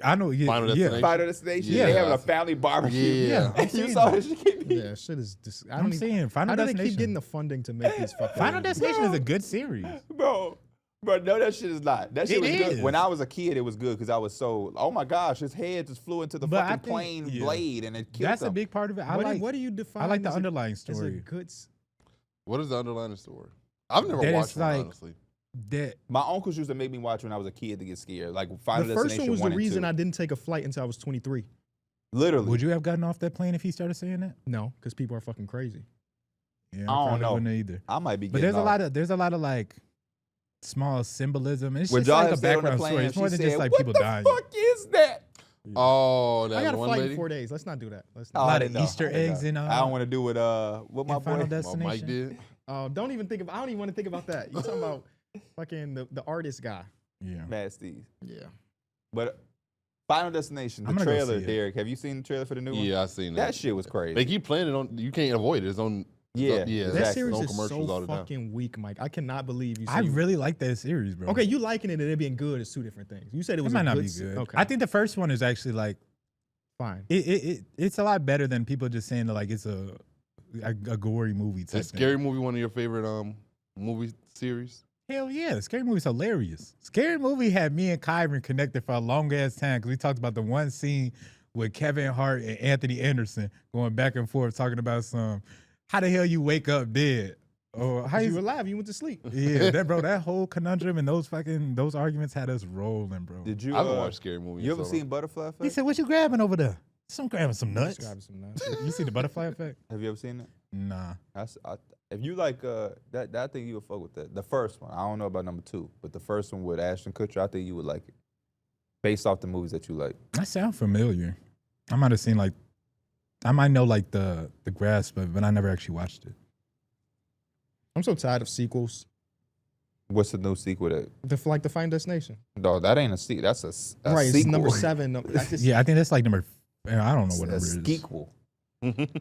I know. Yeah, Final yeah. Destination? Final Destination? Yeah. They having a family barbecue. Yeah. I'm You seeing saw that. this shit? Yeah, shit is. I I'm don't even. saying How Final do they Destination. keep getting the funding to make these fucking? Final Destination is a good series. Bro, no, that shit is not. That shit It was is. good. When I was a kid, it was good because I was so, oh my gosh, his head just flew into the But I fucking think- plane yeah. blade and it killed That's him. a big part of it. I like. What do you define? I like the as underlying as a story. good. What is the underlying story? I've never That watched it's one, like- honestly. That My uncles used to make me watch when I was a kid to get scared. Like Final The first Destination one was the 1 and reason 2. I didn't take a flight until I was 23. Literally. would you have gotten off that plane if he started saying that? No, because people are fucking crazy. Yeah, I don't probably know. wouldn't either. I might be But getting there's a lot of like small symbolism. It's When just y'all like a have stayed on the background plane, story. It's more she than just said, like what people the dying. fuck is that? Oh, that I got a one flight lady. in 4 days. Let's not do that. Let's Oh, not. A lot I of didn't know. Easter I didn't eggs know. in, I don't want to do with what my in Final boy. Destination. Mike did. Don't even think of. I don't even want to think about that. You talking about fucking the artist guy? Yeah. Mad Steve. Yeah. But Final Destination, I'm the gonna go trailer, see it. Derek. Have you seen the trailer for the new one? Yeah, I seen That that. shit was crazy. They keep playing it on. You can't avoid it. It's on. Yeah, yeah. That exactly. series on is commercials all so the time. fucking weak, Mike. I cannot believe you. I said- really like that series, bro. Okay, you liking it and it being good is two different things. You said it It was might a not good be se- good. Okay, I think the first one is actually like fine. it's a lot better than people just saying that like it's a gory movie. Type Is thing. Scary Movie one of your favorite movie series? Hell yeah, Scary Movie's hilarious. Scary Movie had me and Kyron connected for a long ass time because we talked about the one scene with Kevin Hart and Anthony Anderson going back and forth talking about how the hell you wake up dead or how You you were alive. You went to sleep. yeah that whole conundrum and those arguments had us rolling, bro. Did you? I haven't watched Scary Movie. You in ever so seen Butterfly Effect? He said, "What you grabbing over there?" I'm grabbing some nuts. Describe some nuts. You see the butterfly effect? Have you ever seen it? Nah. If you like that, I think you would fuck with that. The first one, I don't know about number 2, but the first one with Ashton Kutcher, I think you would like it, based off the movies that you like. That sound familiar. I might have seen I might know like the grasp of it, but I never actually watched it. I'm so tired of sequels. What's the new sequel that? Like the Final Destination. No, that ain't a sequel. That's a Right, it's sequel. number 7. That's just, Yeah, I think that's like number. I don't know what a number it is. sequel.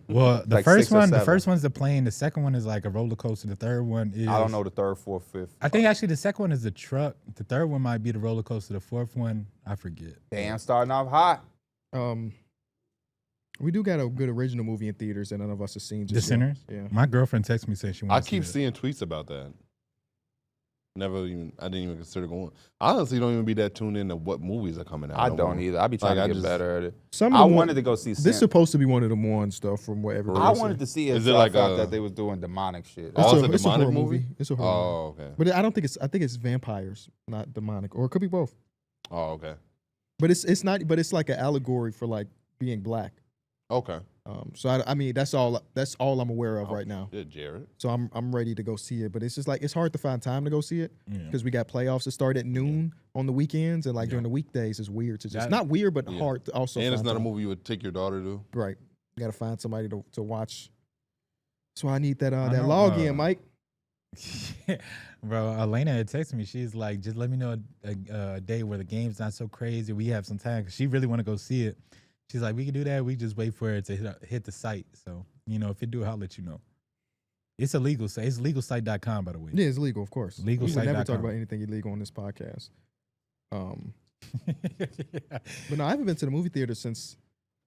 Well, the Like first 6 or one, the 7. first one's the plane. The second one is like a roller coaster. The third one is I don't know the third, fourth, fifth. I think actually the second one is the truck. The third one might be the roller coaster. The fourth one, I forget. Damn, starting off hot. We do got a good original movie in theaters that none of us have seen. The Just yet. Sinners. Yeah. My girlfriend texted me saying she I wants keep to see seeing tweets about that. I didn't even consider going. I honestly don't even be that tuned into what movies are coming out. I no don't more. either. I be trying Like, I to get just- better at it. Some I of them wanted to go see. This is supposed to be one of them ones, though, from what everybody I said. wanted to see it. Is it Until like I thought a- that they was doing demonic shit. It's Oh, a, it's a it's a demonic horror movie? It's a horror movie. Oh, okay. But I don't think it's. I think it's vampires, not demonic, or it could be both. Oh, okay. But it's not. But it's like an allegory for like being black. Okay. So I mean that's all I'm aware of right now. Yeah, Jared. So I'm ready to go see it. But it's just like it's hard to find time to go see it because we got playoffs that start at noon on the weekends and like during the weekdays it's weird to just not weird but hard to also. And it's not time. a movie you would take your daughter to. Right. You got to find somebody to watch. So I need that that login, Mike. Bro, Elena had texted me. She's like, just let me know a day where the game's not so crazy. We have some time. 'Cause she really want to go see it. She's like, we can do that. We just wait for it to hit the site. So, if you do, I'll let you know. It's a legal site. It's legalsite.com, by the way. Yeah, it's legal, of course. Legalsite.com. We would never talk about anything illegal on this podcast. But no, I haven't been to the movie theater since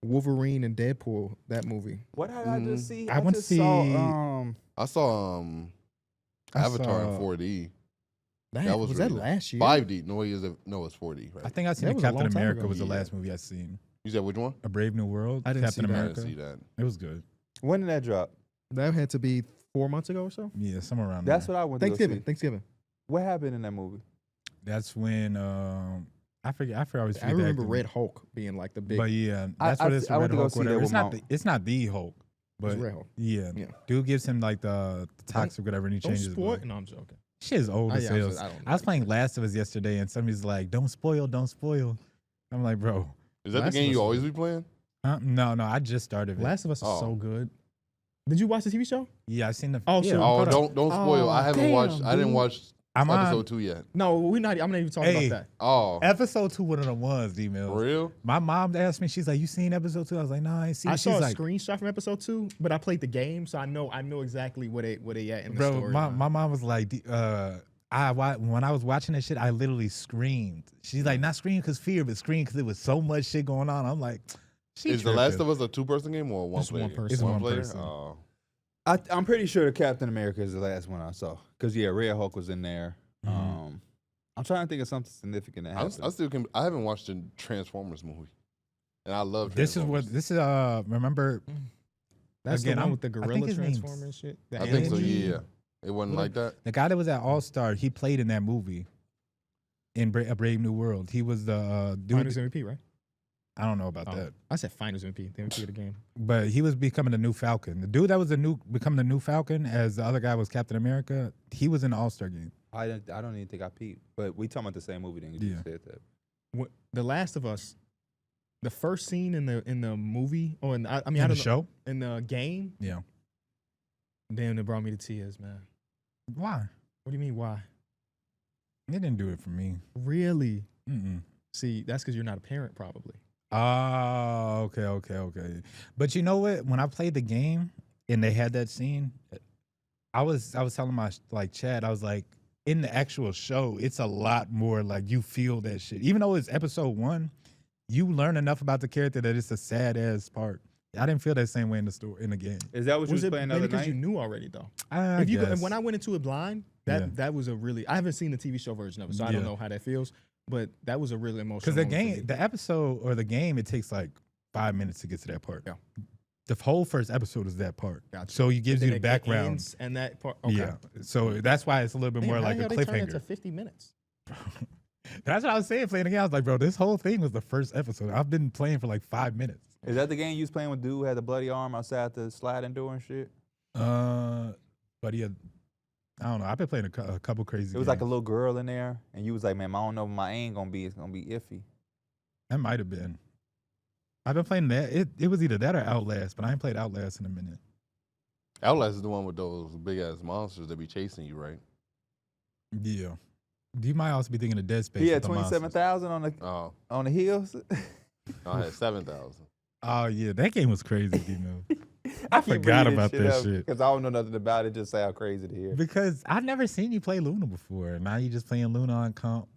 Wolverine and Deadpool, that movie. What did I just see? I went to see. I saw Avatar in 4D. That was that really last year? 5D. No, it's 4D. Right? I think I seen That was a Captain long time America ago. was the last movie I seen. You said which one? A Brave New World. I didn't Captain see that. I America. didn't see that. It was good. When did that drop? That had to be 4 months ago or so. Yeah, somewhere around That's there. what I went to go see. Thanksgiving. What happened in that movie? That's when I forget. I always I forget the remember actor. Red Hulk being like the big. But yeah, that's what it's I went Red to go Hulk. see that Whatever. with It's not the Hulk, but Red Hulk. yeah, Yeah. dude gives him like the toxic whatever, and he Don't changes. spoil. Blood. No, I'm joking. Shit is old as yeah, hell. I don't I was know. playing Last of Us yesterday, and somebody's like, "Don't spoil, don't spoil." I'm like, bro, Is that Last the of game Us you is- always be playing? no, I just started it. Last of Us is Oh. so good. Did you watch the TV show? Yeah, I seen the. Oh, yeah, sure. Oh, hold up. don't spoil. Oh, I haven't damn, watched. I didn't dude. watch I'm on episode 2 yet. No, I'm not even talking Hey. about that. Oh, episode 2. One of them ones, for D-Mills. real? My mom asked me, she's like, "You seen episode 2?" I was like, "No, I ain't seen." I it." saw She's a like, screenshot from episode 2, but I played the game, so I know exactly where they at in the bro, story. my mom was like, when I was watching that shit, I literally screamed. She's like, not scream because fear, but scream because it was so much shit going on. I'm like, Is The Last of Us a 2-person game or a Just one player? person. It's one player? person. Oh. I'm pretty sure Captain America is the last one I saw. Because, yeah, Red Hulk was in there. I'm trying to think of something significant that happened. I haven't watched the Transformers movie, and I love. This is remember. That's Again, the one I'm- with the I think gorilla his name's- transformer and shit. The I think so. alien? Yeah, it wasn't like that. The guy that was at All Star, he played in that movie. In A Brave New World, he was the dude. Finals MVP, right? I don't know about Oh, that, I said Finals MVP, the MVP of the game. but he was becoming the new Falcon. The dude that was becoming the new Falcon, as the other guy was Captain America. He was in the All Star game. I don't even think I peeped. But we talking about the same movie then. You just said that. The Last of Us, the first scene in the movie, or I In don't the know, show, in the game, yeah. damn, it brought me to tears, man. Why? What do you mean? Why? It didn't do it for me. Really? Mm-mm. See, that's because you're not a parent, probably. Oh, okay. But you know what? When I played the game and they had that scene, I was telling my chat, I was like, in the actual show, it's a lot more like you feel that shit. Even though it's episode 1, you learn enough about the character that it's a sad ass part. I didn't feel that same way in the game. Is that what you was it playing the maybe other because night? you knew already though? I guess. When I went into it blind, that was a really, I haven't seen the TV show version of it, so I don't know how that feels. But that was a really emotional. Because the moment for me. game, the episode or the game, it takes like 5 minutes to get to that part. Yeah. The whole first episode is that part. Gotcha. So it gives And you then the it background. ends and that part. Okay. Yeah. So that's why it's a little bit more Damn, like how a the hell they turned it to cliffhanger. 50 minutes. That's what I was saying playing the game. I was like, bro, this whole thing was the first episode. I've been playing for like 5 minutes. Is that the game you was playing with dude who had the bloody arm outside the sliding door and shit? But yeah, I don't know. I've been playing a couple crazy It was games. like a little girl in there, and you was like, man, I don't know if my aim gonna be. It's gonna be iffy. That might have been. I've been playing that. It was either that or Outlast, but I ain't played Outlast in a minute. Outlast is the one with those big ass monsters that be chasing you, right? Yeah. You might also be thinking of Dead Space. He had with the monsters. 27,000 Oh, on the heels. I had 7,000. Oh yeah, that game was crazy, D-Mills. I forgot about that shit. because I don't know nothing about it. Just sound crazy to hear. Because I've never seen you play Luna before. Now you just playing Luna on comp.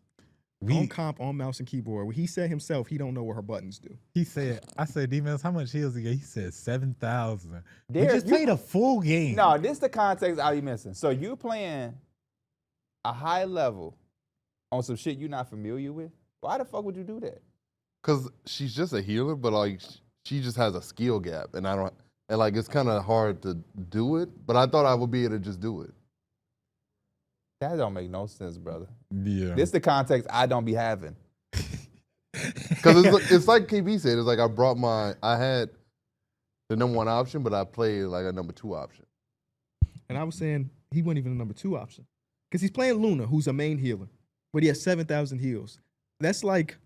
On comp, on mouse and keyboard. He said himself he don't know what her buttons do. I said, D-Mills, how much heals he get? He said 7,000. We Derek, just played a full game. No, this the context I be missing. So you're playing a high level on some shit you're not familiar with. Why the fuck would you do that? Cause she's just a healer, but like she just has a skill gap, and like it's kind of hard to do it. But I thought I would be able to just do it. That don't make no sense, brother. Yeah. This the context I don't be having. Because it's like KB said. It's like I had the number 1 option, but I played like a number 2 option. And I was saying he wasn't even a number 2 option because he's playing Luna, who's a main healer, but he has 7,000 heals. That's like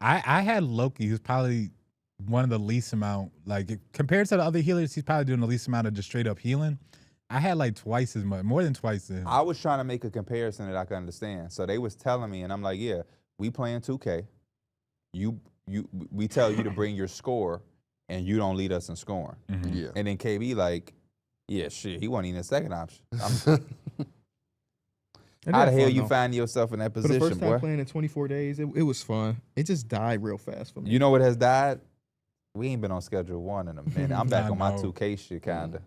I had Loki, who's probably one of the least amount, like compared to the other healers, he's probably doing the least amount of just straight up healing. I had like twice as much, more than twice as him. I was trying to make a comparison that I could understand. So they was telling me, and I'm like, yeah, we playing 2K. We tell you to bring your score, and you don't lead us in scoring. Mhm. Yeah. And then KB like, yeah, shit, he wasn't even a second option. How the hell you find yourself in that for position, the first time boy? playing in 24 days? It was fun. It just died real fast for me. You know what has died? We ain't been on schedule 1 in a minute. I'm back I on my know. 2K shit, kinda.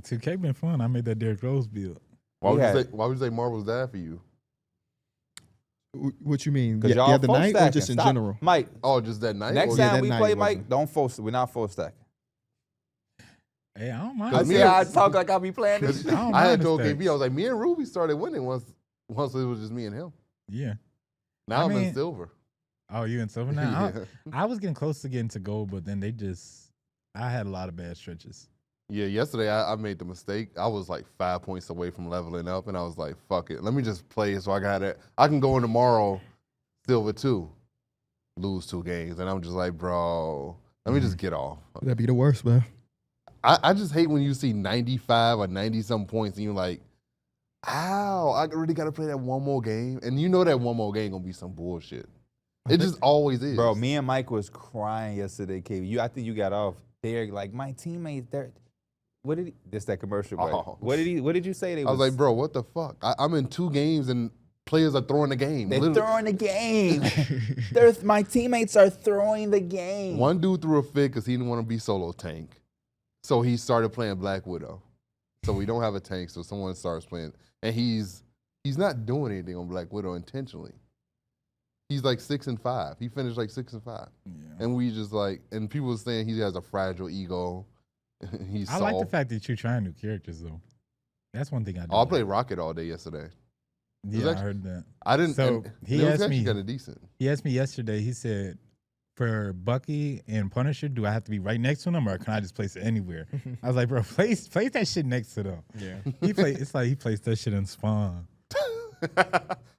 2K been fun. I made that Derrick Rose build. Why We would you say Marvel's died for you? What you mean? Because Yeah, y'all the full night or stacking. just in Stop. general? Mike, Oh, just that night? next Or- yeah, time that we night play, it Mike, wasn't. don't full. We're not full stacking. Hey, I don't I mind. me see and- how I talk like I be playing this. Cause I don't I had mind the told stacks. KB, I was like, me and Ruby started winning once it was just me and him. Yeah. Now I I'm in mean, silver. Oh, you in silver now? Yeah. I was getting close to getting to gold, but then I had a lot of bad stretches. Yeah, yesterday I made the mistake. I was like 5 points away from leveling up, and I was like, fuck it. Let me just play so I got it. I can go in tomorrow, silver 2, lose 2 games. And I'm just like, bro, let me just get off. That'd be the worst, man. I just hate when you see 95 or 90-something points, and you're like, ow, I really got to play that one more game. And you know that one more game going to be some bullshit. It just always is. Bro, me and Mike was crying yesterday, KB. I think you got off there. Like, my teammates, what did he, this that commercial, boy. Oh. What did you say? They I was like, bro, what the fuck? I'm in 2 games, and players are throwing the game. they're Literally. throwing the game. My teammates are throwing the game. One dude threw a fit because he didn't want to be solo tank. So he started playing Black Widow. So we don't have a tank, so someone starts playing. And he's not doing anything on Black Widow intentionally. He's like 6-5. He finished like 6-5. Yeah. And we just like, and people were saying he has a fragile ego. He's I like the soft. fact that you're trying new characters, though. That's one thing I do. Oh, I like. played Rocket all day yesterday. Yeah, I actually- heard that. I didn't. So, and he it was asked actually me- kind of decent. He asked me yesterday, he said, for Bucky and Punisher, do I have to be right next to them or can I just place it anywhere? I was like, bro, place that shit next to them. Yeah. It's like he placed that shit in Spawn.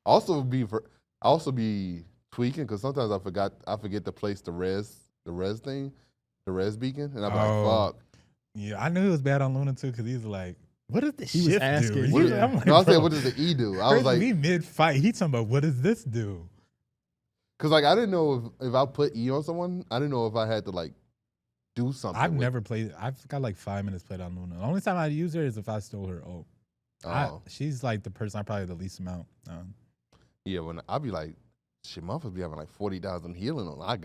also be tweaking because sometimes I forget to place the res thing, the res beacon, and I'm Oh. like, fuck. Yeah, I knew he was bad on Luna too because he was like, what does the He was shift asking, do? what- I'm like, No, I said, bro, what does the E do? I was first like, we mid-fight, he talking about, what does this do? because like I didn't know if I put E on someone, I didn't know if I had to like do something. I've with never played, I've got like 5 minutes played on Luna. The only time I use her is if I stole her ult. Oh. She's like the person I probably the least amount. Yeah, when I'll be like, shit, Memphis be having like 40,000 healing on. I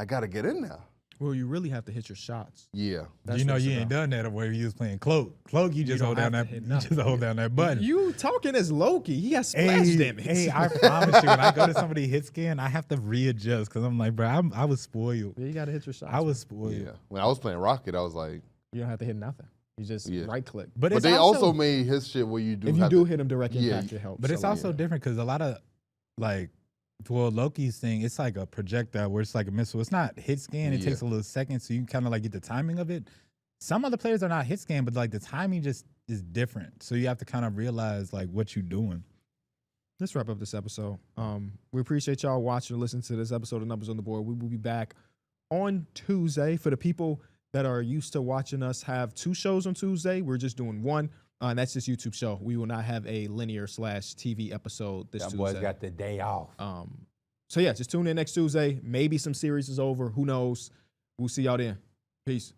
gotta get in there. Well, you really have to hit your shots. Yeah. That's you know what it's you ain't about. done that where you was playing Cloak. Cloak, you just don't hold down have that to hit you nothing. just hold down that button. You talking as Loki. He has splash damage. Hey, I promise you, when I go to somebody hit scan, I have to readjust because I'm like, bro, I was spoiled. Yeah, you got to hit your shots. I was spoiled. Yeah. When I was playing Rocket, I was like, You don't have to hit nothing. You just Yeah. right click. But but it's they also made his shit where you do. If you have do to, hit him direct Yeah, impact, it helps. But it's So, also yeah. different because a lot of like, well, Loki's thing, it's like a projectile where it's like a missile. It's not hit scan. It Yeah. takes a little second, so you kind of like get the timing of it. Some other players are not hit scan, but like the timing just is different. So you have to kind of realize like what you're doing. Let's wrap up this episode. We appreciate y'all watching and listening to this episode of Numbers on the Board. We will be back on Tuesday. For the people that are used to watching us have 2 shows on Tuesday, we're just doing 1. And that's just YouTube show. We will not have a linear/TV episode this Them Tuesday. boys got the day off. So yeah, just tune in next Tuesday. Maybe some series is over. Who knows? We'll see y'all then. Peace.